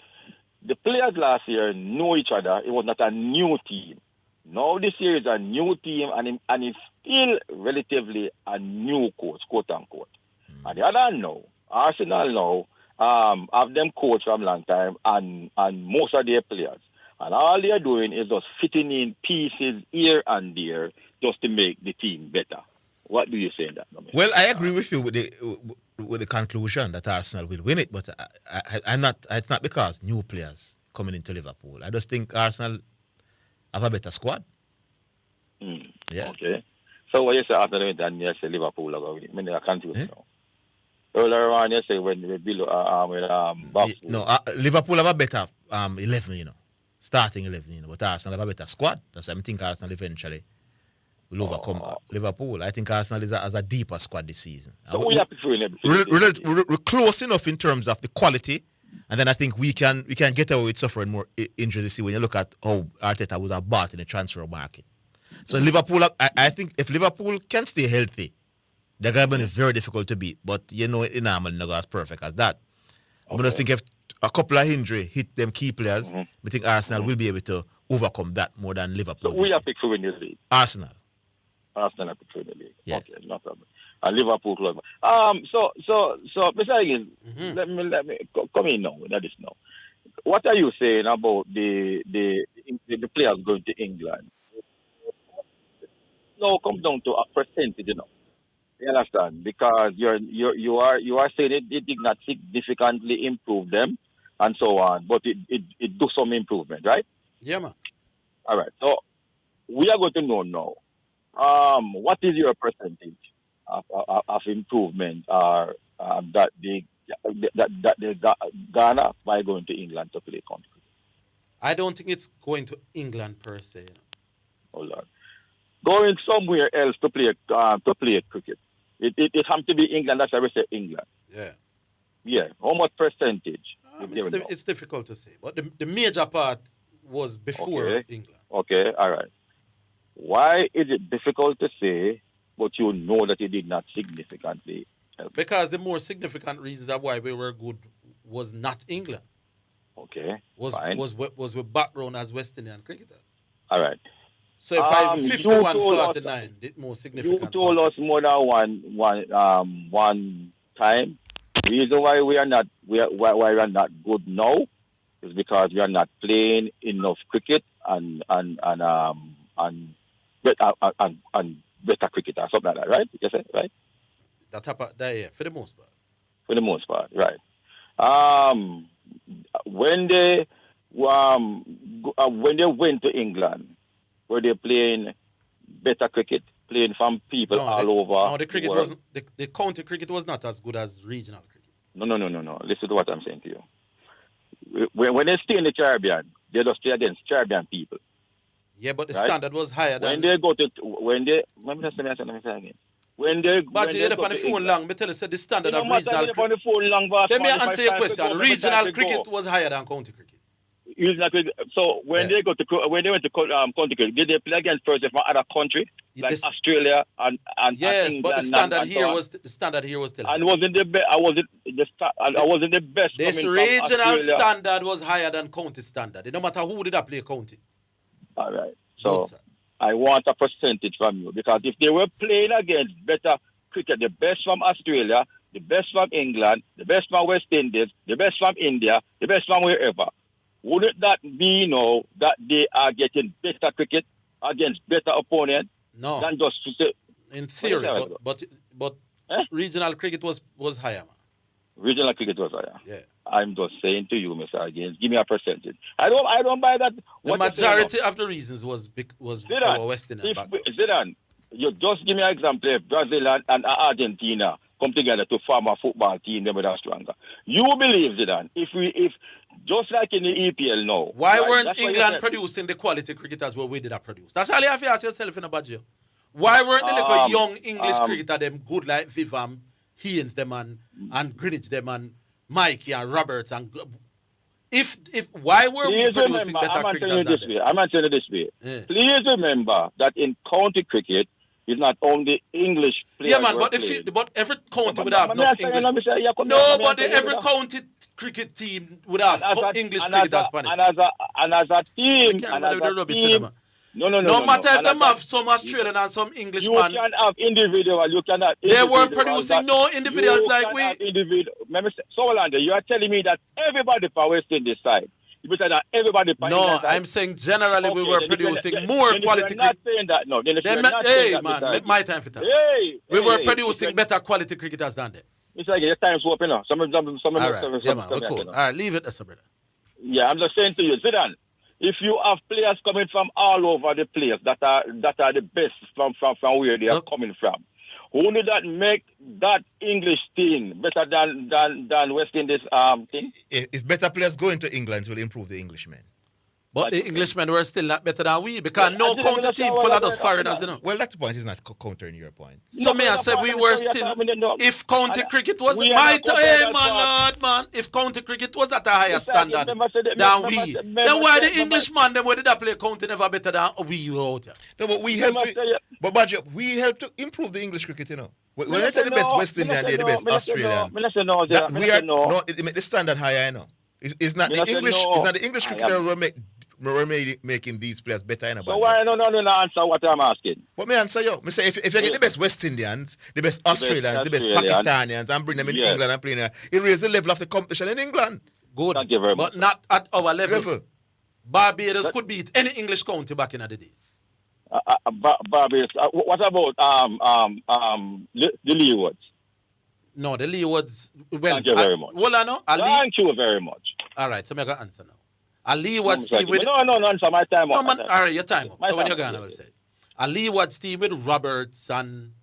The players last year know each other. It was not a new team. Now this year is a new team, and it's still relatively a new coach, quote unquote. On the other hand, now Arsenal now have them coach from a long time, and most of their players, and all they're doing is just fitting in pieces here and there just to make the team better. What do you say in that? Well, I agree with you with the conclusion that Arsenal will win it, but I'm not. It's not because new players coming into Liverpool. I just think Arsenal have a better squad. Yeah. Okay. So what you say Arsenal and you say Liverpool are going to win? I can't do it now. Earlier on, you say when we below Liverpool have a better 11, starting 11, but Arsenal have a better squad. That's why I think Arsenal eventually will overcome Liverpool. I think Arsenal has a deeper squad this season. So we're close enough in terms of the quality, and then I think we can get away with suffering more injuries this season when you look at how Arteta would have bought in the transfer market. So Liverpool, I think if Liverpool can stay healthy, they're going to be very difficult to beat. But in normal, not as perfect as that. Okay. I just think if a couple of injuries hit them key players, I think Arsenal will be able to overcome that more than Liverpool. So we are picked to win this league. Arsenal are picked to win the league. Yes. Okay, no problem. And Liverpool club. So Mr. Higgins, let me come in now. That is now. What are you saying about the players going to England? No, come down to a percentage, You understand? Because you are saying it did not significantly improve them and so on, but it do some improvement, right? Yeah, man. All right. So we are going to know now. What is your percentage of improvement that they Ghana by going to England to play country? I don't think it's going to England per se. Oh Lord, going somewhere else to play cricket. It has to be England. That's why we say England. Yeah. Yeah. How much percentage? It's difficult to say, but the major part was before England. Okay. All right. Why is it difficult to say, but you know that it did not significantly help? Because the more significant reasons of why we were good was not England. Okay. Fine. Was with background as West Indian cricketers. All right. So if I 51-49, the more significant. You told us more than one time. The reason why we are not good now is because we are not playing enough cricket and better cricket or something like that, right? You said right? Yeah, for the most part. For the most part, right. When they went to England, were they playing better cricket, playing from people all over? No, the cricket wasn't. The county cricket was not as good as regional cricket. No. Listen to what I'm saying to you. When they stay in the Caribbean, they just stay against Caribbean people. Yeah, but the standard was higher than. Let me say again. When they you're on the phone long, me tell you, said the standard of regional cricket. Let me answer your question. Regional cricket was higher than county cricket. So when they went to county cricket, did they play against persons from other countries like Australia and yes, England? but the standard here was still higher. And wasn't the best? I wasn't the best. This regional standard was higher than county standard. No matter who did I play county. All right. So I want a percentage from you because if they were playing against better cricket, the best from Australia, the best from England, the best from West Indies, the best from India, the best from wherever, wouldn't that be that they are getting better cricket against better opponents? No. Than just to say. In theory, but regional cricket was higher, man. Regional cricket was higher. Yeah. I'm just saying to you, Mr. Higgins, give me a percentage. I don't buy that. The majority of the reasons was our Western background. Zidane, you just give me an example. If Brazil and Argentina come together to form a football team, they would have stronger. You believe, Zidane, if just like in the EPL now. Why weren't England producing the quality cricketers where we did produce? That's all you have to ask yourself in a budget. Why weren't the little young English cricketer them good like Vivam, Higgins them and Greenwich them and Mikey and Roberts and if why were we producing better cricketers? I'm answering it this way. Yeah. Please remember that in county cricket it's not only English players. Yeah, man, but every county would have enough English. No, but every county cricket team would have English cricketers. And as a team, no matter if they have some Australian and some English man. You can have individual. You cannot. They were producing no individuals like we. So, Orlando, you are telling me that everybody from West Indies side. No, I'm saying generally we were producing more quality. You're not saying that. No, hey, man, my time for that. We were producing better quality cricketers than them. It's like your time's up, you know. All right, yeah, man, we're cool. All right, leave it, that's a brother. Yeah, I'm just saying to you, Zidane, if you have players coming from all over the place that are the best from where they are coming from, who did that make that English team better than West Indies thing? If better players go into England, it will improve the Englishmen. But the Englishmen were still not better than we because no county team followed us foreigners, you know. Well, that point is not countering your point. So may I say we were still, if county cricket was, if county cricket was at a higher standard than we, then why the Englishman, then why did that play county never better than we were out here? No, but we helped we helped to improve the English cricket, you know. When I tell the best West Indian, they're the best Australian. We make the standard higher, you know. It's not the English. It's not the English cricketer who make making these players better. So why no answer what I'm asking? What me answer you? Me say if you get the best West Indians, the best Australians, the best Pakistanians, and bring them in England and play there, it raises the level of the competition in England. Good. Thank you very much. But not at our level. Barbados could beat any English county back in the day. Barbados. What about the Leewards? No, the Leewards. Well, thank you very much. Well, I know. Thank you very much. All right, so I got answer now. A Leewards team with... No, answer my time. No, man, all right, your time up. So when you're going, I will say. A Leewards team with Roberts and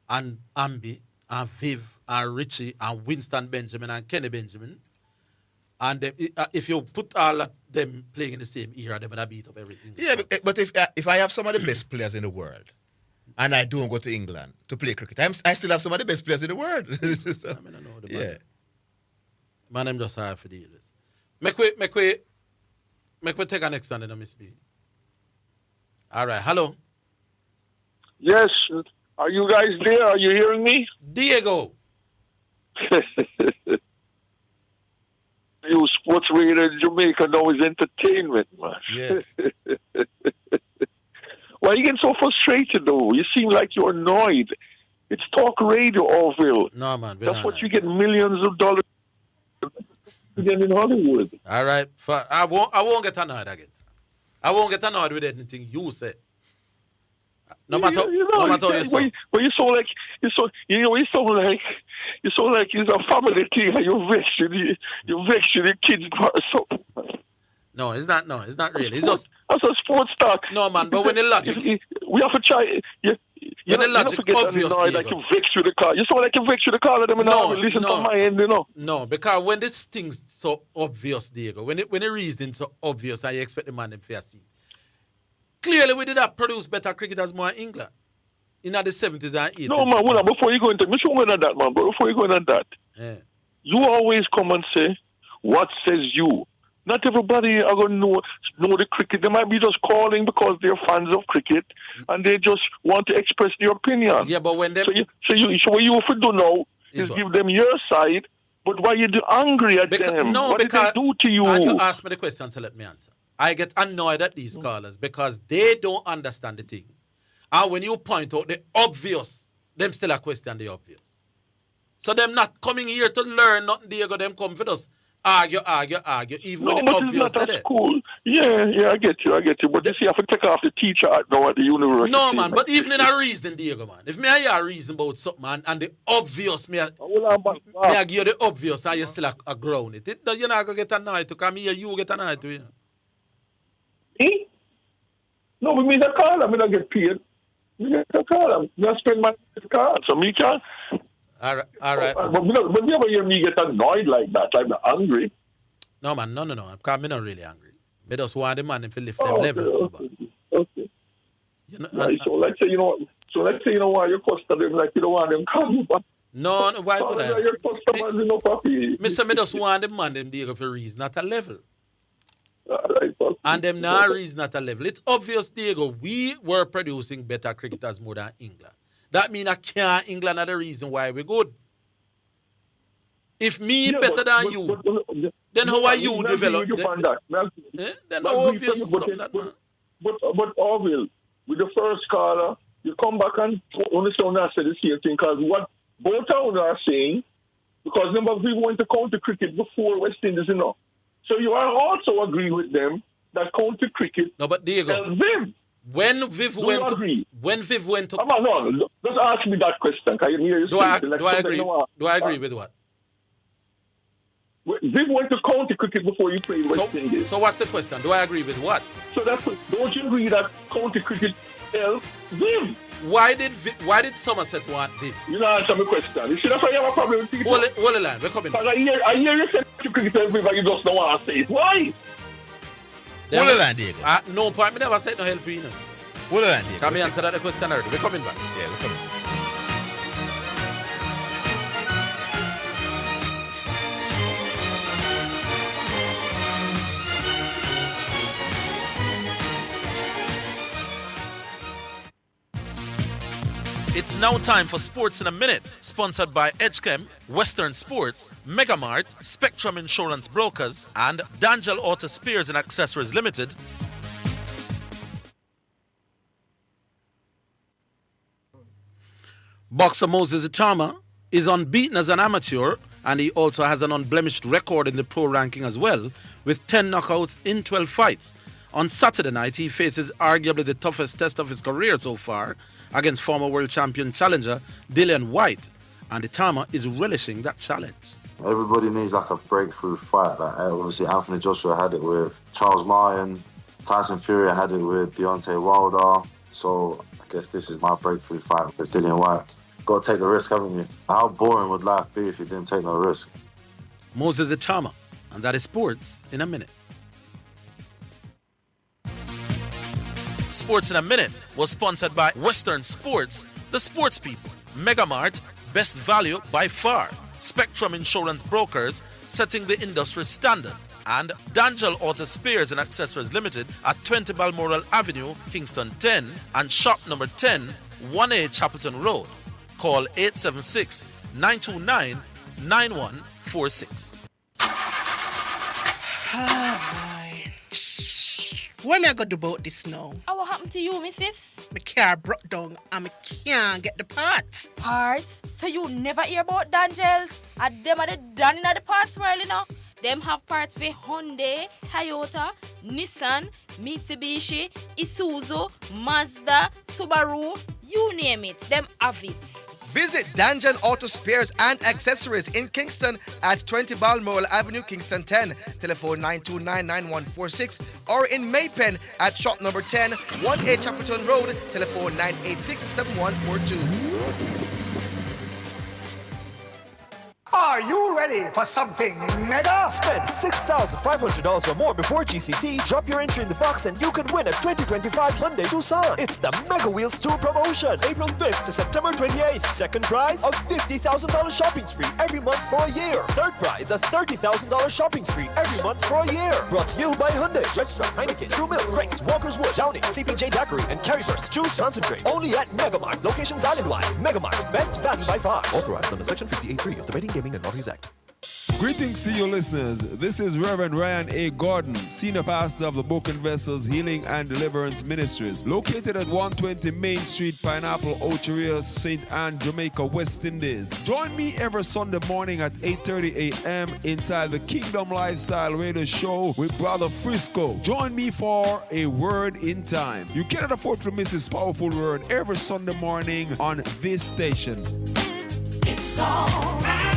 Ambi and Viv and Richie and Winston Benjamin and Kenny Benjamin. And if you put all of them playing in the same era, they're going to beat up everything. Yeah, but if I have some of the best players in the world and I don't go to England to play cricket, I still have some of the best players in the world. So, I mean, I know the man. Man, I'm just hard for the this. Make we take our next one then, Miss B. All right, hello. Yes, are you guys there? Are you hearing me? Diego. You sports radio in Jamaica know is entertainment, man. Yes. Why are you getting so frustrated, though? You seem like you're annoyed. It's talk radio, Orville. No, man. That's what you get millions of dollars again in Hollywood. All right. I won't get annoyed again. I won't get annoyed with anything you say. No matter how you sound. But you sound like you sound like it's a family thing and you're vexing the kids or something. No, it's not really. It's just that's a sports talk. No, man, but when the logic we have to try you know, logic obvious, like you vex with the car. You sound like you vex with the car of them and listen to my end, you know. No, because when this thing's so obvious, Diego, when the reasoning so obvious and you expect the man them to see. Clearly, we did not produce better cricketers more in England in the 70s and 80s. No, man, hold on, before you go into that, man, but before you go into that, you always come and say, what says you? Not everybody are going to know the cricket. They might be just calling because they're fans of cricket and they just want to express their opinion. Yeah, but when they... So what you have to do now is give them your side, but why you angry at them? No, what because... did they do to you? And you ask me the question, so let me answer. I get annoyed at these callers because they don't understand the thing. And when you point out the obvious, them still a question the obvious. So them not coming here to learn nothing, Diego, them come for us. Argue, even when the obvious but it's not at school. Yeah, I get you. But you have to take off the teacher now at the university. No, man, but even in a reason, Diego, man. If me I hear a reason about something, man, and the obvious, me I give you the obvious, and you still a ground it. You're not going to get annoyed to come here, you get annoyed to, you know. Me? No, we mean the call. I mean, I get paid. We get the call. I spend my card, so me can. All right. But you never hear me get annoyed like that. I'm angry. No, man, no. Because I'm not really angry. I just want the man to lift them levels. Okay. You know, so let's say you know why you customer them like you don't want them come back. No, why would I? Your customers, you know, papi. Me just want the man them there for reason at a level. Right, and them now reason at a level. It's obvious, Diego, we were producing better cricketers more than England. That means England are the reason why we're good. If me better than you, then how are you develop? Then how obvious something that man. But Orville, with the first caller, you come back and understand I said the same thing because what both of are saying, because remember we went to county cricket before West Indies, you know. So you are also agree with them that county cricket. No, but Diego, when Viv went to, no, just ask me that question. Can you hear do I agree? Do I agree with what? Viv went to county cricket before you played West Indies. So what's the question? Do I agree with what? So don't you agree that county cricket helped Viv? Why did Somerset want Viv? You know, answer my question. You should have a problem with people. Hold the line. We're coming. I hear you say cricket help Viv and you just don't want to say it. Why? Hold the line, Diego. No point. I never said no help for you. Hold the line, Diego. Can we answer that question already? We're coming back. Yeah, we're coming. It's now time for Sports in a Minute, sponsored by Edgechem, Western Sports, Megamart, Spectrum Insurance Brokers, and Dangel Auto Spares and Accessories Limited. Boxer Moses Itama is unbeaten as an amateur, and he also has an unblemished record in the pro ranking as well, with 10 knockouts in 12 fights. On Saturday night, he faces arguably the toughest test of his career so far against former world champion challenger Dillian White, and Itama is relishing that challenge. Everybody needs like a breakthrough fight. Like obviously Anthony Joshua had it with Charles Martin, Tyson Fury had it with Deontay Wilder. So I guess this is my breakthrough fight with Dillian White. Got to take the risk, haven't you? How boring would life be if you didn't take no risk? Moses Itama, and that is Sports in a Minute. Sports in a Minute was sponsored by Western Sports, the sports people, Megamart, best value by far, Spectrum Insurance Brokers, setting the industry standard, and Dangel Auto Spares and Accessories Limited at 20 Balmoral Avenue, Kingston 10, and shop number 10, 1A Chapelton Road. Call 876-929-9146. What am I going to do about this now? What happened to you, missus? My car broke down and I can't get the parts. Parts? So you never hear about Dangels? And them are the done in the parts world, you know? Them have parts for Hyundai, Toyota, Nissan, Mitsubishi, Isuzu, Mazda, Subaru, you name it. Them have it. Visit Dangel Auto Spares and Accessories in Kingston at 20 Balmoral Avenue, Kingston 10. Telephone 929-9146, or in Maypen at shop number 10, 1A Chapelton Road. Telephone 986-7142. Are you ready for something mega? Spend $6,500 or more before GCT. Drop your entry in the box and you can win a 2025 Hyundai Tucson. It's the Mega Wheels 2 promotion. April 5th to September 28th. Second prize, a $50,000 shopping spree every month for a year. Third prize, a $30,000 shopping spree every month for a year. Brought to you by Hyundai, Redstrom, Heineken, True Milk, Grace, Walker's Wood, Downing, CPJ Daiquiri, and Carryburst. Choose Concentrate. Only at Megamart. Locations island-wide. Megamart. Best value by far. Authorized under Section 58.3 of the Betting, Gaming, and Lotteries Act. Greetings to you listeners. This is Reverend Ryan A. Gordon, Senior Pastor of the Broken Vessels Healing and Deliverance Ministries, located at 120 Main Street, Pineapple, Ocheria, St. Anne, Jamaica, West Indies. Join me every Sunday morning at 8:30 a.m. inside the Kingdom Lifestyle Radio Show with Brother Frisco. Join me for a Word in Time. You cannot afford to miss this powerful word every Sunday morning on this station. It's all right.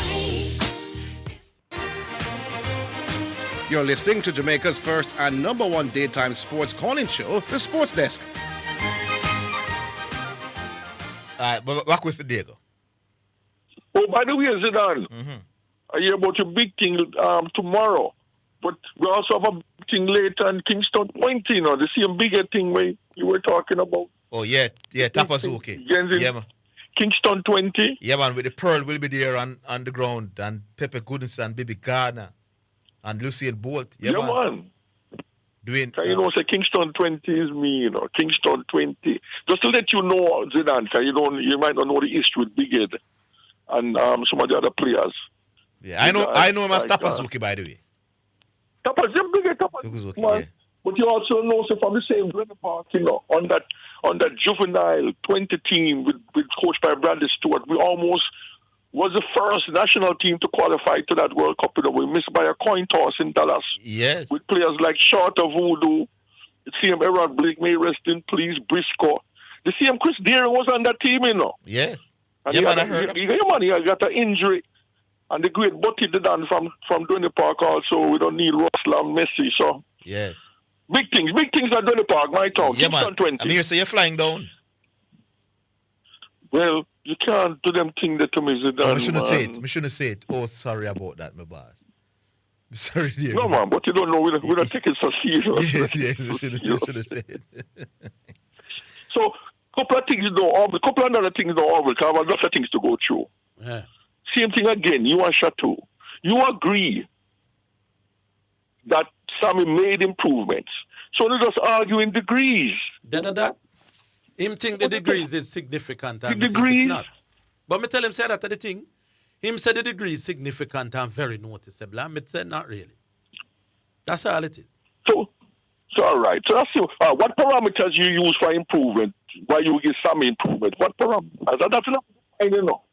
You're listening to Jamaica's first and number one daytime sports calling show, The Sports Desk. All right, but back with the Diego. Oh, by the way, Zidane, I hear about your big thing tomorrow, but we also have a big thing later in Kingston 20, you know, the same bigger thing where you were talking about. Oh, yeah, Tapazuki. Yeah, man. Kingston 20. Yeah, man, with the Pearl will be there on the ground, and Pepe Goodness and Bibi Gardner. And Lucien Bolt. Yeah, man. Doing, you know, say Kingston 20 is me, you know, Kingston 20. Just to let you know, Zidane, because you might not know the history with Big Ed and some of the other players. Yeah, I know him as Tapazuki, by the way. Tapazuki, Big Ed, Tapazuki, man. Yeah. But you also know, so from the same Glen Park, you know, on that juvenile 20 team with coached by Bradley Stewart, we almost was the first national team to qualify to that World Cup. You know, we missed by a coin toss in Dallas. Yes. With players like Shorter Voodoo, the same Errol Blake, may rest in peace, Briscoe. The same Chris Deering was on that team, you know. Yes. And he got an injury. And the great Butty did that from Dwayne Park also. We don't need Roslam, Messi, so. Yes. Big things at Dwayne Park, my town. Yeah, man. 20. I mean, you say you're flying down. Well, you can't do them things that to me, Zidane. I shouldn't say it. Oh, sorry about that, my boss. I'm sorry, dear. No, man, but you don't know. We're not taking it so serious. Yes, we shouldn't say it. So, couple of things couple of other things don't always have a lot of things to go through. Yeah. Same thing again, you and Chateau. You agree that Sammy made improvements. So they're just arguing degrees. That. Him think the degrees is significant and The me think degrees? it's not. But me tell him say that the thing. Him said the degree is significant and very noticeable. And me said not really. That's all it is. So all right. So that's what parameters you use for improvement? Why you get some improvement? What parameters? That's not. I don't know.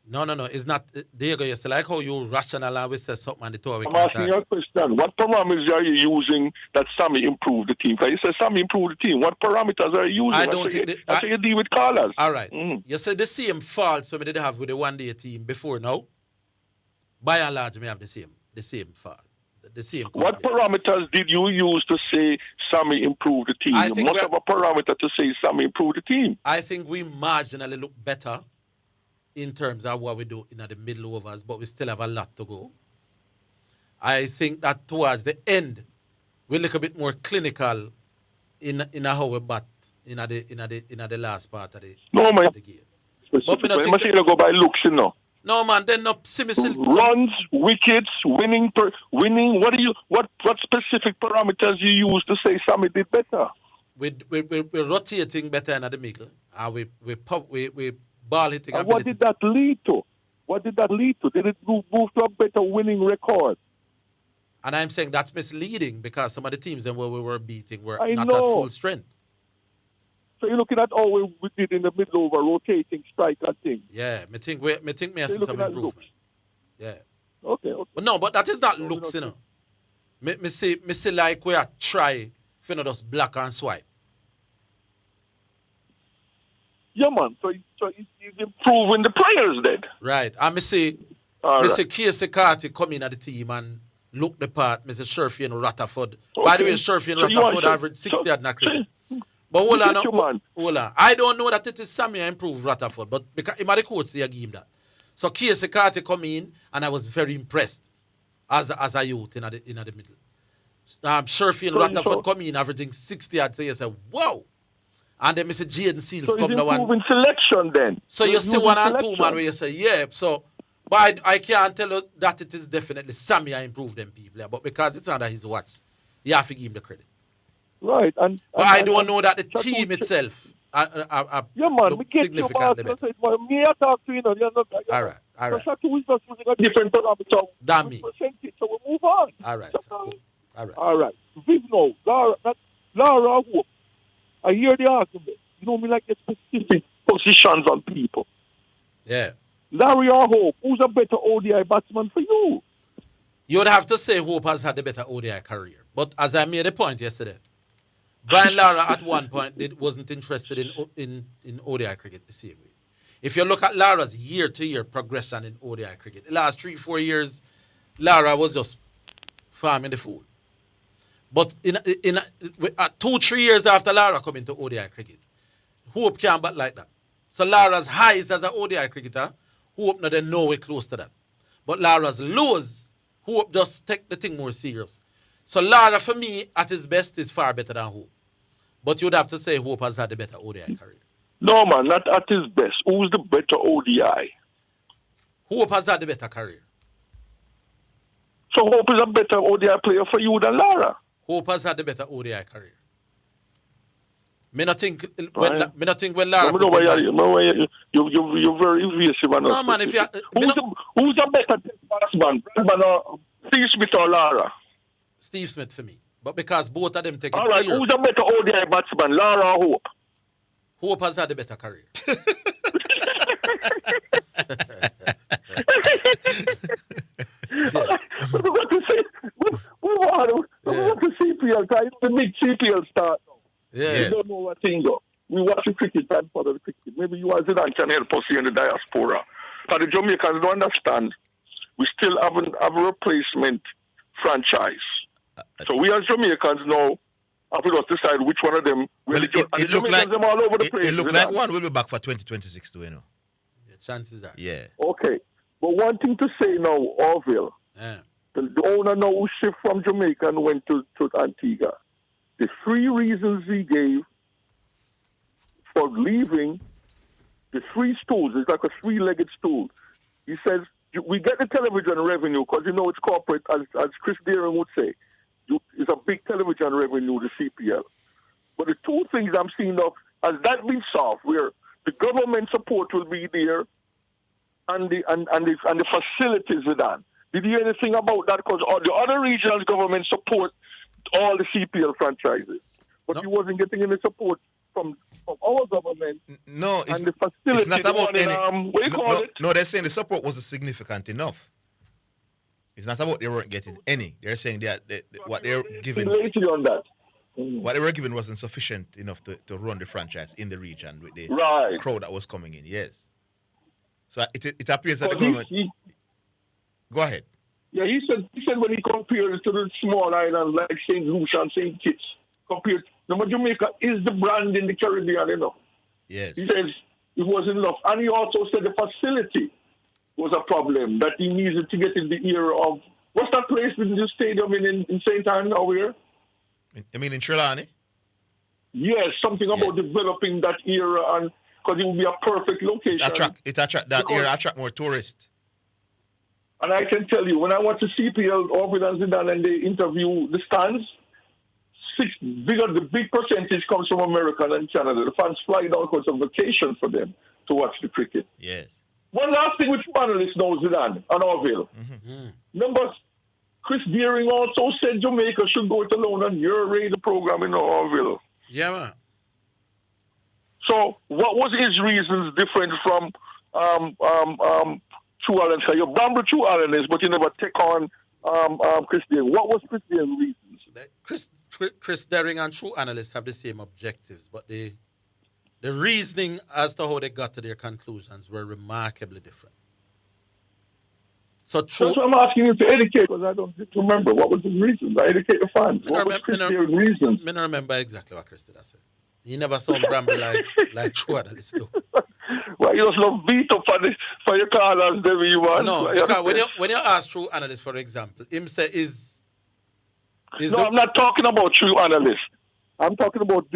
No. It's not. There you go. It's like how you rationalize we say something and the two we I'm can't asking talk. you a question. What parameters are you using that Sammy improved the team? Because you said Sammy improved the team. What parameters are you using? I don't think that's how you deal with callers. All right. You said the same faults we did have with the one day team before now. By and large, we have the same fault. The same. What parameters did you use to say Sammy improved the team? I You think must have a parameter to say Sammy improved the team. I think we marginally look better in terms of what we do in the middle overs, but we still have a lot to go. I think that towards the end, we look a bit more clinical in how we bat in the last part of the game. But me not You must go by looks, you know. No man, then no runs, wickets, winning. What specific parameters you use to say Sammy did better? We're rotating better in the middle, and we ball hitting. And what did that lead to? Did it move to a better winning record? And I'm saying that's misleading because some of the teams then where we were beating were I not know. at full strength. So you're looking at all we did in the middle over rotating strike and thing. Yeah, me think we have So some you're looking at improvement. looks. Yeah. Okay. But no, but that is not looks, you know. Me see like we are try for just black and swipe. Yeah, man. So he's improving the players then. Right. And me see Casey Carty come in at the team and look the part. Me see Sherfield and Rutherford. By the way, Sherfield and Rutherford average 60 at cricket. But hold on. I don't know that it is Sammy improved Rutherford, but because him and the coach say I give him that. So Casey Carty come in and I was very impressed as a youth in the middle. Sherfield and Rutherford come in averaging 60 I'd say, you say, wow. And then Mr. Jaden Seals So come he's now and improving selection then. so you see one and two man where you say, yeah. So but I can't tell you that it is definitely Sammy I improved them people, but because it's under his watch, you have to give him the credit. Right. But I don't know that the team itself yeah, man, we get you, significantly better. Me I talk to you know, you're not. All right. So Shatu is just using a different parameter. Than me. Percentage, so we move on. All right. Cool. All right. Viv now, Lara Hope. I hear the argument. You know me like the specific positions on people. Yeah. Larry or Hope, who's a better ODI batsman for you? You would have to say Hope has had a better ODI career. But as I made a point yesterday, Brian Lara at one point wasn't interested in ODI cricket the same way. If you look at Lara's year-to-year progression in ODI cricket, the last 3-4 years, Lara was just farming the food. But in 2-3 years after Lara come into ODI cricket, Hope can't bat like that. So Lara's highs as an ODI cricketer, Hope not then nowhere close to that. But Lara's lows, Hope just take the thing more serious. So Lara, for me, at his best, is far better than Hope. But you'd have to say Hope has had a better ODI career. No, man, not at his best. Who's the better ODI? Hope has had a better career. So Hope is a better ODI player for you than Lara? Hope has had a better ODI career. Me not think when Lara. You're very evasive. No, man, if you who's a better batsman, Brandon or Steve Smith or Lara? Steve Smith for me. But because both of them take it all right, serious. Who's a better ODI batsman, Lara or Hope? Hope has had a better career. We want to CPL, the big CPL start now. Yes. We don't know what thing go. We watch the cricket and follow the cricket. Maybe you as Zidane can help us here in the diaspora. But the Jamaicans don't understand. We still haven't have a replacement franchise. So we as Jamaicans now have to just decide which one of them will it look like them all over the place. It look like one will be back for 2026 too, you know. The chances are. Yeah. Okay. But one thing to say now, Orville, the owner now who shift from Jamaica and went to Antigua. The 3 reasons he gave for leaving, the 3 stools, it's like a 3-legged stool. He says, we get the television revenue because, you know, it's corporate, as Chris Deering would say. It's a big television revenue, the CPL. But the two things I'm seeing of, has that been solved, where the government support will be there and the facilities with that. Did you hear anything about that? Because all the other regional government support all the CPL franchises. But you wasn't getting any support from our government. No, and the facility. it's not about any. What do you call it? No, they're saying the support wasn't significant enough. It's not about they weren't getting any. They're saying that what they're giving. On that. What they were given wasn't sufficient enough to run the franchise in the region with the crowd that was coming in. Yes. So it appears that the government. Go ahead. Yeah, he said when he compared it to the small islands like St. Lucia and St. Kitts, compared, Jamaica is the brand in the Caribbean, you know. Yes. He says it wasn't enough. And he also said the facility was a problem, that he needed to get in the ear of, what's that place in the stadium in St. Anne or where? I mean in Trelawney? Yes, something about developing that area, and because it would be a perfect location. It attract more tourists. And I can tell you, when I watch the CPL, Orville and Zidane, and they interview the stands, the big percentage comes from America and Canada. The fans fly down because of vacation for them to watch the cricket. Yes. One last thing which analysts know, Zidane and Orville. Remember, Chris Deering also said Jamaica should go it alone and you're the program in Orville. Yeah, man. So what was his reasons different from True Island? So you bumble True Islanders, but you never take on Chris Deering. What was Chris Deering's reasons? Chris Deering and True Analysts have the same objectives, but the reasoning as to how they got to their conclusions were remarkably different. So True. That's what I'm asking you to educate, because I don't remember. What was his reasons? I educate the fans. What was Chris Deering's reasons? I don't remember exactly what Chris did. I said. You never saw him ramble like True Analysts do. Well, you just love beat up for your callers, David. No, because when you ask True Analysts, for example, him say I'm not talking about True Analysts. I'm talking about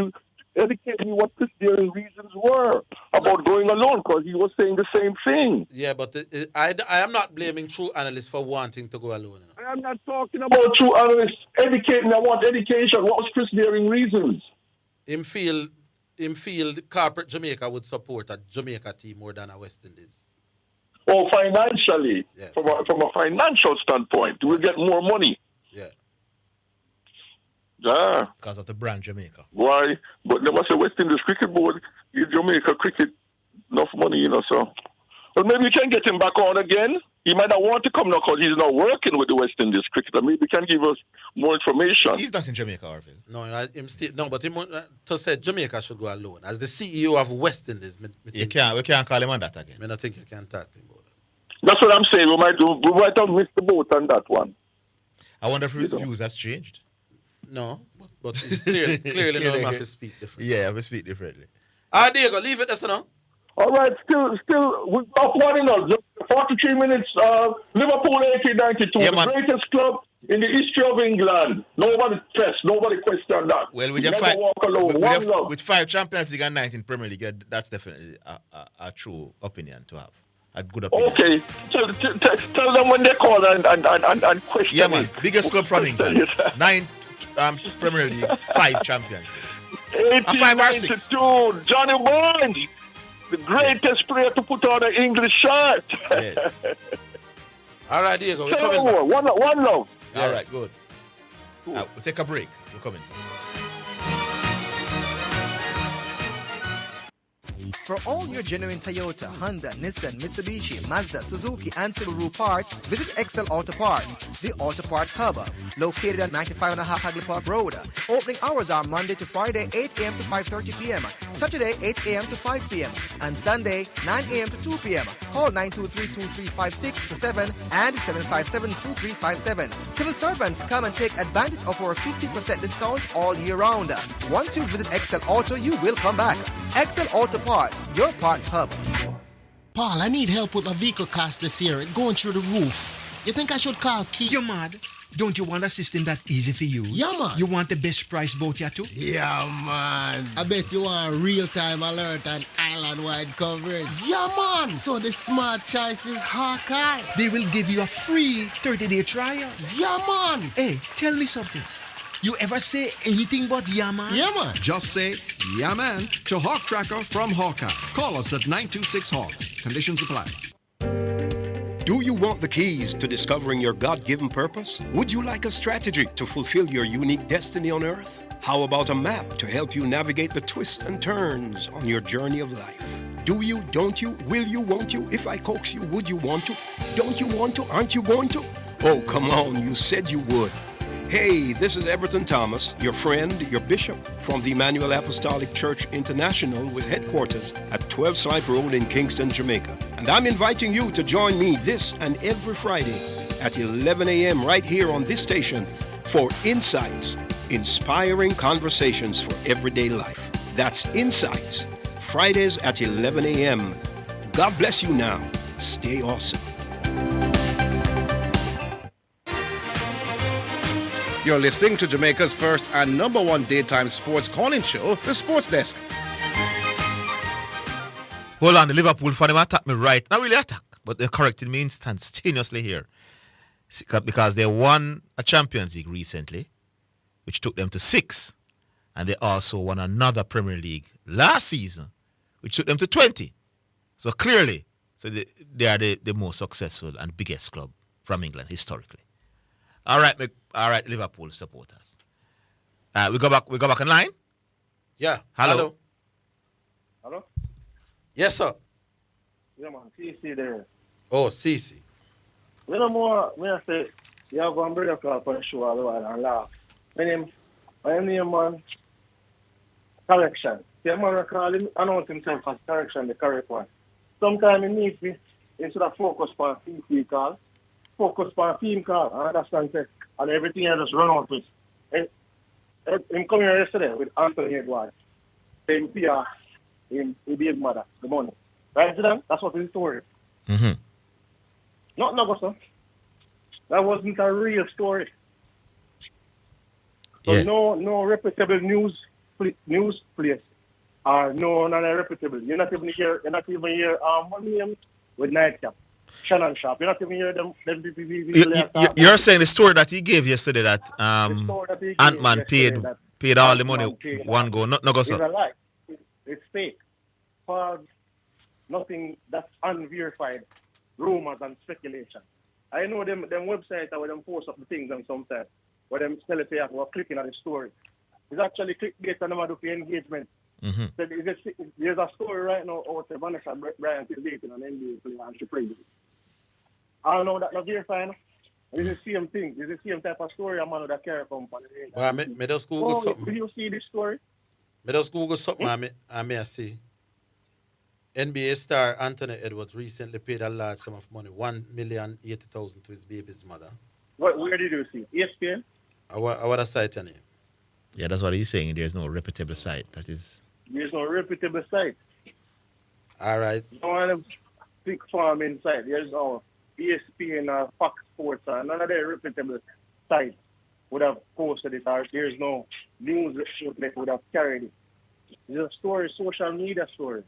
educate me what Chris Deering's reasons were about going alone, because he was saying the same thing. Yeah, but I am not blaming True Analysts for wanting to go alone. You know? I am not talking about True Analysts. Educate me. I want education. What was Chris Deering's reasons? Him feel corporate Jamaica would support a Jamaica team more than a West Indies. Oh, financially, yeah. From a financial standpoint, we'll get more money. Yeah. Yeah. Because of the brand Jamaica. Why? But they must say West Indies Cricket Board give Jamaica cricket enough money, you know, so. Well, maybe we can get him back on again. He might not want to come now because he's not working with the West Indies cricketer. Maybe he can give us more information. He's not in Jamaica, Orville. But him to say Jamaica should go alone. As the CEO of West Indies, we can't call him on that again. I don't think you can talk to him about that. That's what I'm saying. We might have missed the boat on that one. I wonder if his views has changed. No, but it's clearly no have to speak differently. Yeah, we speak differently. Diego, leave it there, no? All right, still, we're up 1-0. 43 minutes, Liverpool 1892, the greatest club in the history of England. Nobody questioned that. Well, with 5 Champions League and 19 Premier League, that's definitely a true opinion to have. A good opinion. Okay, so tell them when they call and question. Yeah, man, biggest club from England. 9 Premier League, 5 Champions League. 5 or 6. Johnny Barnes. The greatest player to put on an English shirt. Yes. All right, Diego, we're coming back. One love. Yeah. All right, good. We'll take a break. We're coming. For all your genuine Toyota, Honda, Nissan, Mitsubishi, Mazda, Suzuki, and Subaru parts, visit Excel Auto Parts, the Auto Parts Hub, located at 95.5 Hagley Park Road. Opening hours are Monday to Friday, 8 a.m. to 5:30 p.m., Saturday, 8 a.m. to 5 p.m., and Sunday, 9 a.m. to 2 p.m. Call 923-2356-7 and 757-2357. Civil servants, come and take advantage of our 50% discount all year round. Once you visit Excel Auto, you will come back. Excel Auto Parts, your parts hub. Paul, I need help with my vehicle cost this year, going through the roof. You think I should call Keith? You're mad. Don't you want a system that easy for you? Yeah, man. You want the best price boat here too? Yeah, man. I bet you want real-time alert and island-wide coverage. Yeah, man. So the smart choice is Hawkeye. They will give you a free 30-day trial. Yeah, man. Hey, tell me something. You ever say anything but yeah, man? Yeah, man. Just say, yeah, man, to Hawk Tracker from Hawkeye. Call us at 926-HAWK. Conditions apply. Do you want the keys to discovering your God-given purpose? Would you like a strategy to fulfill your unique destiny on earth? How about a map to help you navigate the twists and turns on your journey of life? Do you, don't you, will you, won't you? If I coax you, would you want to? Don't you want to? Aren't you going to? Oh, come on, you said you would. Hey, this is Everton Thomas, your friend, your bishop, from the Emmanuel Apostolic Church International with headquarters at 12 Slide Road in Kingston, Jamaica. And I'm inviting you to join me this and every Friday at 11 a.m. right here on this station for Insights, inspiring conversations for everyday life. That's Insights, Fridays at 11 a.m. God bless you now. Stay awesome. You're listening to Jamaica's first and number one daytime sports calling show, The Sports Desk. Hold on, the Liverpool fan, them attack me right. Not really attack, but they corrected me instantaneously here. Because they won a Champions League recently, which took them to 6. And they also won another Premier League last season, which took them to 20. So clearly, they are the most successful and biggest club from England historically. All right, Liverpool supporters. We go back online. Yeah. Hello. Hello? Yes, sir. Yeah, man. CC there. Oh, CC. You know more, me I say, you have one brother call for the show all the while and laugh. My name, man, Correction. The man call him, announce himself as Correction, the correct one. Sometimes he needs me, instead of focus on CC call, focus on team call, and understand that, and everything I just run out with. Him come here yesterday with Anthony Edwards. Same PR, him big mother, the money. Right, Zidane? That's what his story. Mm-hmm. Not sir. That wasn't a real story. So Yeah. no reputable news place or not a reputable. You're not even here what name with Nightcap. Shannon Sharp. You're not even here them You're saying the story that he gave yesterday that Ant-Man paid all the money one go. No go, It's sir. a lie. It's fake. False. Nothing that's unverified. Rumors and speculation. I know them websites where them post up the things and sometimes where them tell it they are clicking on the story. It's actually clickbait and them do for engagement. Mm-hmm. So there's a story right now out there, Vanessa Bryant is dating an NBA player and she pregnant. I don't know that not verified. It's the same thing. It's the same type of story a man with a care company. Well, me just Google something. Do you see this story? Me just Google something I may see. NBA star Anthony Edwards recently paid a large sum of money, $1,080,000 to his baby's mother. Where did you see? ESPN? What a site your name? Yeah, that's what he's saying. There's no reputable site. That is. There's no reputable site. All right. No one big farm inside. There's no ESPN or Fox Sports or none of their reputable sites would have posted it, or there's no news outlet would have carried it. It's a story, social media story.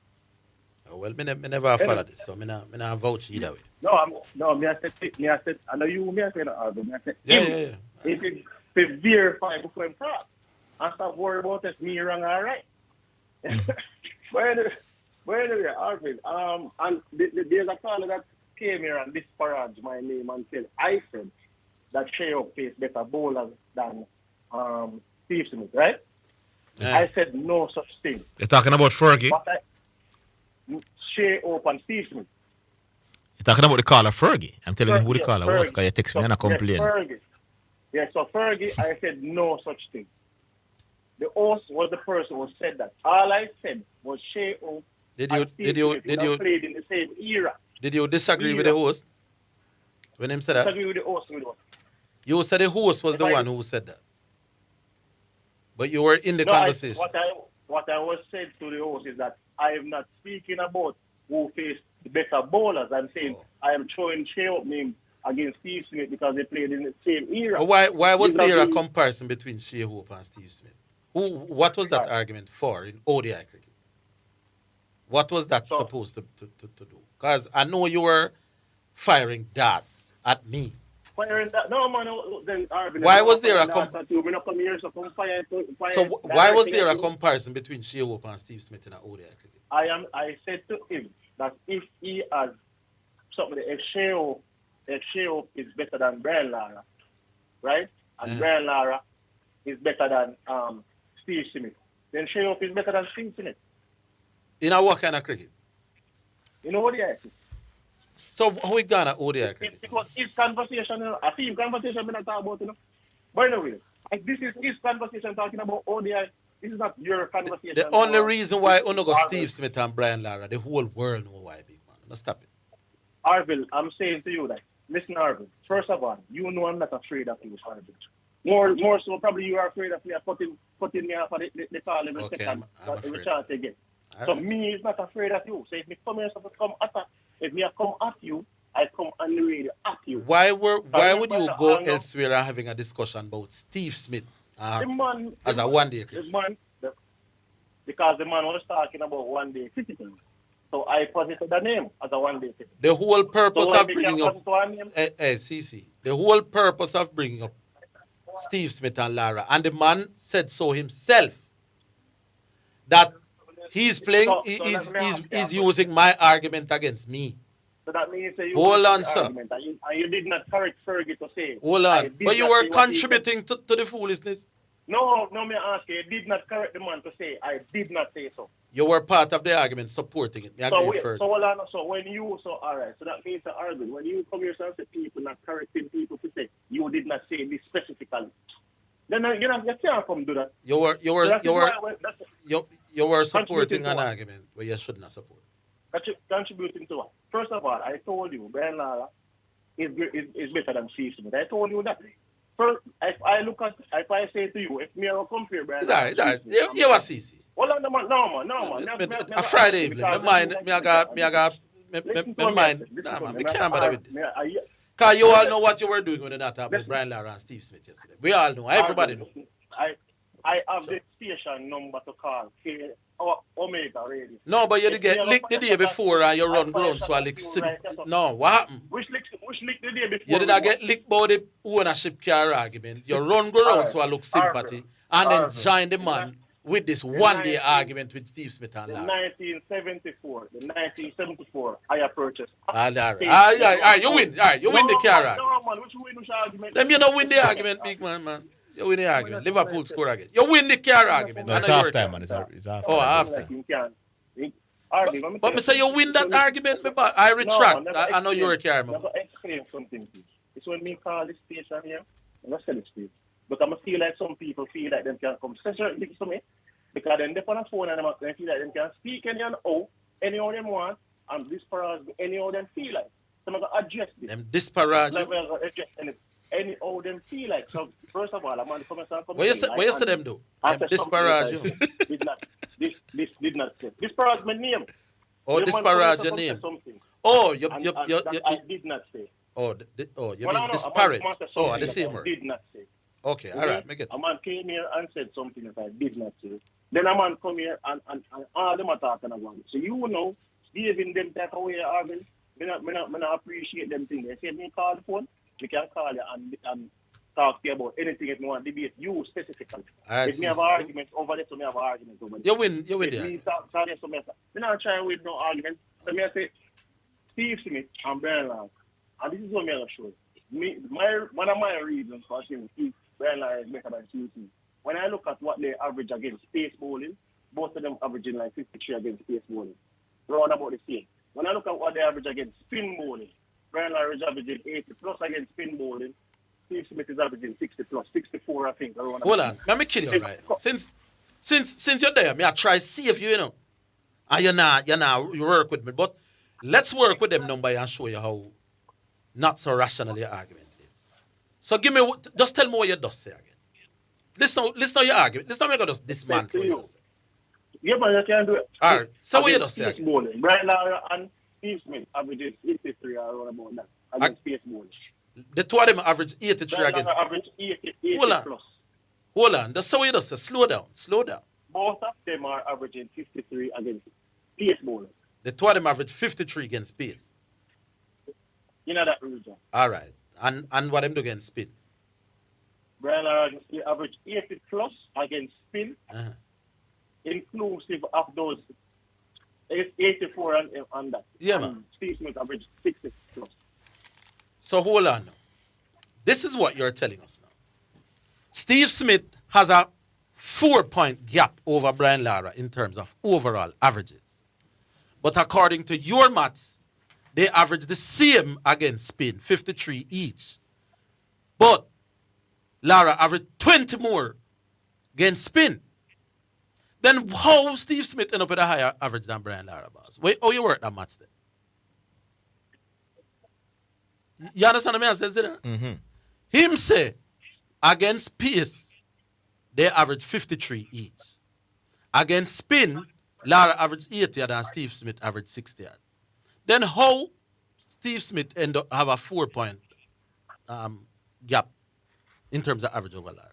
Oh, well, me never follow this, so me not vouch either way. Me I said, I know you, me I said, me I said, Yeah. If it verify before him talk, and stop worrying about if me wrong or right. But anyway, Orville, and there's a caller that came here and disparaged my name and said, I said that Shea faced better bowlers than Steve Smith, right? Yeah. I said no such thing. You're talking about Fergie? Shea Hope and Steve Smith. You're talking about the caller Fergie. I'm telling you who the caller was because you text me and I complain. Yes, so Fergie, I said no such thing. The host was the person who said that. All I said was Shea Hope and Steve Smith played in the same era. Did you disagree with the host when him said that? Disagree with the host. You said the host was the one who said that. But you were in the conversation. What I was said to the host is that I am not speaking about who faced the better bowlers. I'm saying I am throwing Shea Hope name against Steve Smith because they played in the same era. But why was there a comparison between Shea Hope and Steve Smith? What was that argument for in ODI cricket? What was that supposed to do? Because I know you were firing darts at me Firing that. No, man. Then Orville. Why was there a why was there a comparison between Shea Hope and Steve Smith in an ODI cricket? I said to him that if he has something, if Shea Hope is better than Brian Lara, right? And Brian Lara is better than Steve Smith, then Shea Hope is better than Steve Smith. In a what kind of cricket? You know what he is? So how we gonna ODI cricket? Because his conversation, a team conversation we're not talking about, you know. By the way, this is his conversation talking about ODI. This is not your conversation. The only reason why only got Steve Smith and Brian Lara, the whole world know why, big man. Let's stop it. Orville, I'm saying to you that, listen, Orville, first of all, you know I'm not afraid of you, Orville. More so, probably you are afraid of me putting me off of the call every second, every chance I get. So me is not afraid of you. So if me come here, so come attack. If me come at you, I come on the radio at you. Why would you go elsewhere and having a discussion about Steve Smith as a one-day cricket? Because the man was talking about one-day cricketing. So I posited the name as a one-day cricket. The whole purpose of bringing up CC, the whole purpose of bringing up Steve Smith and Lara, and the man said so himself, that he's playing, he's using my argument against me. So that means you hold on, sir. And you did not correct Fergie to say. Hold on. But you were contributing to the foolishness. No, me ask you. You did not correct the man to say. I did not say so. You were part of the argument supporting it. So when you, all right. So that means to argue. When you come yourself to people, not correcting people to say, you did not say this specifically. Then you can't come do that. You were supporting an argument where you should not support. Contributing to what? First of all, I told you Brian Lara is better than Steve Smith. I told you that. First, if I say to you, if me ever compare Brian Lara, you were CC. Hold on, no man. A Friday evening, my mind. I can't bother with this. Because you all know what you were doing when you not talking about Brian Lara and Steve Smith yesterday. We all know. Everybody know. I have the station number to call. Omega Radio. No, but you did get licked the day before and you run ground, so I lick. No, what happened? Which lick the day before? You did not get licked by the ownership car argument. You run ground, so I look sympathy, and then join the man with this one-day argument with Steve Smith and Lara. The 1974, I purchased. All right, you win. All right, you win the car argument. No, man, which argument? Them you don't win the argument, big man. You win the argument. Liverpool score again. You win the car argument. No, it's half time, man. It's half time. Oh, half time. But me say you win that argument, but I retract. I know you're a car man. Let me explain something. It's when me call this station here, and I say this to you. But I feel like some people feel like them can come say certain things to me, because then they on the phone and they feel like them can speak anyhow them want, and disparage anyhow them feel like. So I'm going to address this. Them disparage? Any of them feel like. So first of all, I'm on the commercial. What you say them do? Them disparage you. This did not say. Disparage my name. Oh, disparage your name. Oh, I did not say. You mean disparage? Oh, the same word. Did not say. Okay, all right, make it. A man came here and said something that I did not say. Then a man come here and all them are talking about it. So you know, giving them that away, Orville, I appreciate them things. They say me call the phone. We can call you and talk to you about anything if you want to debate you specifically. Right, if we have an argument over this, so we have an argument over this. You win if there. We not trying to win no argument. So me I say, Steve Smith and Brian Lara, and this is what I'm going to show you. One of my reasons for saying Brian Lara is better than Steve Smith. When I look at what they average against pace bowling, both of them averaging like 53 against pace bowling. Round about the same. When I look at what they average against spin bowling, Brian Lara is averaging 80 plus against spin bowling. Steve Smith is averaging 60 plus, 64 I think. Hold on, let me kill you right now. Since you're there, I try to see if you know, and you work with me. But let's work with them number and show you how not so rational your argument is. So give me, just tell me what you just say again. Listen to your argument. Listen to me just dismantle you. Yeah, but you can do it. All right, so what you just say again? Brian Lara and Steve Smith averages 83 or about that against pace bowling. The two of them average 83 against. Average 80 plus. Hold on. That's how you just say. Slow down. Both of them are averaging 53 against pace bowling. The two of them average 53 against pace. You know that region. All right. And what them do against spin? Brian Lara averaged 80 plus against spin, inclusive of those 84 and that. Yeah, and man. Steve Smith averaged 60 plus. So hold on now. This is what you're telling us now. Steve Smith has a 4-point gap over Brian Lara in terms of overall averages. But according to your maths, they average the same against spin, 53 each. But Lara averaged 20 more against spin. Then how Steve Smith end up with a higher average than Brian Lara, boss? Wait, how you work that maths then? You understand what I say, Zidane? Mm-hmm. Him say, against pace, they average 53 each. Against spin, Lara averaged 80 and Steve Smith averaged 60. Then how Steve Smith end up have a 4-point gap in terms of average over Lara?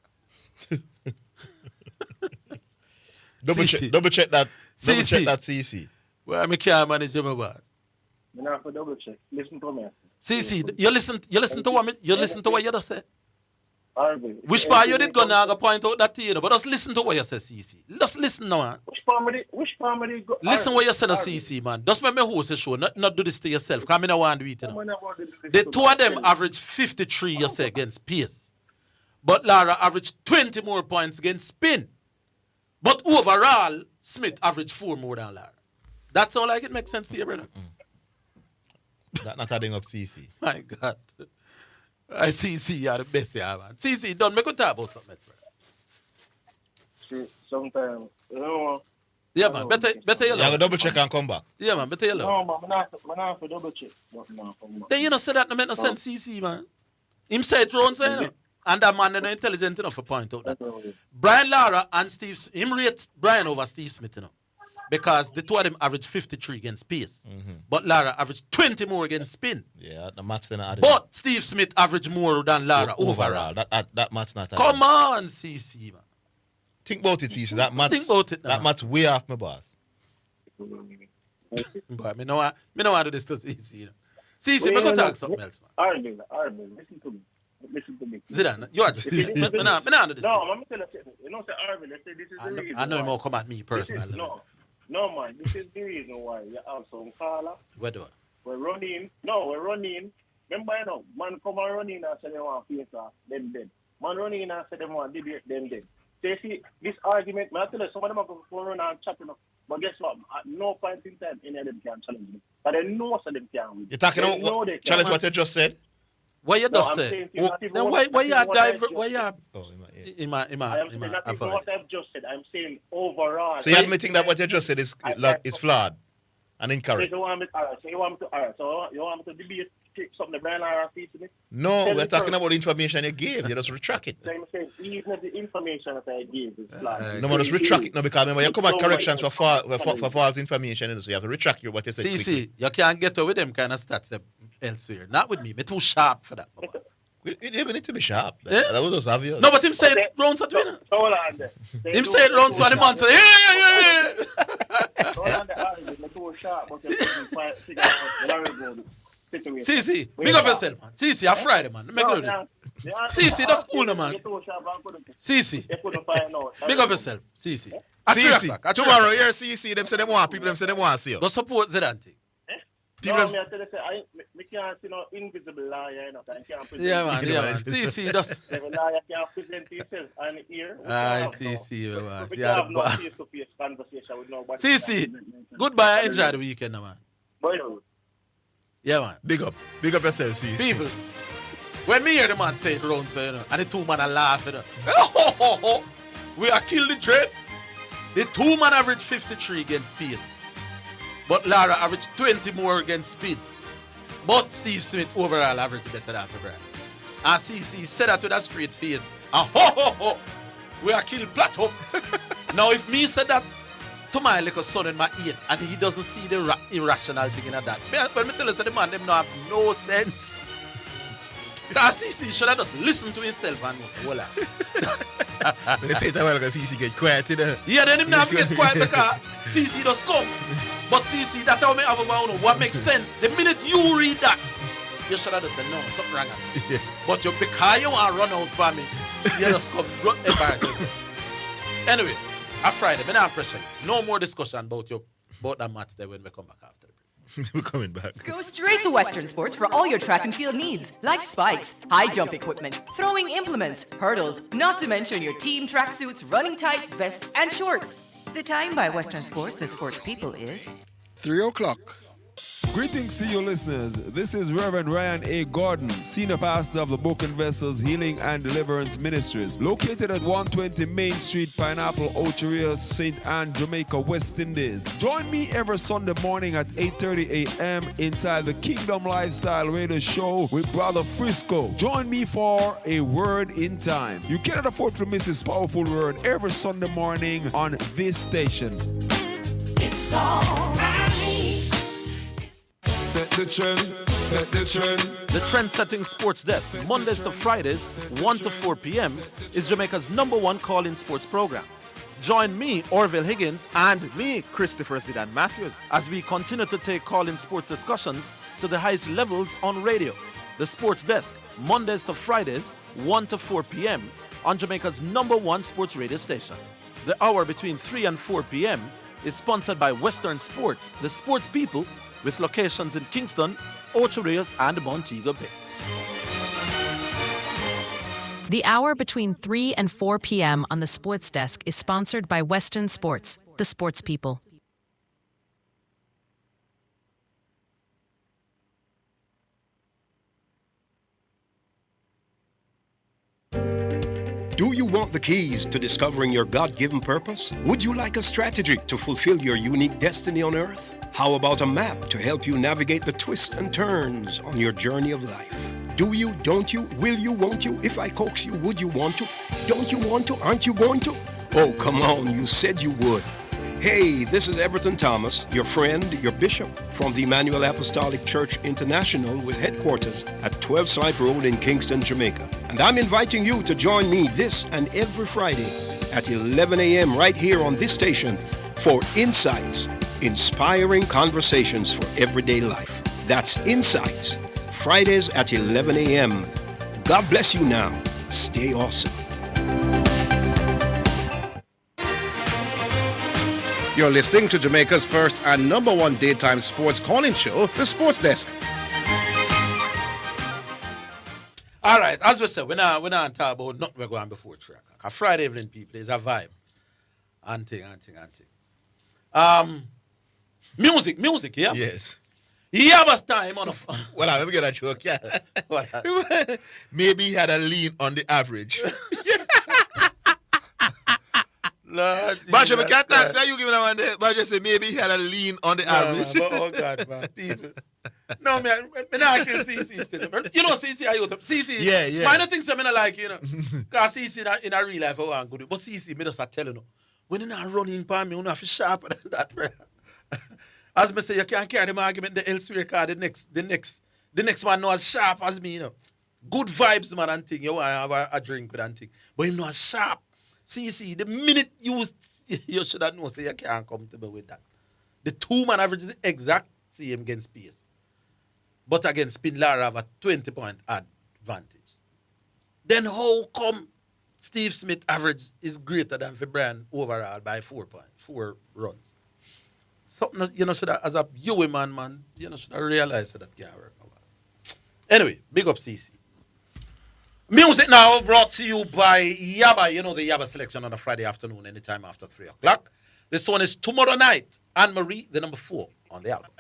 Double check that CC. Well, I can't manage your boss. I'm not for double check. Listen to me. CC, you listen to what you just said. Orville. Which part you did go now point out that to you, but just listen to what you say, CC. Just listen now, man. Which part did go? Listen what you say to CC, man. Just make me host a show, not do this to yourself, because I don't want to do it, you know. The two of them average 53, you say, against pace. But Lara averaged 20 more points against spin. But overall, Smith averaged 4 more than Lara. That's all like it makes sense to you, brother. That not adding up CC. My God. I CC, you're the best, yeah, man. CC, don't make a talk about something else, right? Sometimes, you know. Yeah, man. Better you have a double check and come back. Yeah, man. Better you No, man. I'm not for double check. Then you know, say that no make no sense, CC, man. Him say it wrong, say, you know. And that man is not intelligent enough to point out that. Brian Lara and him rate Brian over Steve Smith, you know. Because the two of them average 53 against pace. Mm-hmm. But Lara averaged 20 more against spin. Yeah, the math's not added. But Steve Smith averaged more than Lara overall. That math's not added. Come on, CC, man. Think about it, CC. That math's, think about it now. That math's way off my boss. But me know what to do this to CC. You know. CC, me go talk something else, man. Orville, listen to me. Zidane, you are just... me not do this. No, let me tell you, you know, say Orville, this is the reason I know you more come at me personally. No, man, this is the reason why you have some caller. Where do I? We're running. Remember, you know, man come and run in and say they want to face off, them dead. Man run in and say they want to debate, them dead. So you see, this argument, man, I tell you, some of them are going to run and chat, you know. But guess what? At no point in time, any of them can challenge me. But they know some of them can win. You're talking about challenge what you just said? What you just said? Then why you dive? Why you? In my what I've just said. I'm saying overall. So you're admitting that what you just said is flawed and incorrect. So you want me to debate something the Brian Lara feeds to me? No, we're talking about the information you gave. You just retract it. So I'm saying even the information that I gave is flawed. No, man, just retract it now because remember you come at corrections for false information, so you have to retract what you said. See, you can't get away with them kind of stats elsewhere. Not with me. Me too sharp for that. You even need to be sharp. That was just obvious. No, but him say it rounds at winner. Hold on there. Him say it rounds so the man say, yeah. Hold on there, me too sharp, but you CC, big up yourself, man. CC, a Friday, man. Make it CC, that's cool, man. CC, big up yourself. CC. CC, tomorrow here, CC, them say them want people, them say them want to see you. Go support Zidane. People no, I can't see no invisible liar, you know, I can't present. Yeah, man. CC, just... The liar can't present himself and here. CC, man. We can't have no face-to-face conversation with nobody. CC, goodbye. Enjoy the weekend, man. Bye. Yeah, man. Big up yourself, CC. People, when me hear the man say it wrong, so, you know, and the two man are laughing, you know, we are killed the trade. The two man average 53 against pace. But Lara averaged 20 more against speed. But Steve Smith overall averaged better than February. And CC said that with a straight face. And we are killed plateau. Now if me said that to my little son in my 8 and he doesn't see the irrational thing in that. When me tell you, the man them not have no sense. Because CC should have just listen to himself and say, voila. When they say that, because CC get quiet, you know. Yeah, then him not get quiet because CC just come. But CC, that's how me have about what makes sense. The minute you read that, you should have just said, no, something wrong. But you, because you want to run out for me, you just come embarrass yourself. Anyway, a Friday, but not pressure. No more discussion about that match there when we come back after the break. We're coming back. Go straight to Western Sports for all your track and field needs, like spikes, high jump equipment, throwing implements, hurdles, not to mention your team tracksuits, running tights, vests, and shorts. The time by Western Sports, the sports people, is 3 o'clock. Greetings to you listeners. This is Reverend Ryan A. Gordon, Senior Pastor of the Book and Vessels Healing and Deliverance Ministries, located at 120 Main Street, Pineapple, Ocheria, St. Anne, Jamaica, West Indies. Join me every Sunday morning at 8:30 a.m. inside the Kingdom Lifestyle Radio Show with Brother Frisco. Join me for a Word in Time. You cannot afford to miss this powerful word every Sunday morning on this station. It's alright. Set the trend, set the trend. The Trend-Setting Sports Desk, Mondays to Fridays, 1 to 4 p.m., is Jamaica's #1 call-in sports program. Join me, Orville Higgins, and me, Christopher Zidane Matthews, as we continue to take call-in sports discussions to the highest levels on radio. The Sports Desk, Mondays to Fridays, 1 to 4 p.m., on Jamaica's #1 sports radio station. The hour between 3 and 4 p.m. is sponsored by Western Sports, the sports people, with locations in Kingston, Ocho Rios, and Montego Bay. The hour between 3 and 4 p.m. on the Sports Desk is sponsored by Western Sports, the sports people. Do you want the keys to discovering your God-given purpose? Would you like a strategy to fulfill your unique destiny on earth? How about a map to help you navigate the twists and turns on your journey of life? Do you, don't you, will you, won't you? If I coax you, would you want to? Don't you want to? Aren't you going to? Oh, come on, you said you would. Hey, this is Everton Thomas, your friend, your bishop, from the Emmanuel Apostolic Church International with headquarters at 12 Slide Road in Kingston, Jamaica. And I'm inviting you to join me this and every Friday at 11 a.m. right here on this station for Insights, inspiring conversations for everyday life. That's Insights, Fridays at 11 a.m. God bless you now. Stay awesome. You're listening to Jamaica's first and #1 daytime sports calling show, The Sports Desk. All right, as we said, we're not talking about nothing we're going before 3 o'clock. A Friday evening, people, is a vibe. Anting. Music, yeah? Yes. Yeah, but time on a... Well, let me get a joke, yeah. Maybe he had a lean on the average. But you can't say you give him one day, but just say maybe he had a lean on the average. Man, oh God, man, people. No, man, I kill CC still. You know CC, I use CC. Yeah. I don't think so, I like, you know. Because CC in a real life, I want good. But CC, me just tell you, when you're not running by me, you have to sharper than that, bro. As me say, you can't carry the argument the elsewhere, because the next one not as sharp as me, you know. Good vibes, man, and thing. You want to have a drink with and thing. But him not sharp. See, the minute you should have known, so you can't come to me with that. The two-man average is the exact same against Pace. But against Spindler have a 20-point advantage. Then how come Steve Smith average is greater than Brian overall by 4 runs? Something you know should have, as a UA man, you know should have realized that can't work. Anyway, big up CC. Music now brought to you by Yaba. You know the Yaba selection on a Friday afternoon, anytime after 3 o'clock. This one is Tomorrow Night. Anne-Marie, the number 4 on the album.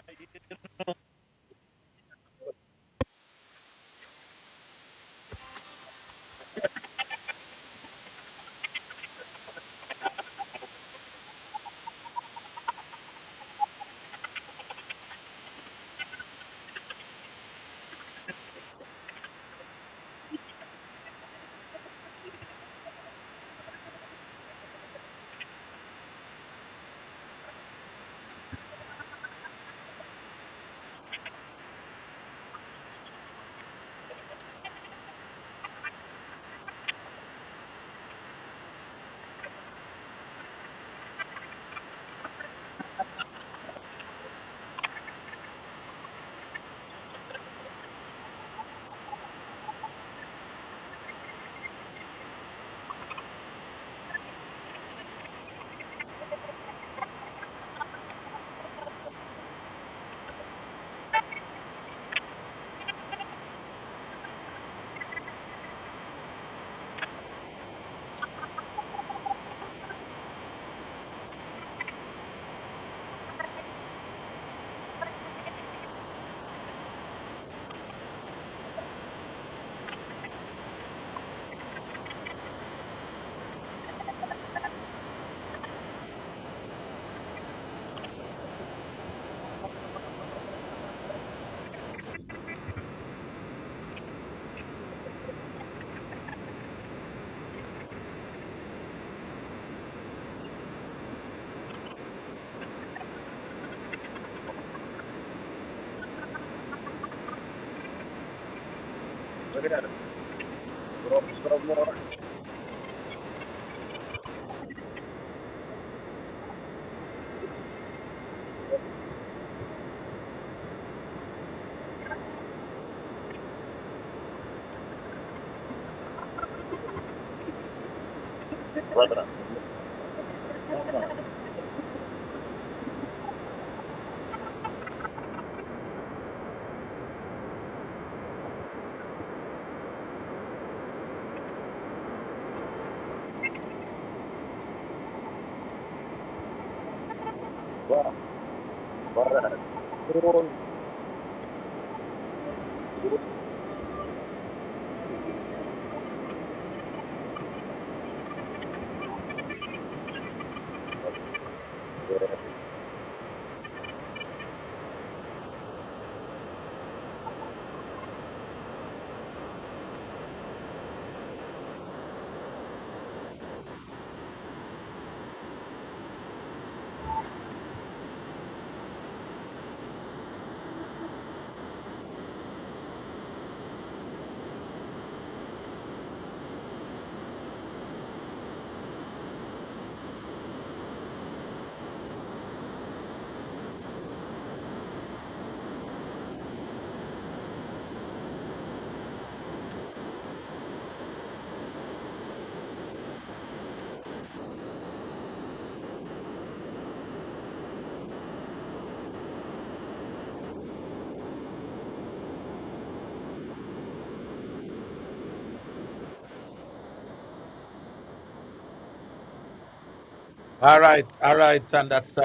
All right, and that's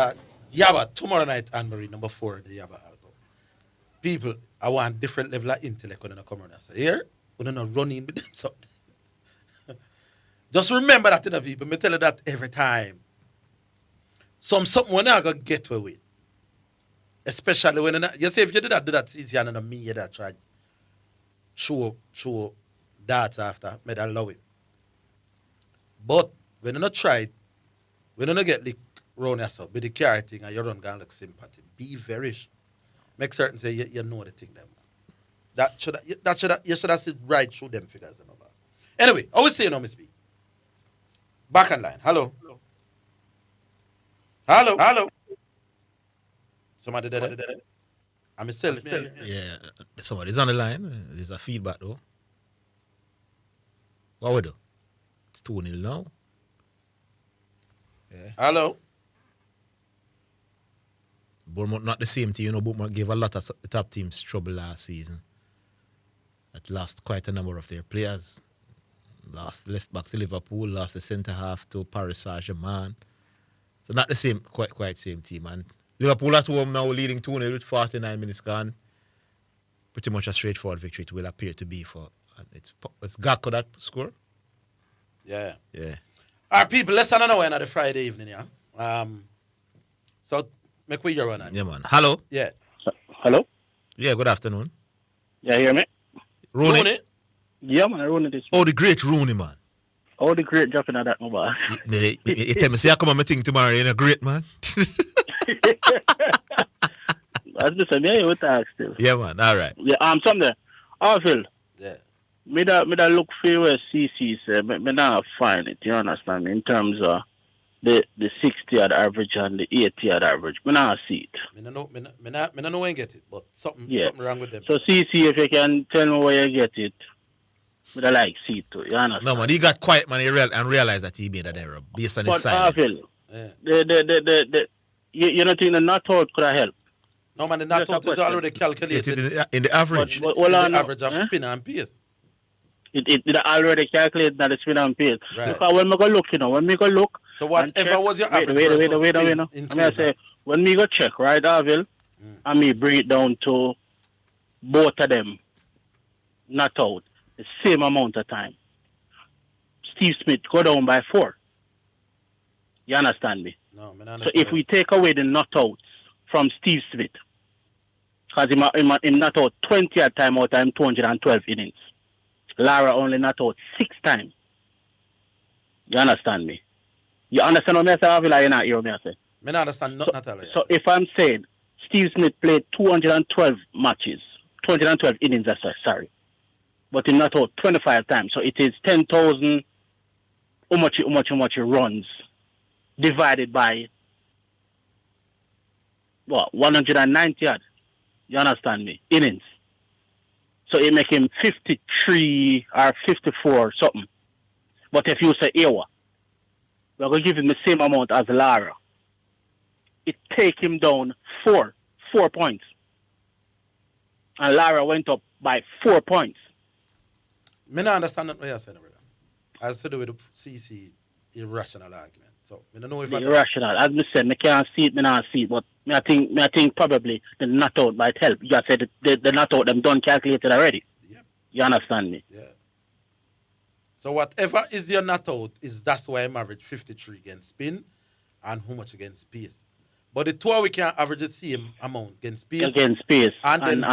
Yaba tomorrow night, Anne Marie, number 4, the Yaba album. People, I want different level of intellect when I come around. So here, we're not running with them something. Just remember that, people. Me tell you that every time. Something when I gonna get away with. Especially when you say if you do that it's easy and me that try show that after, me that love it. But when you not try it, when you not get lick round yourself, be the carry thing and you run down like sympathy. Be very make certain say you know the thing them. You should have said right through them figures them boss. Anyway, I was staying on Miss B. Back on line. Hello. Somebody did it. I'm myself. Yeah, somebody's on the line. There's a feedback though. What we do? It's 2-0 now. Yeah. Hello. Bournemouth not the same team, Bournemouth gave a lot of top teams trouble last season. That lost quite a number of their players. Lost left back to Liverpool, lost the centre half to Paris Saint-Germain. So not the same, quite same team. And Liverpool at home now leading 2-0 with 49 minutes gone. Pretty much a straightforward victory it will appear to be for. And it's Gakpo that score. Yeah. Yeah. All right, people, let's know when the Friday evening, yeah. So make way your run. Yeah, man. Hello. Yeah. Hello. Yeah. Good afternoon. Yeah, hear me? Rooney. Yeah, man. Rooney this. Oh, the great Rooney, man. Oh, the great dropping of that mobile. You tell me, say I come on my thing tomorrow. You're a great man. That's the same. Yeah, with that still. Yeah, man. All right. Yeah, something. Orville. Yeah. Me that look for where CC say. Me not find it. You understand me? In terms of the 60 at average and the 80 at average. Me not see it. Me not know when get it, but something wrong with them. So CC, if you can tell me where you get it. But I like see it too, you understand? No, man, he got quiet, man, and realized that he made an error based on his silence. But you don't think the not out could have helped? No, man, the not out is already calculated in the average. But in the average of spin and pace. It already calculated that the spin and pace. Right. Because when we go look, so whatever was your average wait. I say, when we go check, right, Orville, and me bring it down to both of them, not out. The same amount of time. Steve Smith go down by 4. You understand me? No, so if we take away the not outs from Steve Smith, because he not out 20 at time out time 212 innings. Lara only not out 6 times. You understand me? You understand what I say? Or you not hear me say? I understand not all. So if I'm saying Steve Smith played 212 matches, 212 innings, sorry. but he not out 25 times. So it is 10,000 how much he runs divided by what 190 odd. You understand me? Innings. So it make him 53 or 54 something. But if you say Ewa, we're going to give him the same amount as Lara. It take him down 4 points. And Lara went up by 4 points. Me not understand what you're saying, brother. As to do with the CC irrational argument. So, I don't know if irrational. As I said, I can't see it, I not see it, but I think probably the not out might help. You just said the not out, them done calculated already. Yep. You understand me? Yeah. So whatever is your not out that's why I'm average 53 against spin and how much against pace. But the two we can average the same amount against pace. Against pace. And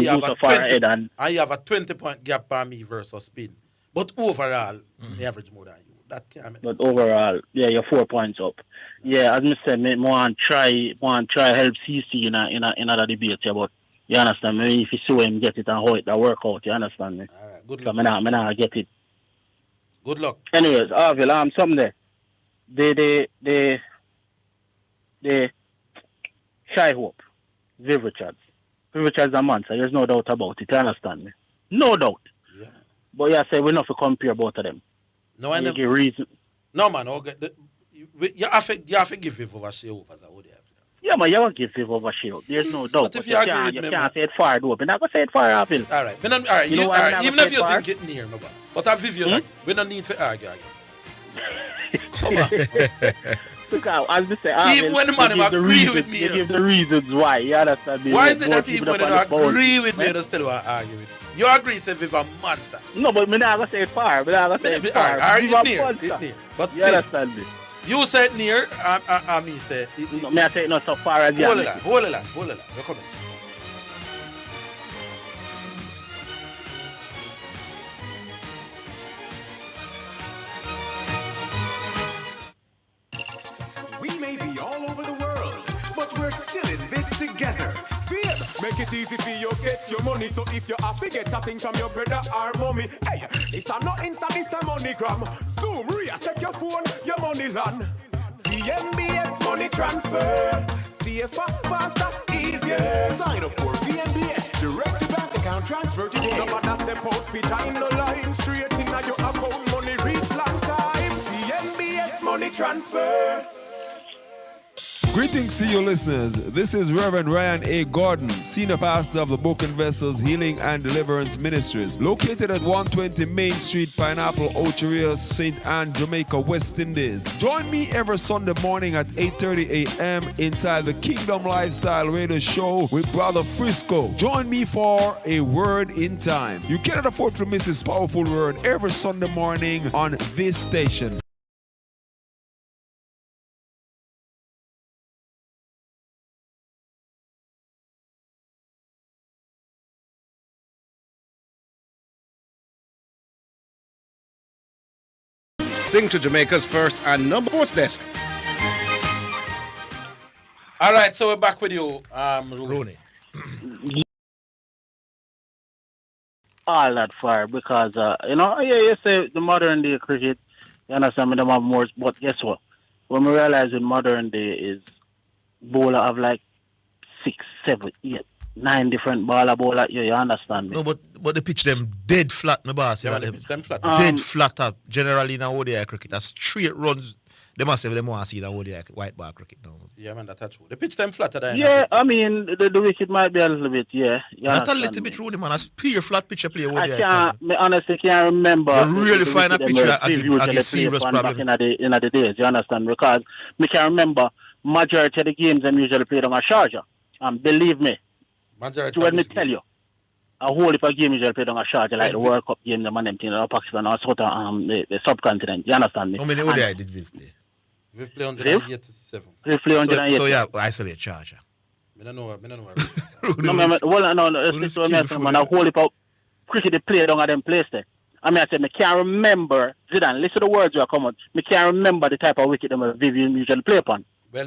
you have a 20, and you have a 20-point gap by me versus spin. But overall, the average more than you. That can't make But overall, yeah, you're 4 points up. Yeah, as I said, I want to try help CC in another debate, yeah, but you understand me? If you see him get it and how it work out, you understand me? All right, good luck. So I not get it. Good luck. Anyways, Orville, something there. The Shy Hope, Viv Richards. Viv Richards is a monster, there's no doubt about it, you understand me? No doubt. Yeah. But yeah, say we're not to compare both of them. No, I never. Reason. No, man. You have to give Viv over Shea Hope as a ODI player. Yeah, man, you have to give Viv over Shea Hope. There's no doubt. But if you agree with me, you can't say it far, though. But not going to say it far, Orville. All right. All right. Even if you think it near, no, but I Viv you that. We don't need to argue again. Come on. Because, as I say, even when the man agree with me, you give the reasons why. You understand me? Why is it that even when they agree with me, they still want to argue with me? You agree, say Viv a monster. No, but I'm not going to say it far. I'm not going to say it far. Viv a near. But you understand me? You say it near, and me say it. No, me I say it not so far as you. Hold it on. You're coming. We may be all over the world, but we're still in this together. Make it easy for you get your money. So if you have to get a thing from your brother or mommy, hey, it's a not Insta, it's a MoneyGram. Zoom, Ria, check your phone, your money land. VMBS money transfer. Safer, faster, easier. Sign up for VMBS direct to bank account transfer today. No matter step out, fit time the line. Straight in your account, money reach long time. VMBS money transfer. Greetings to you listeners. This is Reverend Ryan A. Gordon, Senior Pastor of the Broken Vessels Healing and Deliverance Ministries, located at 120 Main Street, Pineapple, Ocheria, St. Anne, Jamaica, West Indies. Join me every Sunday morning at 8:30 a.m. inside the Kingdom Lifestyle Radio Show with Brother Frisco. Join me for a word in time. You cannot afford to miss this powerful word every Sunday morning on this station. Sing to Jamaica's first and number sports desk. All right, so we're back with you, Rooney. All that far because you say the modern day cricket, you understand me, them have more, but guess what? When we realize in modern day is bowler have like 6, 7, 8, 9 different bowler, you understand me? No, but the pitch them dead flat, my boss. Yeah, the pitch them flat. Dead flat up. Generally in ODI cricket, that's straight runs. They must say they want to see the ODI white ball cricket now. Yeah, man, that's true. The pitch them flatter than. Yeah, I mean the wicket might be a little bit, yeah. Not a little bit, Rooney, man. That's pure flat pitch you play ODI. I honestly can't remember. You really find a pitch that a serious problem. Back in the days, you understand? Because me can remember majority of the games them usually played on a Sharjah. And believe me, majority when me tell you, a whole heap of games usually played on a Sharjah, like the World Cup games, them things, Pakistan or sort of the subcontinent. You understand me? How many ODI did Viv play? Viv play 187. Viv play 187. So yeah, isolate Sharjah. I don't know. Let's a whole heap of cricket they play down at them place there. I mean, I said, I can't remember, Zidane, listen to the words you are coming. I can't remember the type of wicket them Viv usually play upon. Well,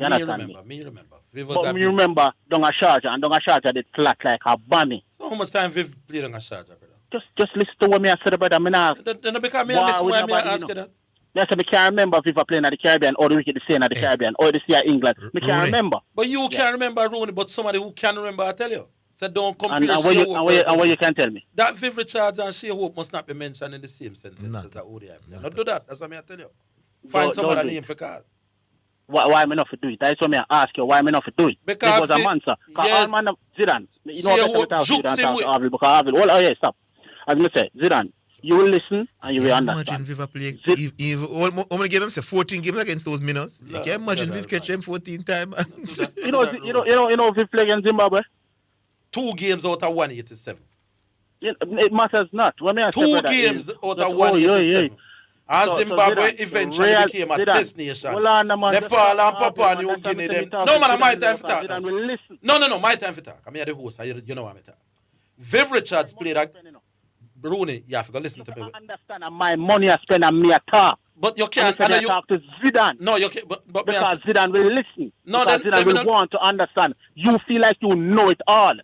me remember. Viv was but me remember Donga Sharjah, and Donga Sharjah did flat like a bunny. So how much time Viv played Donga Sharjah, brother? Just listen to what me I said about that. Me nah. Then because me listen why me ask you that. Me say me can't remember if I playing at the Caribbean or the Wicked the same at the Caribbean or the sea at England. Me can't remember. But you can't remember Rooney, but somebody who can remember, I tell you. So don't compare and what you can tell me? That Viv Richards and Shea Hope must not be mentioned in the same sentence as that ODI. Not do that. That's what I tell you. Find some other name for call. Why me not to do it? That's what me ask you. Why me not to do it? Because a man, sir. Yes. All man of Zidane. You know what Zidane talk Orville because Orville. Oh yeah, stop. As me say, Zidane. You will listen and you will understand. Imagine Viva play. How many games? 14 games against those minnows. You can imagine Viv catch them 14 times. you know Viv play against Zimbabwe. 2 games out of 187. It matters not. When me 2 games out of 187. And Zimbabwe eventually became a test nation. Nepal and Papua New Guinea them. No man, my time for talk. No, my time for talk. I'm here the host. You know what I'm talking. Viv Richards played a Rooney, you have to go listen to me. I understand my money I spend on me a talk. But you can't talk to Zidane. No, you can't. But because Zidane will listen. No, because Zidane will want to understand. You feel like you know it all.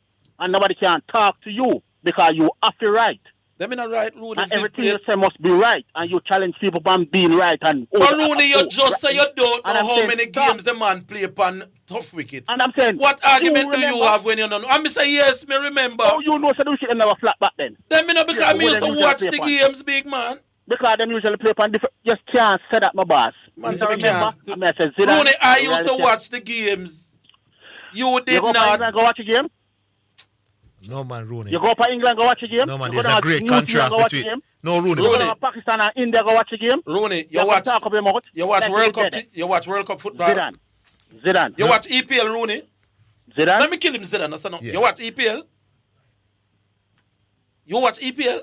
And nobody can talk to you because you have to right. Let me not right, Rooney. And everything you say must be right. And you challenge people from being right. But Rooney, you just say you don't know how many games the man play upon tough wickets. And I'm saying, what argument do you have when you don't know? I'm say yes, me remember. Oh, you know, so the wicket never flat back then. Then me not because me used to watch the games, big man. Because them usually play upon different. Just can't say that, my boss. Man, Rooney, I used to watch the games. You did not. Go watch a game. No man, Rooney. You go to England, go watch a game. No man, there's a great contrast between. No, Rooney. You go to Pakistan and India, go watch a game. Rooney, you watch World Cup. You watch World Cup football. Zidane. You watch EPL, Rooney. Zidane. Let me kill him, Zidane. No. Yeah. You watch EPL. You watch EPL.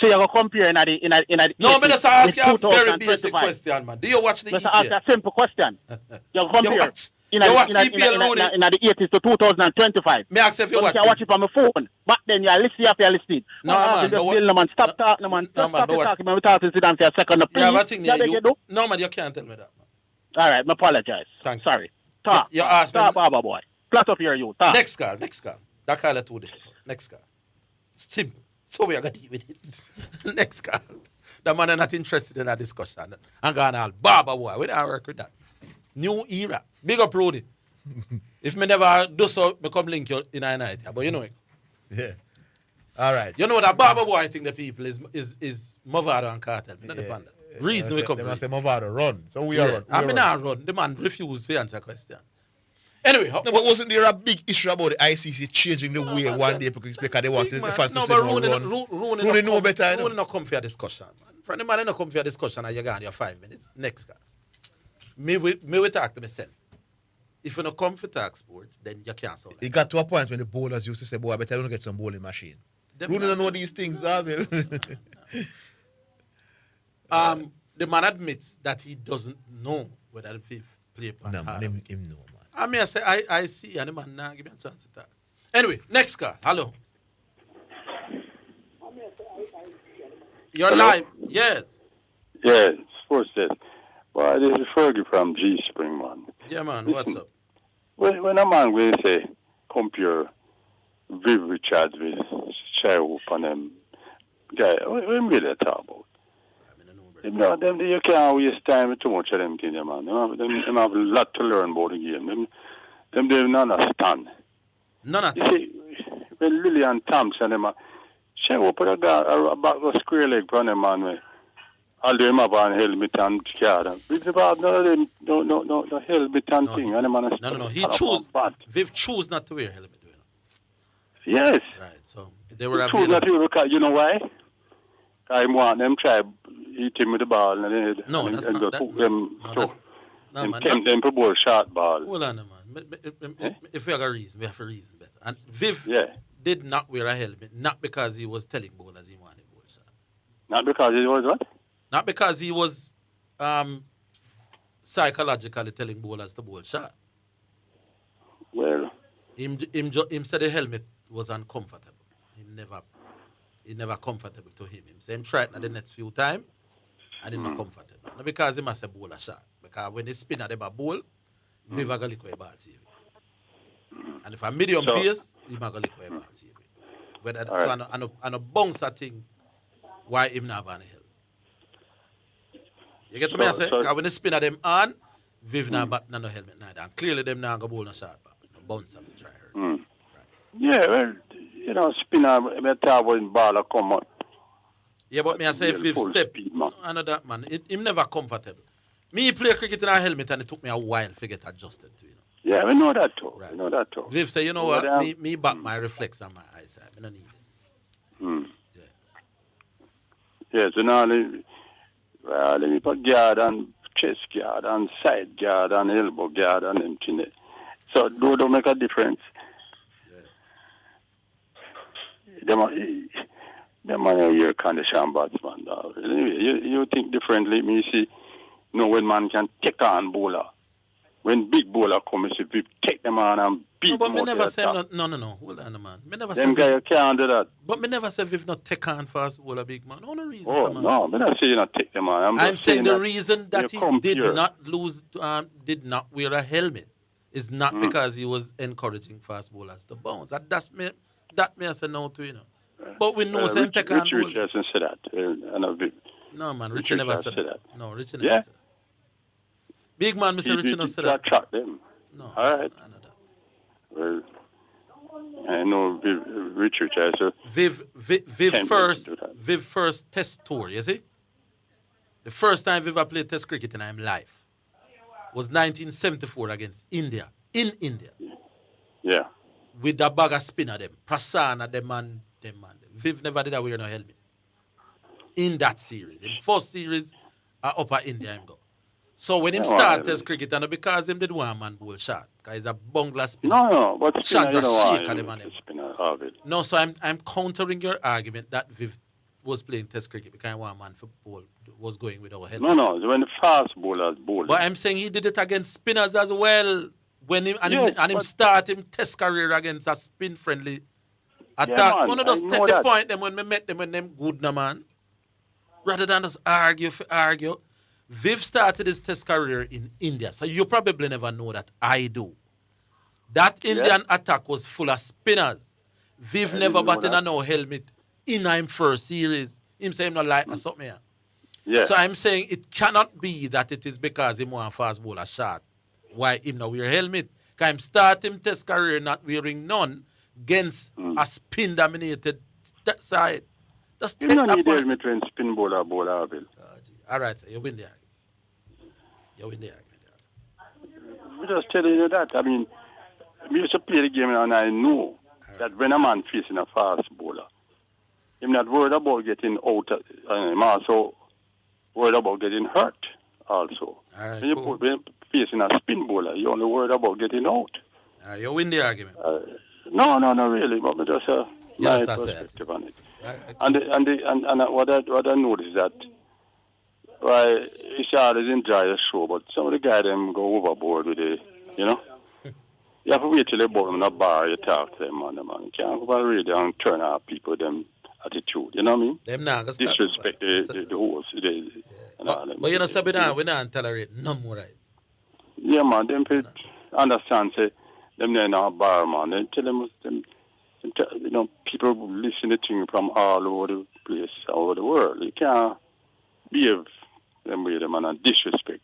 So you go compare in the No, but just ask you a very basic question, man. Do you watch the EPL? Just ask a simple question. You compare. You watch EPL, Rooney? In the 80s to 2025. Me ask if you watch. You watch it on my phone. Back then, you're listening. No, man. Stop talking, man. Stop talking, man. We talk to Zidane for a second. Yeah, but thing no, man, you can't tell me that, man. All right, I apologize. Thank you. Sorry. Talk. You asked me. Talk, Baba boy. Flat up here, you. Talk. Next call. That call is too difficult. Next call. It's simple. So we are going to deal with it. Next call. The man is not interested in that discussion. I'm going to Baba boy. We don't work with that. New era. Big up, Rudy. If me never do so, me come link you in a night. But you know it. Yeah. All right. You know that Baba boy think the people is Movado and Cartel. Not depend. Reason we come. They must say Movado run. So we are run. I mean I run. The man refused to answer question. Anyway, but wasn't there a big issue about the ICC changing the way one day because they want the fans to say no runs? Rooney know better. Rooney not come for a discussion, man. Friend of mine not come for a discussion and you got your 5 minutes. Next guy. Me we talk to myself. If you don't come for talk sports, then you can't solve it. It got to a point when the bowlers used to say, boy, I better don't get some bowling machine. Rooney don't know these things, Orville. The man admits that he doesn't know whether the fifth play pan. No, man, him know, man. I mean, I see, and the man now give me a chance to talk. Anyway, next call. Hello. You're Hello? live. Yes. Yeah, sports desk. Well, this is Fergie from G Spring, man. Yeah, man. What's up? When a man will say compare Viv Richards with Shea Hope and them guy, what really talk about? Them you can't waste time with too much of them things, man. Them have a lot to learn about the game. Them they don't understand. None of you see, when Lillian Thompson, them Shea Hope put a back a square leg from them, man. All them have on helmet and car. It's about no helmet and thing. No. He chose. Viv chose not to wear helmet. Yes. Right. So they were choose not to because you know why? I want them try hit him with the ball and then no, that's and not put them man. Tempt them to ball short ball. Hold on, man. If we have a reason, we have a reason better. And Viv did not wear a helmet, not because he was telling bowlers he wanted ball shot. Not because he was what? Not because he was psychologically telling bowlers to bowl shot. Well, him said the helmet was uncomfortable. He never comfortable to him. He said him tried it the next few times and he not comfortable. Not because he must have bowl a shot. Because when they spin at them a bowl, Viv a lick away ball to you. And if a medium pace, he might go lick away ball to you. Whether All so right. and a bouncer thing, why him not have on the helmet? You get what me I say? Because when the spinner them on, Viv not bat no helmet neither. And clearly them not go bowl no shot back. No bounce have to try hurt. Yeah, well, you know, spinner, me talk when ball come out. Yeah, but me I say if Viv step, I know that man. Him never comfortable. Me play cricket in a helmet and it took me a while to get adjusted to, you know. Yeah, we know that too. Right. We know that too. Viv say, you know what, me back my reflex on my eyesight. I don't need this. Yeah, so now let me put guard and chest guard and side guard and elbow guard and them thing. So those don't make a difference. Them are your condition batsman. You think differently. Me see, when man can take on bowler. When big bowler come, you see, take them on and beat them. But me never say no. Hold on, man. Me never say them guys can't do that. But me never say we've not take on fast bowler big man. No reason. Oh no, me not say you not take them on. I'm saying the reason that he did not lose, did not wear a helmet, is not because he was encouraging fast bowlers to bounce. That me I say no to, you know. But we know same take on. Richard doesn't say that. No man, Richard never said that. No, Richard never Yeah. said that. Big man, Mr. Richard never said that. Track them. No. All right. I know that. Well, I know Richard so Viv first test tour, you see? The first time Viv played test cricket in his life was 1974 against India. In India. Yeah. With a bag of spinner them. Prasanna them and them man. Viv never did wear no helmet. In that series. In first series, upper India him go. So when him start test cricket, and because him did one man bowl shot, because he's a bungler spinner. No, but shot spinner, just you shake at them and them. Spinner, Orville. No, so I'm countering your argument that Viv was playing test cricket because one man for ball was going without helmet. No, when the fast bowlers bowl. But I'm saying he did it against spinners as well. When him him start him test career against a spin friendly attack. Yeah, One of those take the point them when we met them when them good na man. Rather than just argue. Viv started his test career in India, so you probably never know that I do. That Indian attack was full of spinners. Viv never batted a no helmet in him first series. Him say him not like something here. Yeah. So I'm saying it cannot be that it is because him want fast bowler shot why him not wear helmet. Because him start him test career not wearing none against a spin dominated side. Just you take don't that need point. helmet when spin bowler. All right, so you win the argument. You win the argument. I'm just telling you that. I mean, we used to play the game and I know that when a man facing a fast bowler, I'm not worried about getting out. I'm also worried about getting hurt also. Right, when you're facing a spin bowler, you're only worried about getting out. You win the argument. No, really. But me just my perspective on it. Right, and what I noticed is that why Richard is enjoy the show, but some of the guys them go overboard with it, you know. You have to wait till they bottom in a bar, you talk to them, man. You can't go over radio and turn out people, them attitude, you know what I mean? Them not gonna stop. Disrespect the host. But you know, Sabina, we don't tolerate no more, right? Yeah, man, them understand, say, them they're in a bar, man. They tell them, you know, people listen to things from all over the place, all over the world. You can't behave them way, them and disrespect.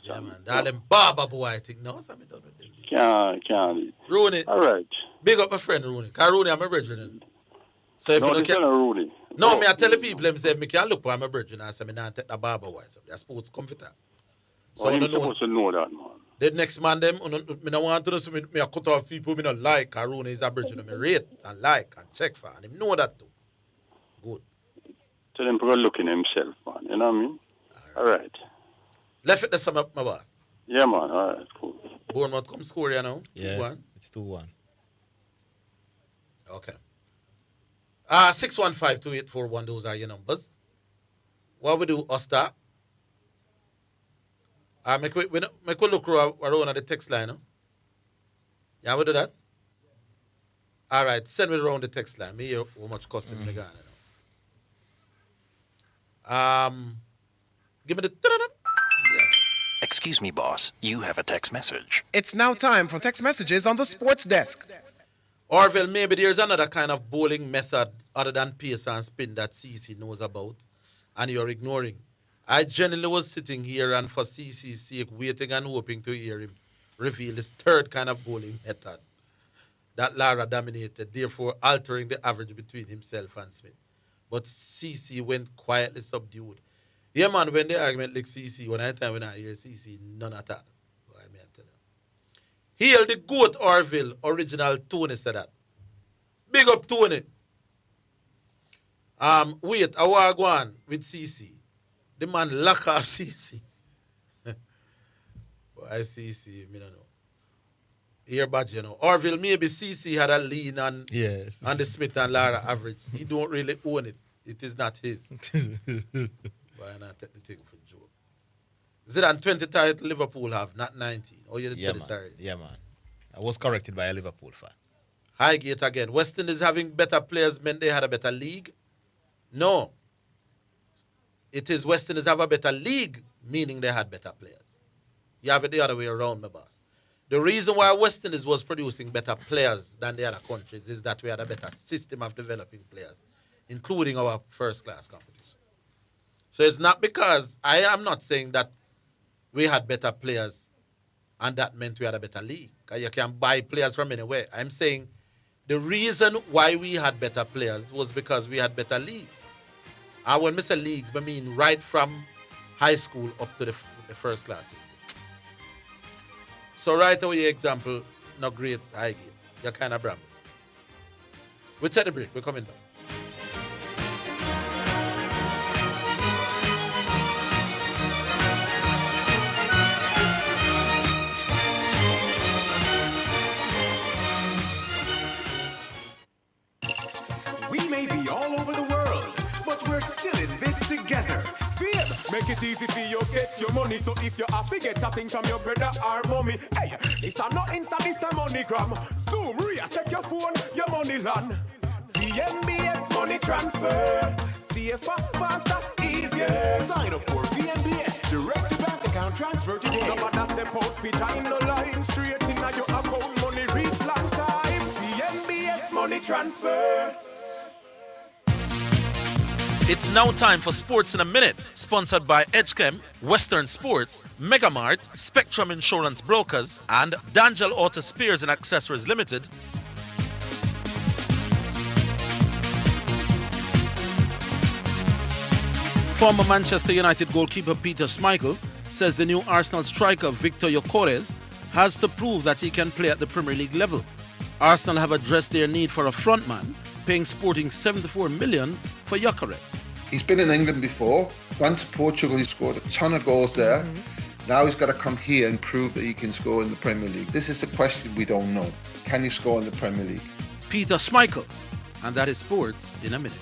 Yeah, man. All them barber boy, I think. No, something done with them. Can't. Rooney. All right. Big up my friend Rooney. Because Rooney, I'm a brethren. So if no, you don't Rooney. No, me I tell the people, them say, me can look for my brethren and say, me not take the barber boy. So they're sports comforter. So you're supposed to know that, man. The next man, them, me don't want to know, so me a cut off people me not like. Because Rooney is a brethren, me rate and like and check for. And him know that too. Good. Tell him to go look in himself, man. You know what I mean? All right. Left it the sum up, my boss. Yeah, man. All right, cool. Bournemouth come score, you know? Yeah, 2-1. it's 2-1. Okay. 615-2841, those are your numbers. What we do, Osta? Make we look around at the text line, no? Yeah, we do that? All right, send me around the text line. Me hear how much costing me gone, you know? Give me the... Excuse me, boss. You have a text message. It's now time for text messages on the sports desk. Orville, maybe there's another kind of bowling method other than pace and spin that CC knows about, and you're ignoring. I genuinely was sitting here and for CC's sake, waiting and hoping to hear him reveal his third kind of bowling method that Lara dominated, therefore altering the average between himself and Smith. But CC went quietly subdued. Yeah, man, when the argument like CC, when I hear CC, none at all. I mean, I tell you. Hail the GOAT Orville, original Tony said that. Big up Tony. Wait, I want to go on with CC. The man lock off CC. I CC, I don't know. Here, but you know, Orville, maybe CC had a lean on the Smith and Lara average. He don't really own it. It is not his. Why not take the thing for joke? Zidane 20 title Liverpool have, not 19. Oh, you did sorry. Yeah, man. I was corrected by a Liverpool fan. Highgate again. West Indies having better players meant they had a better league? No. It is West Indies have a better league, meaning they had better players. You have it the other way around, my boss. The reason why West Indies was producing better players than the other countries is that we had a better system of developing players, including our first-class competition. So it's not because, I am not saying that we had better players and that meant we had a better league. You can buy players from anywhere. I'm saying the reason why we had better players was because we had better leagues. And when I say leagues, I mean right from high school up to the first-class system. So right away, example, not great, Highgate. You're kind of bramble. We'll take the break. We're coming down. We may be all over the world, but we're still in this together. Feel, make it easy for you get your money. So if you're happy, get a thing from your brother or mommy. Hey, it's a not Insta, it's a MoneyGram. Zoom, Ria, check your phone, your money land. VNBS money transfer. Safer, faster, easier. Sign up for VNBS direct to bank account transfer today. No matter step out, fit in the line. Straight in your account, money reach long time. VNBS money transfer. It's now time for Sports in a Minute, sponsored by Edgechem, Western Sports, Megamart, Spectrum Insurance Brokers, and Dangel Auto Spares and Accessories Limited. Former Manchester United goalkeeper Peter Schmeichel says the new Arsenal striker Victor Gyökeres has to prove that he can play at the Premier League level. Arsenal have addressed their need for a frontman, paying Sporting $74 million for Gyökeres. He's been in England before, gone to Portugal, he scored a ton of goals there. Now he's got to come here and prove that he can score in the Premier League. This is a question we don't know. Can he score in the Premier League? Peter Schmeichel, and that is Sports in a Minute.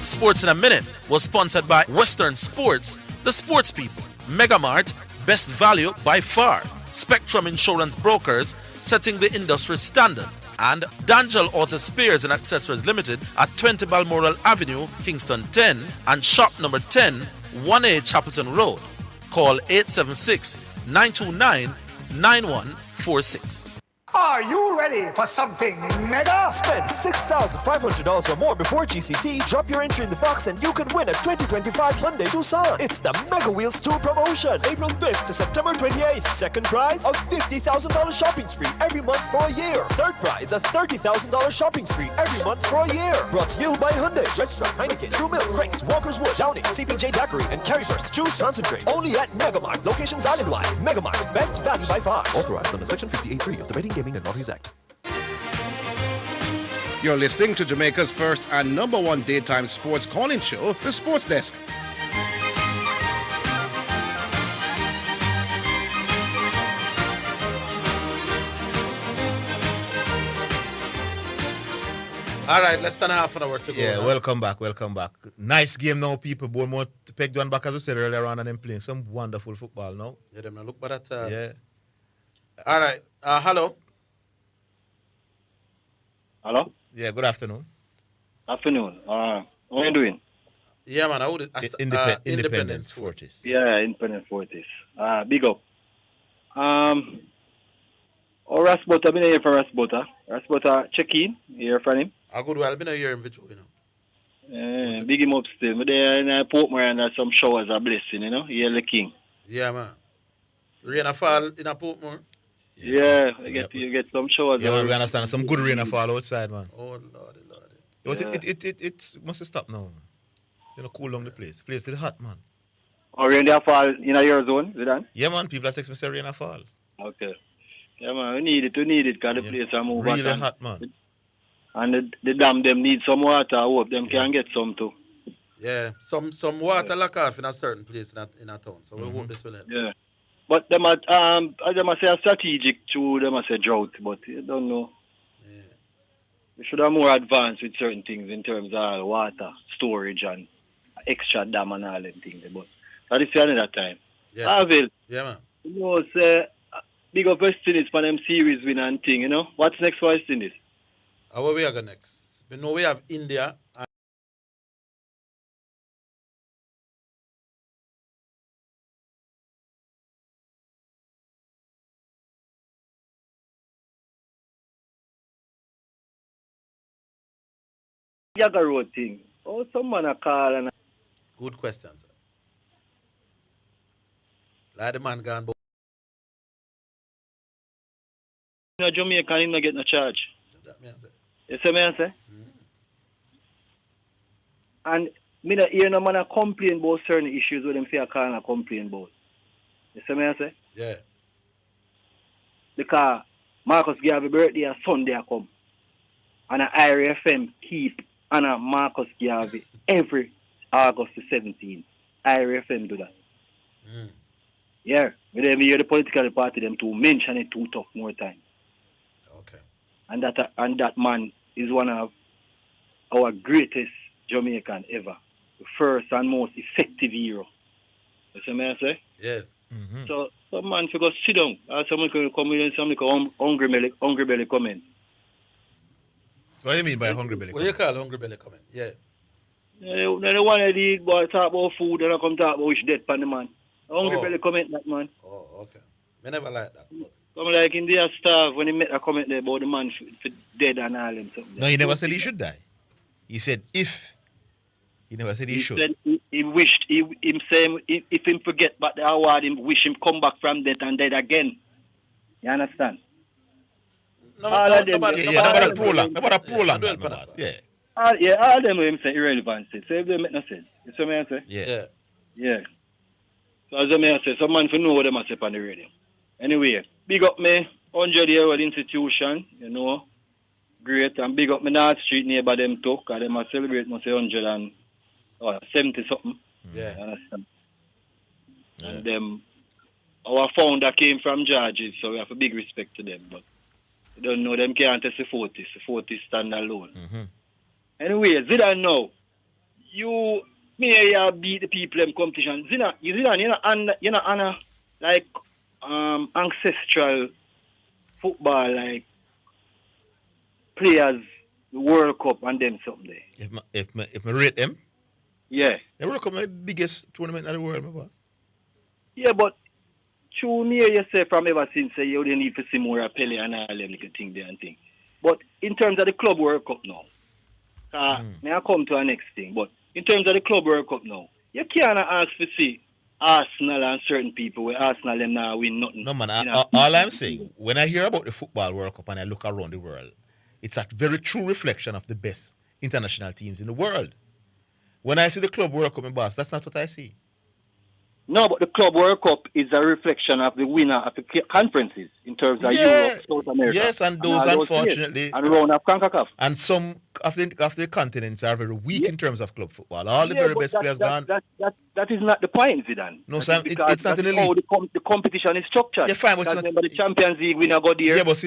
Sports in a Minute was sponsored by Western Sports, the sports people, Megamart, best value by far, Spectrum Insurance Brokers, setting the industry standard, and Dangel Auto Spares and Accessories Limited at 20 Balmoral Avenue, Kingston 10, and shop number 10, 1A Chapelton Road. Call 876-929-9146. Are you ready for something mega? Spend $6,500 or more before GCT. Drop your entry in the box and you can win a 2025 Hyundai Tucson. It's the Mega Wheels Tour promotion. April 5th to September 28th. Second prize, a $50,000 shopping spree every month for a year. Third prize, a $30,000 shopping spree every month for a year. Brought to you by Hyundai, Redstrom, Heineken, True Milk, Grace, Walker's Wood, Downing, CPJ Daiquiri, and Carryburst Juice Concentrate. Only at Megamart. Locations island-wide. Megamart, best value by far. Authorized under Section 58.3 of the Betting, Gaming and Lotteries Act. You're listening to Jamaica's first and number one daytime sports calling show, The Sports Desk. All right, less than half an hour to go. Yeah, now. welcome back. Nice game now, people. Bournemouth pegged one back, as we said earlier on, and them playing some wonderful football now. Yeah, them look better. Yeah. All right. Hello. Hello? Yeah, good afternoon. Afternoon. What are you doing? Yeah, man. Independence Fortis. Yeah, Independence Fortis. Big up. Oh, Rasbutter, I've been here for Rasbutter. Rasbutter, check in. You hear from him? I good well, I've been here in Vitro, you know. Big him up still. But there in Portmore and some showers are blessing, you know? You're the king. Yeah, man. Rain a fall in a Portmore? Yeah, you get some showers. Yeah, man, we understand. Some good rain a fall outside, man. Oh, Lord. But it must stop now, man. You know, cool down the place. The place is hot, man. Oh, rain a fall in your zone, Zidane? Yeah, man. People are texting me say rain a fall. Okay. Yeah, man, we need it, because the place are moving. Really hot, man. And the dam, them need some water. I hope them can get some too. Yeah, some water lack off in a certain place in a town. So we hope this will help. Yeah. But them are, them are say strategic too, them are say drought, but you don't know. Yeah. We should have more advanced with certain things in terms of water, storage and extra dam and all them things. But that is another time. Yeah. Orville, Yeah, man. you know, say, big up West Indies for them series win and thing, you know. What's next for West Indies? Where we are going next? We know we have India. Yaga Road thing. Oh, someone a call and Good question, sir. Like the man gone. you know, Jamaica him not get no charge. That me I say. You see me I say? And me not hear no man a complain about certain issues with them say a call and complain about. You see me I say? Yeah. Because Marcus Garvey birthday a Sunday a come. And a IRA FM keep and a Marcus Garvey every August the 17th. IRA FM do that. Yeah. But then we hear the political party them to mention it too tough more time. Okay. And that man is one of our greatest Jamaican ever. The first and most effective hero. You see me I say? Yes. So some man should go sit down. Or someone can come in and somebody can hungry belly comment. What do you mean by hungry belly? What you call hungry belly comment? Yeah. They want to eat, boy, talk about food and I come talk about which dead pan the man. Hungry belly comment that man. Oh, okay. I never like that. Come like in there starve when he make a comment there about the man for dead and all them something. No, he never said he should die. He said if. He never said he should. Said he wished him saying if him forget about the award, him wish him come back from death and dead again. You understand? Nobody prolong. Yeah. All them him say irrelevant. So if they make no sense. You see what I say? Yeah. Yeah. So as I say, some man for know what them I say on the radio. Anyway, big up me 100-year-old institution, you know. Great. And big up me North Street neighbor them too, because them a celebrate must say 170 something. Yeah. You understand? Yeah. And them our founder came from Georgia, so we have a big respect to them. But you don't know them can't test the 40s. The 40s stand alone. Anyway, Zidane now. You may beat the people in competition. Zidane, you're not on like ancestral football like players the World Cup and them someday. If I rate them? Yeah. The World Cup is the biggest tournament in the world, my boss. Yeah, but true me you say from ever since say you don't need to see more Pele and all them little thing there and thing. But in terms of the Club World Cup now, may I come to our next thing, but in terms of the Club World Cup now, you can't ask to see Arsenal and certain people where Arsenal them now win nothing. No man, all I'm saying, when I hear about the Football World Cup and I look around the world, it's a very true reflection of the best international teams in the world. When I see the Club World Cup, my boss, that's not what I see. No, but the Club World Cup is a reflection of the winner of the conferences in terms of Europe, South America. Yes, and those unfortunately. And round of CONCACAF. And some of the continents are very weak in terms of club football. All the very best players gone. That is not the point, Zidane. No, Sam, it's not in the league. How the competition is structured. Yeah, fine, but it's not. Remember the Champions League winner got there. Yeah, but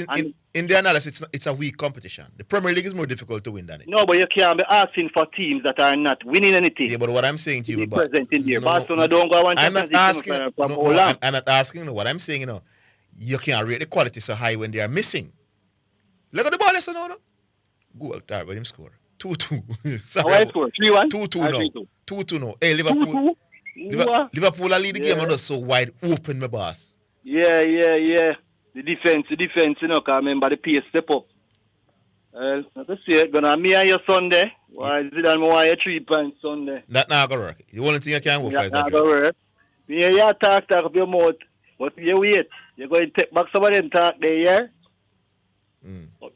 in the analysis, it's a weak competition. The Premier League is more difficult to win than it. No, but you can't be asking for teams that are not winning anything. Yeah, but what I'm saying to you about present in there. Barcelona don't go on. I'm not asking. I'm not asking. What I'm saying, you can't rate the quality so high when they are missing. Look at the ball, listen, no. Goal, tired, but him score 2-2. Sorry, score 3-1. 2-2 now. 2-2 now. Hey, Liverpool are lead the game and so wide open, my boss. Yeah. The defense, you know, because remember the pace step up. Let us see it. Gonna me and your Sunday. Why Zidane want your 3 points Sunday? That not gonna work. The only thing you can go for is Not gonna work. Me and you talk up your mouth. But you wait. You're going to take back some of them talk there, yeah?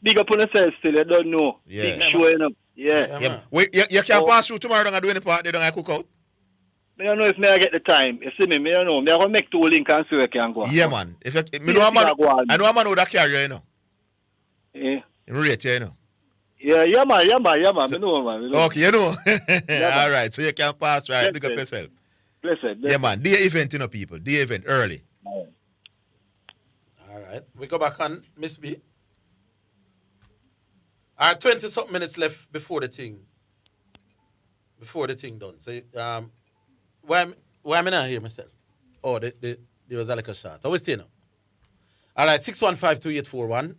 Big up on yourself still, you don't know. Yeah. Big showing up. Yeah. Wait, you can't pass through tomorrow and do any part, they don't cook out? I don't know if I get the time. You see me, I don't know. I'm going to make 2 links and see where I can go. Yeah, man. I know a man who that carry, you know. Yeah. In rate, you know. Yeah, man. I know, man. Okay, you know. All right, so you can pass, right? Pick up yourself. Blessed. Yeah, man. Day event, you know, people. Day event, early. All right. We go back on Miss B. All right, 20-something minutes left before the thing done. So, why am I not here myself? Oh, there was a like a shot. I was staying up. All right, 615-2841,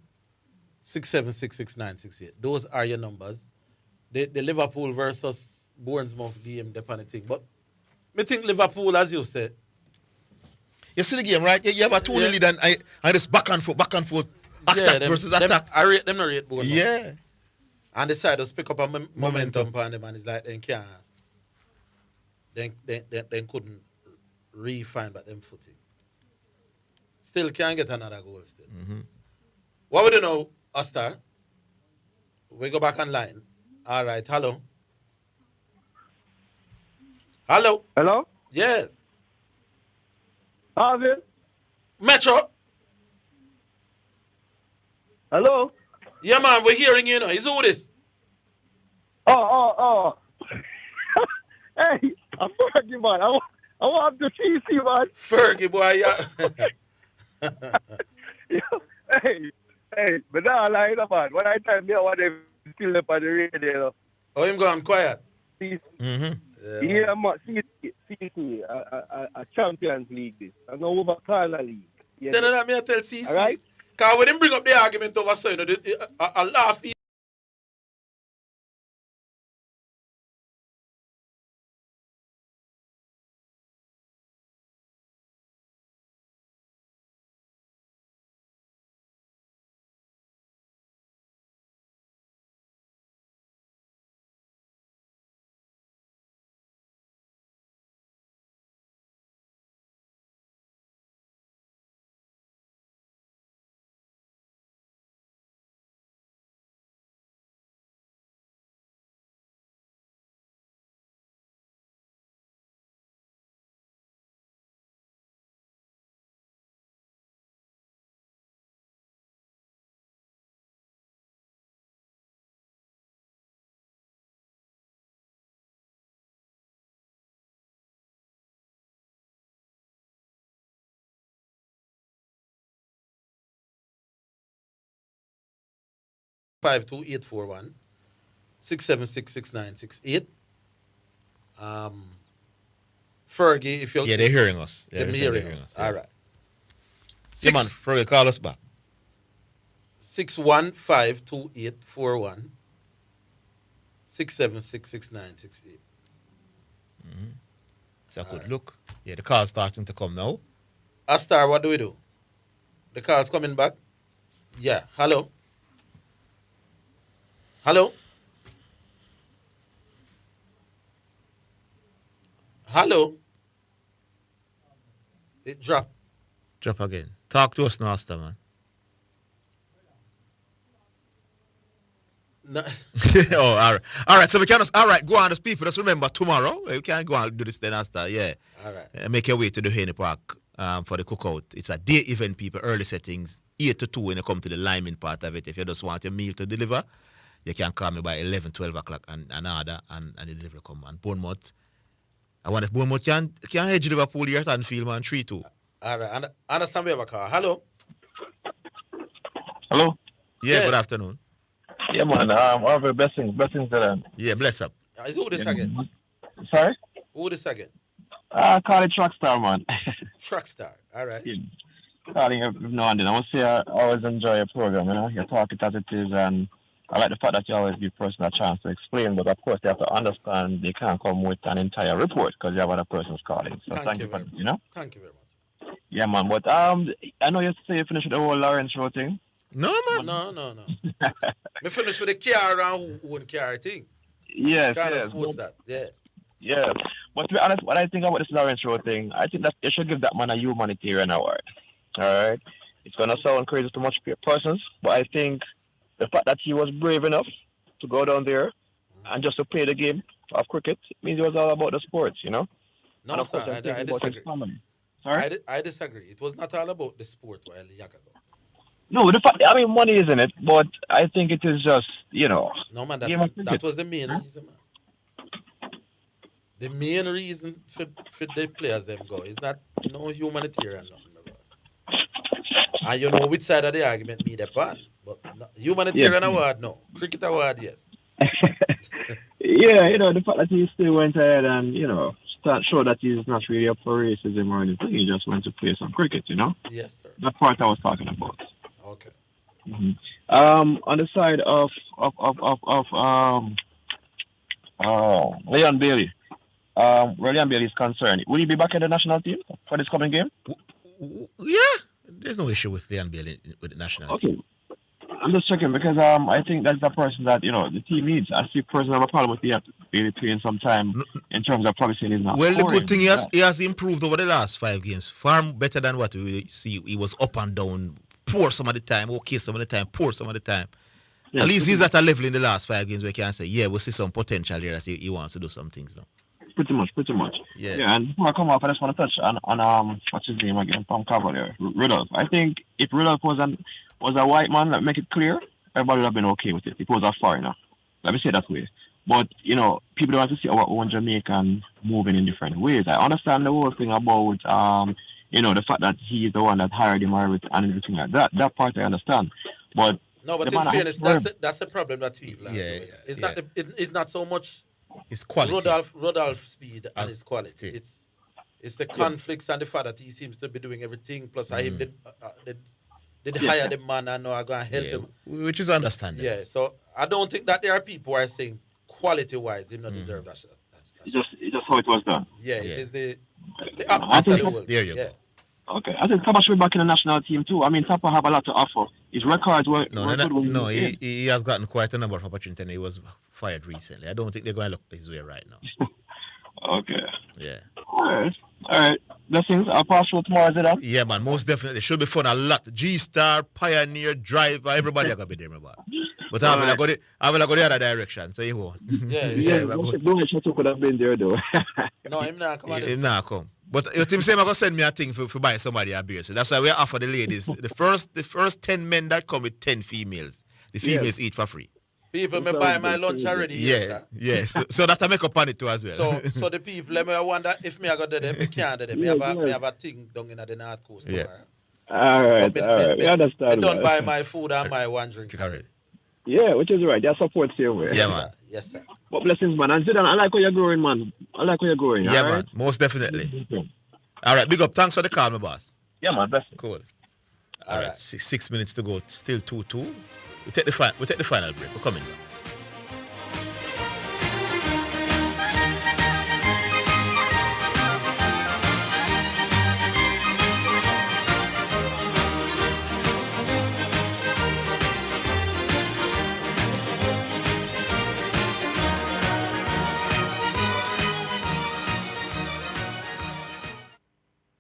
6766968. Those are your numbers. The Liverpool versus Bournemouth game, the kind of thing. But I think Liverpool, as you said. You see the game, right? You have a 2-0 lead and I just back and forth, attack versus attack. I rate them, not rate Bournemouth. Yeah. And the side just pick up a momentum on them and it's like they can't. They couldn't refine back them footing. Still can't get another goal still. Mm-hmm. What would you know, Astar? We go back online. All right, hello. Hello? Hello? Yes. Orville? Metro? Hello? Yeah, man, we're hearing you now. Is who this? Oh. Hey, I'm Fergie, man. I want the TC, man. Fergie, boy, yeah. Hey, but now I lie, man. When I tell me I want them still up on the radio. Oh, him gone quiet. Mm-hmm. Yeah, man. CC, a Champions League this. I know over Corner League. Yeah, Then let me tell CC. All right? Because when him bring up the argument over so, you know, I laugh. Five 2841 6766968. Fergie, if you're they're hearing us. They're hearing us. Yeah. All right. Yeah, man, Fergie, call us back. 615-2841 6766968. It's a good look. Yeah, the car's starting to come now. Astar, what do we do? The car's coming back? Yeah. Hello? Hello? Hello? It dropped. Drop again. Talk to us now, Asta, man. No. Oh, all right. All right, so we can all right, go on, just people. Just remember tomorrow. We can go and do this then, Asta. Yeah. All right. Make your way to the Haney Park for the cookout. It's a day event, people, early settings, 8 to 2 when you come to the liming part of it. If you just want your meal to deliver, you can call me by 11, 12 o'clock and order and the delivery come. And Bournemouth, I wonder if Bournemouth can hedge Liverpool here at Anfield, man, 3-2. All right. And understand we have a car. Hello? Hello? Yeah, good afternoon. Yeah, man. Orville, blessings Zidane. Yeah, bless up. Is who this again? Sorry? Who this again? Call it Trackstar, man. Trackstar. All right. Calling every now and then. I want to say I always enjoy your program, you know. You talk it as it is, and I like the fact that you always give person a chance to explain, but of course you have to understand they can't come with an entire report because you have other persons calling. So thank you for, you know. Thank you very much. Yeah, man. But I know you say you finished with the whole Lawrence Road thing. No, man. No. Me finish with the car and who own car thing. Yes, Kind yes. of sports that. Yeah. Yeah. But to be honest, what I think about this Lawrence Road thing, I think that they should give that man a humanitarian award. All right? It's going to sound crazy to much persons, but I think the fact that he was brave enough to go down there and just to play the game of cricket means it was all about the sports, you know? No, sir, I disagree. Sorry? I disagree. It was not all about the sport while Yakago. No, the fact, I mean, money isn't it, but I think it is just, you know. No, man, that was the main reason, man. The main reason for the players them go is not no humanitarian nothing. And you know which side of the argument me depend. But humanitarian award, no. Cricket award, yes. Yeah, you know, the fact that he still went ahead and, you know, show that he's not really up for racism or anything. He just went to play some cricket, you know? Yes, sir. That part I was talking about. Okay. Mm-hmm. On the side of Leon Bailey, where Leon Bailey is concerned, will he be back in the national team for this coming game? Yeah, there's no issue with Leon Bailey with the national team. I'm just checking because I think that's the person that, you know, the team needs. I see personally have a problem with Bailey playing some time in terms of probably saying he's not Well, scoring. the good thing he has improved over the last 5 games. Far better than what we see. He was up and down, poor some of the time, okay some of the time, poor some of the time. Yeah, at least he's at a level in the last 5 games where we can say, yeah, we see some potential here that he wants to do some things now. Pretty much. Yeah. And before I come off, I just want to touch on what's his name again, from Cavalier, Rudolph. I think if Rudolph was a white man, like, make it clear, everybody would have been okay with it. If he was a foreigner, let me say it that way. But, you know, people don't want to see our own Jamaican moving in different ways. I understand the whole thing about, you know, the fact that he's the one that hired him and everything like that. That part I understand. But no, but in fairness, that's the problem that people are doing. It's not so much his quality. Rodolph speed and his quality. It's the conflicts and the fact that he seems to be doing everything. Plus, I him did hire the man and now I'm going to help him. Which is understandable. Yeah, so I don't think that there are people who are saying quality-wise him not deserve that shot. It's just how it was done. Yeah, it is the I think there you go. Okay, I think Tapa should be back in the national team too. I mean, Tapa have a lot to offer. His records were No, he has gotten quite a number of opportunities and he was fired recently. I don't think they're going to look his way right now. Okay. Yeah. All right. Blessings. I'll pass through tomorrow, Zidane. Yeah, man. Most definitely. Should be fun a lot. G-Star, Pioneer, Driver, everybody are going to be there, man. But I will go the other direction, so you won't. Yeah. Don't could have been there, though. No, him not come. Him not come. But your team say I'm gonna send me a thing for buy somebody a beer. So that's why we offer the ladies the first 10 men that come with 10 females. The females eat for free. People may buy my lunch already. Yes. So that I make up on it too as well. So the people, let me wonder if me I got them, me can't do them. Me have a thing down in the North Coast. Yeah. All right. We understand. I don't buy my food and my one drink. Yeah, which is right. Their support same way. Yeah, man. Yes, sir. But blessings, man. And Zidane, I like how you're growing, man. Yeah, man. Most definitely. All right, big up. Thanks for the call, my boss. Yeah, man. Blessings. Cool. All right. 6 minutes to go. Still 2-2. We take the final break. We're coming back.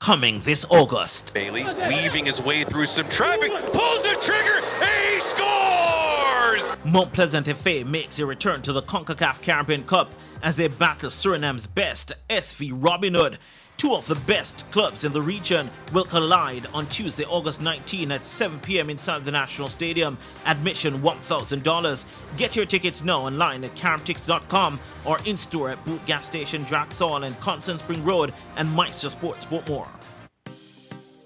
Coming this August. Bailey weaving his way through some traffic, pulls the trigger, and he scores! Mount Pleasant FA makes a return to the CONCACAF Caribbean Cup as they battle Suriname's best, SV Robin Hood. Two of the best clubs in the region will collide on Tuesday, August 19 at 7 p.m. inside the National Stadium. Admission $1,000. Get your tickets now online at caribtix.com or in-store at Boot Gas Station, Draxall and Constant Spring Road and Meister Sports Portmore.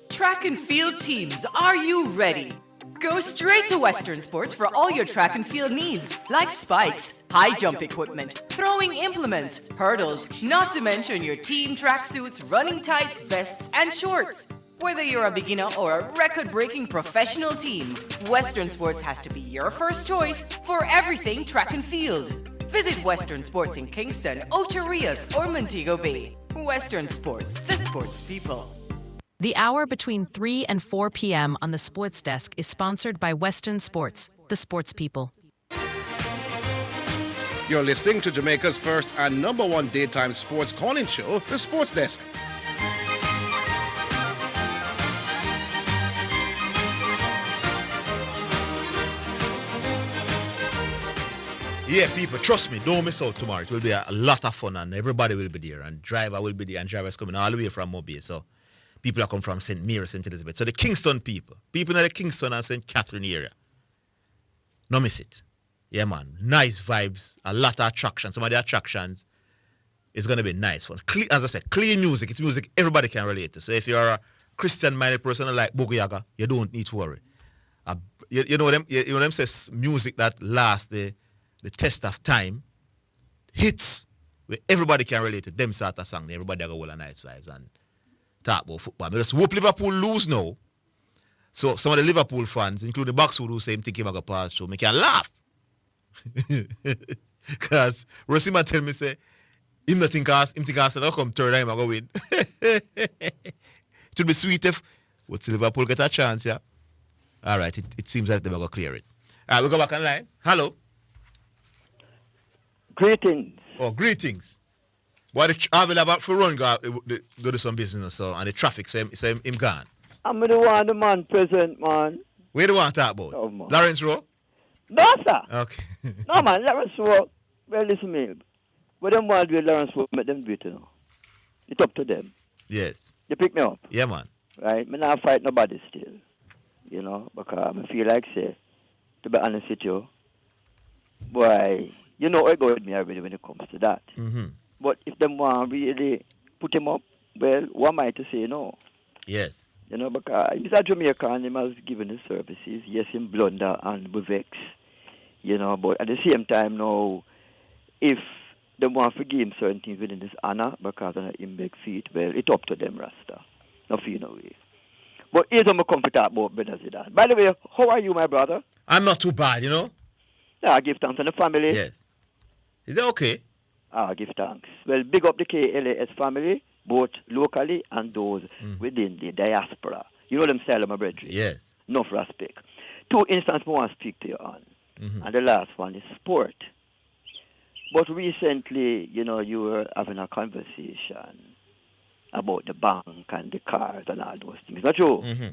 Track and field teams, are you ready? Go straight to Western Sports for all your track and field needs, like spikes, high jump equipment, throwing implements, hurdles, not to mention your team tracksuits, running tights, vests, and shorts. Whether you're a beginner or a record-breaking professional team, Western Sports has to be your first choice for everything track and field. Visit Western Sports in Kingston, Ocho Rios, or Montego Bay. Western Sports, the sports people. The hour between 3 and 4 p.m. on the Sports Desk is sponsored by Western Sports, the sports people. You're listening to Jamaica's first and number one daytime sports calling show, The Sports Desk. Yeah, people, trust me, don't miss out tomorrow. It will be a lot of fun and everybody will be there and driver will be there and drivers coming all the way from Mobile. So people are coming from St. Mary, St. Elizabeth. So the Kingston people in the Kingston and St. Catherine area, no miss it. Yeah, man, nice vibes, a lot of attractions. Some of the attractions is going to be nice fun. As I said, clean music. It's music everybody can relate to. So if you're a Christian-minded person like Boogie Yaga, you don't need to worry. You know them says music that lasts the test of time, hits where everybody can relate to them sort of song. Everybody got all the nice vibes and talk about football. I just hope Liverpool lose now. So some of the Liverpool fans, including Boxwood, who say him think he might pass through, me can laugh. Because Rosima tell me say, him not think Arsenal come third time I go win. It would be sweet if Liverpool get a chance, yeah. All right, it seems like they're going to clear it. All right, we go back online. Hello. Greetings. Oh, greetings. What the Orville about for run go do some business so and the traffic so him gone. I'm the one the man present, man. Where do you want to talk about? Oh, man. Lawrence Rowe? No, sir. Okay. No, man, Lawrence Rowe. Well, listen me. What them want to do with Lawrence Rowe, make them do it, you know. It's up to them. Yes. You pick me up. Yeah, man. Right? Me not fight nobody still. You know, because I feel like, say, to be honest with you, boy, you know I go with me already when it comes to that. Mm-hmm. But if them want really put him up, well, what am I to say no? Yes. You know, because he's a Jamaican and him has given his services. Yes, him blunder and be vex. You know, but at the same time now, if they want to give him certain things within his honor because of him big feet, well, it's up to them, Rasta. No feel no way. But here's what I come to talk about, Brother Zidane. By the way, how are you, my brother? I'm not too bad, you know. Yeah, I give thanks to the family. Yes. Is that okay? I give thanks. Well, big up the KLAS family, both locally and those within the diaspora. You know them style, my brethren. Yes. Enough respect. Two instances I want to speak to you on. Mm-hmm. And the last one is sport. But recently, you know, you were having a conversation about the bank and the cars and all those things. Not true? Mm-hmm.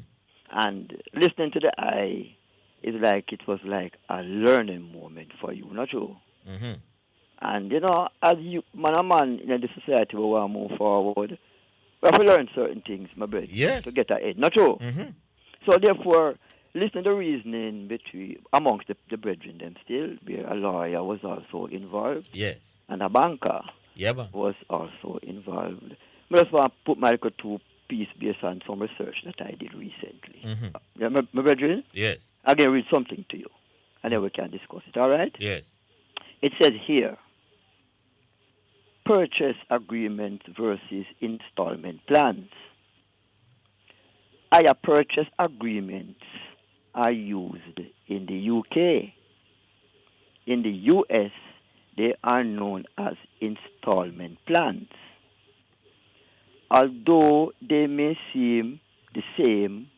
And listening to the eye is like it was like a learning moment for you. Not true? Mm-hmm. And, you know, as you, man and man in the society we want to move forward, we have to learn certain things, my brother, yes, to get ahead. Not true? Mm-hmm. So, therefore, listen to the reasoning between amongst the brethren them still, where a lawyer was also involved. Yes. And a banker was also involved. I just want to put my two piece based on some research that I did recently. Mm-hmm. Yeah, my brethren? Yes. I'm going to read something to you, and then we can discuss it, all right? Yes. It says here, purchase agreement versus installment plans. Hire purchase agreements are used in the UK. In the US, they are known as installment plans. Although they may seem the same,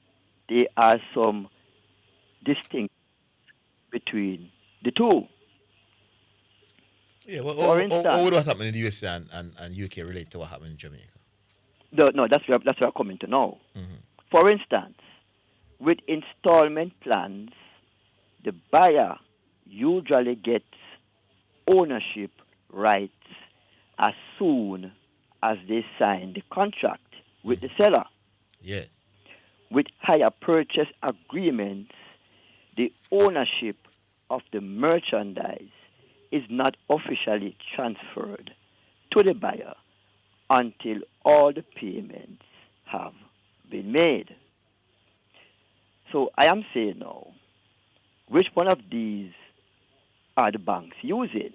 there are some distinctions between the two. Yeah, well, For instance, what happened in the US and UK relate to what happened in Jamaica? No, that's where I'm coming to now. Mm-hmm. For instance, with installment plans, the buyer usually gets ownership rights as soon as they sign the contract with the seller. Yes. With hire purchase agreements, the ownership of the merchandise is not officially transferred to the buyer until all the payments have been made. So I am saying now, which one of these are the banks using?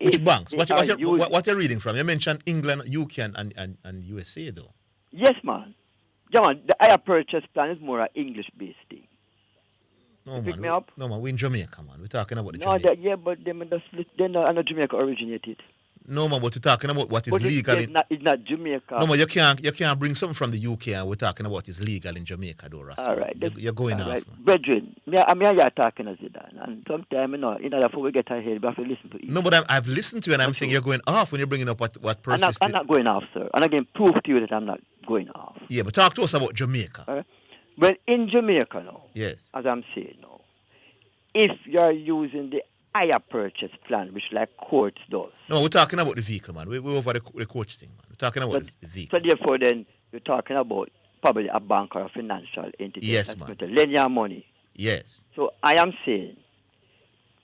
Which banks? What you're reading from? You mentioned England, UK, and USA, though. Yes, man. Yeah, man, the hire purchase plan is more an English-based thing. No, pick man. me up? No, man. We're in Jamaica, man. We're talking about the Jamaica. But they're not Jamaica originated. No, man, but we're talking about what is But legal. It's not Jamaica. No, man, you can't bring something from the UK and we're talking about it's legal in Jamaica, though, Ras. All right. You're going all off. right. Brethren, you're talking as Zidane. And sometimes, before we get ahead, we have to listen to you. No, but I've listened to you and I'm saying you're going off when you're bringing up what persisted. I'm not going off, sir. And again, prove to you that I'm not going off. Yeah, but talk to us about Jamaica. All right. Well, in Jamaica now, yes, as I'm saying now, if you're using the higher purchase plan, which like courts does. No, we're talking about the vehicle, man. We're over the coach thing, man. We're talking about the vehicle. So therefore, then you're talking about probably a bank or a financial entity that's going to lend your money. Yes. So I am saying,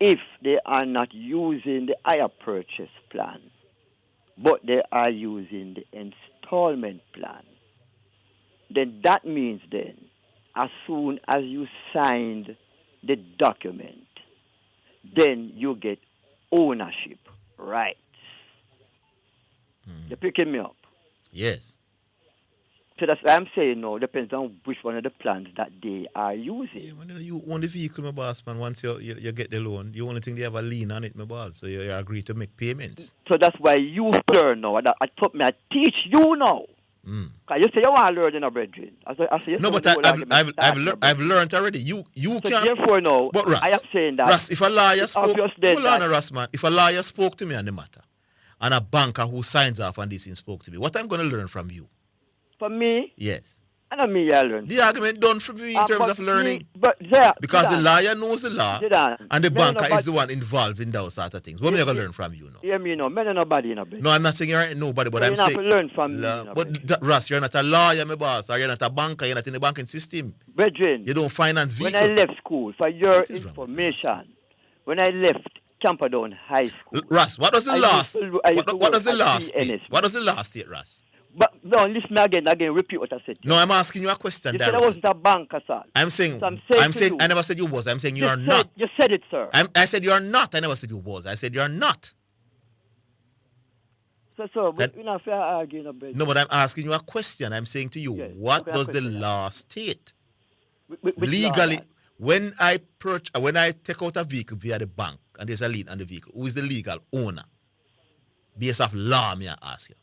if they are not using the higher purchase plan, but they are using the installment plan, then that means then, as soon as you signed the document, then you get ownership rights. You're picking me up? Yes. So that's what I'm saying now. Depends on which one of the plans that they are using. Yeah, when you own the vehicle, my boss, man, once you get the loan, the only thing they have a lien on it, my boss. So you agree to make payments. So that's why you learn now. I teach you now. Because you say you want to learn in a brethren. No, but I've learned already. You so can't. Therefore, now, but Ras, I am saying that. Ras, if a lawyer spoke, hold on, Ras, man. If a lawyer spoke to me on the matter, and a banker who signs off on this and spoke to me, what I'm going to learn from you? For me? Yes. I don't mean I learn. The argument done for me in terms of learning. Because the lawyer knows the law, and the banker is the one involved in those sort of things. What am I going to learn from you now? Yeah, me no. Men are nobody in a bed. No, I'm not saying you're nobody, but I'm saying... saying... You have to learn from me. But, Ras, you're not a lawyer, my boss, or you're not a banker, you're not in the banking system. Brethren, you don't finance vehicles. When I left school, for your information, when I left Camperdown High School... Ras, what does the last... What does the last state? What does the last state, Ras? But no, listen again, repeat what I said. No, I'm asking you a question. You said I wasn't a banker, sir. I'm saying, so I'm saying I never said you was. I'm saying you are not. You said it, sir. I said you are not. I never said you was. I said you are not. So, we're not fair arguing about it. No, but I'm asking you a question. I'm saying to you, what does the law state? Legally, when I take out a vehicle via the bank and there's a lien on the vehicle, who is the legal owner? Based off law, may I ask you?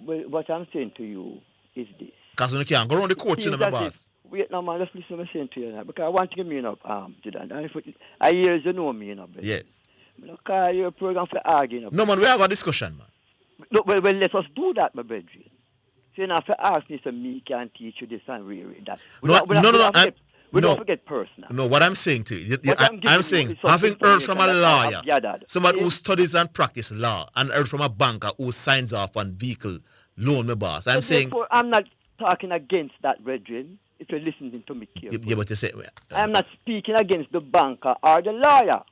Well, what I'm saying to you is this. Because you can't go around the court, you know, my boss. Wait, no, man, let's listen to what I'm saying to you now. Because I want to give me, Zidane. I hear you know me, But yes. I don't call your program for arguing. No, man, we have a discussion, man. No, well, let us do that, my brethren. So you know, if you ask me, so me can teach you this and read that. We don't forget personal. No, what I'm saying to you, I'm saying, having heard from a lawyer, somebody who studies and practices law, and heard from a banker who signs off on vehicle loan, my boss, I'm saying... I'm not talking against that, brethren, if you're listening to me carefully. Yeah, but you say... I'm not speaking against the banker or the lawyer.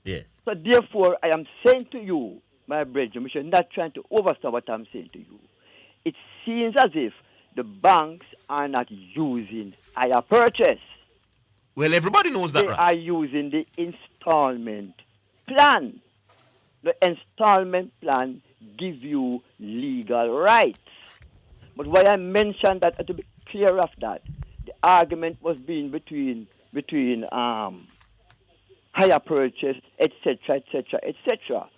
Yes. So therefore, I am saying to you, my brethren, we should not trying to overstand what I'm saying to you. It seems as if the banks are not using higher purchase. Well, everybody knows that, They are using the installment plan. The installment plan gives you legal rights. But why I mentioned that, to be clear of that, the argument was being between higher purchase, etc.,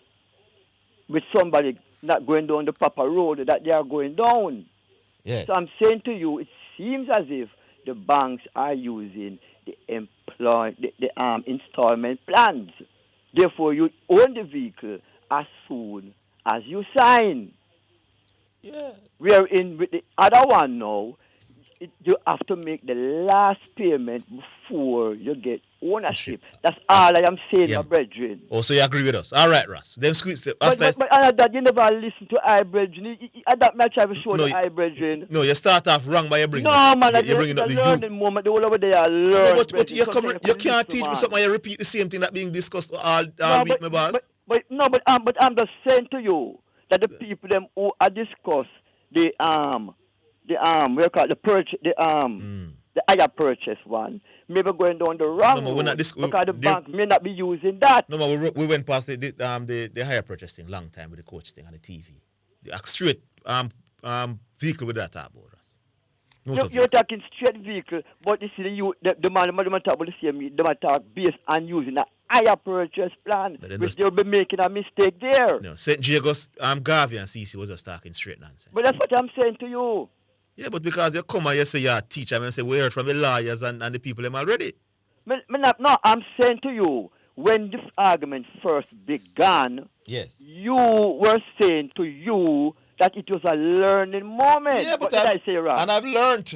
with somebody not going down the proper road that they are going down. Yes. So I'm saying to you, it seems as if the banks are using the installment plans. Therefore, you own the vehicle as soon as you sign. Yeah. Wherein with the other one now, you have to make the last payment before you get ownership. That's all I am saying, my brethren. Oh, so you agree with us? All right, Ross. Then squeeze it. But that you never listen to I brethren. That match I will show the I brethren. No, you start off wrong by bringing you're bringing up the learning moment. The whole over there learn. No, but you can't teach me something. You repeat the same thing that being discussed all week, my boss. But I'm just saying to you that the people them who are discuss the higher purchase one, maybe going down the wrong road because the bank may not be using that. No, we went past the higher purchase thing long time with the coach thing on the TV. The straight vehicle with that about us. You're talking straight vehicle, but you see the man talk about the same. They talk based on using a higher purchase plan, which they'll be making a mistake there. No, St. Jagos, Garvey and CC was just talking straight nonsense. But that's what I'm saying to you. Yeah, but because you come and you say you're a teacher, I mean, say we heard from the lawyers and the people them already. I'm saying to you, when this argument first began, yes, you were saying to you that it was a learning moment. Yeah, but did I say wrong? And I've learned.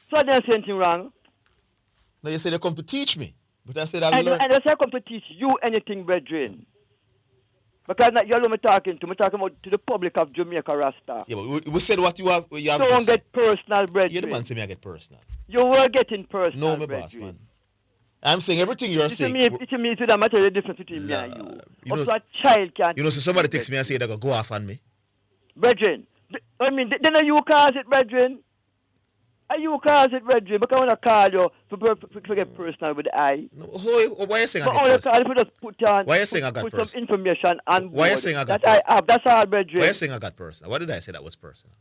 So I didn't say anything wrong. No, you said they come to teach me. But I said I've learned. And I said I come to teach you anything, brethren. Because you're only talking to me, talking about to the public of Jamaica Rasta. Yeah, but we said what you have. Don't get personal, brethren. You're the man saying I get personal. You were getting personal, no, my boss, man. I'm saying everything you're saying. To me, it's a matter of the difference between me and you. Also, a child can't. You know, so somebody texts me and say they're going to go off on me. Brethren. I mean, then are you cause it, brethren? Are you cause it, brethren? Because I want to call you to get personal with the eye. No, why are you saying I get personal? Just put on, why are you saying I got personal? Put some information on board. Why are you saying I got personal? I have. That's all, brethren. Why are you saying I got personal? What did I say that was personal?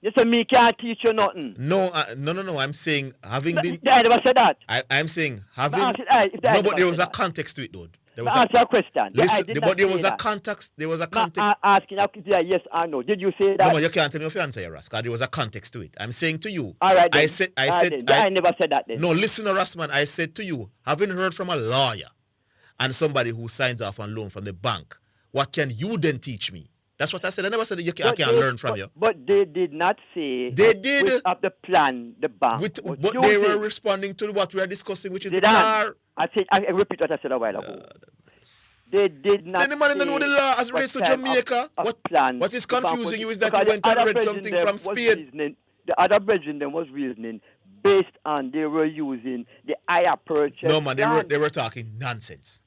You say me can't teach you nothing. No. I'm saying having been. I never said that. I'm saying having. No, but there was a context to it, though. There was answer a question. Listen, but there was a context. There was a context. Asking yes or no. Did you say that? No, you can't tell me if you answer your Ras, because there was a context to it. I'm saying to you. All right. Then. I never said that. Then. No, listen, Rasman. I said to you, having heard from a lawyer and somebody who signs off on loan from the bank, what can you then teach me? That's what I said. I never said I can't learn from you. But they did not say. They did. Of the plan, the bank. But they were responding to what we are discussing, which is the car. I repeat what I said a while ago. They did not. Then the man don't know the law as relates to Jamaica. What is confusing you is that you went and read something from Spain. The other brethren then was reasoning based on they were using the higher purchase. No man, they were talking nonsense.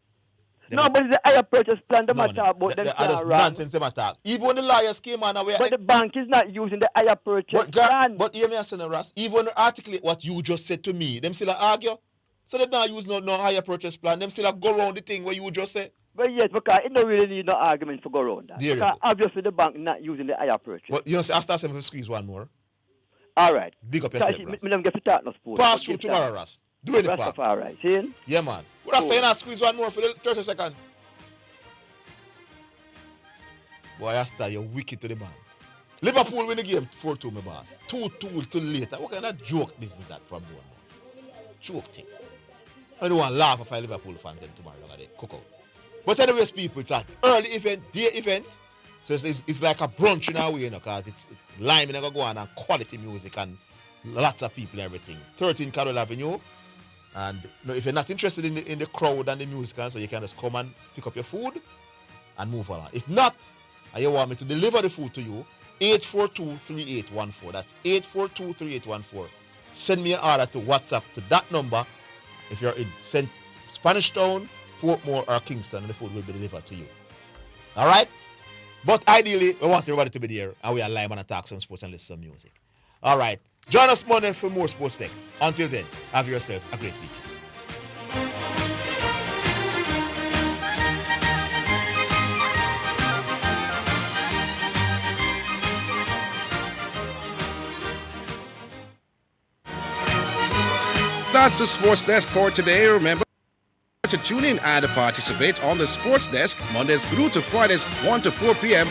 But it's the higher purchase plan them talk about them. That's nonsense them talk. Even when the lawyers came on away. But the bank is not using the higher purchase plan. But hear me say no, Ras. Even when they articulate what you just said to me, them still argue. So they don't use no higher purchase plan. Them still go around the thing where you just say. But yes, because it don't really need no argument for go around that. Because obviously the bank not using the higher purchase. But you know, I start saying squeeze one more. All right. Big up yourself, Ras. Me get to talk no sport. Pass through tomorrow, Ras. Do any part. All right. See? Yeah, man. What I saying? I squeeze one more for the 30 seconds. Boy, Asta, you're wicked to the man. Liverpool win the game 4-2, my boss. 2-2 till later. What kind of joke business that from one? Joke thing. I don't want to laugh if I Liverpool fans them tomorrow. Coco. But anyways, people, it's an early event, day event. So it's like a brunch in a way, because it's lime and go on and quality music and lots of people and everything. 13 Carroll Avenue. And if you're not interested in the crowd and the music, so you can just come and pick up your food and move on. If not, and you want me to deliver the food to you, 842-3814. That's 842-3814. Send me an order to WhatsApp to that number. If you're in Spanish Town, Portmore, or Kingston, and the food will be delivered to you. All right? But ideally, we want everybody to be there, and we are live and talk some sports and listen to some music. All right. Join us Monday for more sports text. Until then, have yourselves a great week. That's the Sports Desk for today. Remember to tune in and participate on the Sports Desk Mondays through to Fridays 1 to 4 p.m.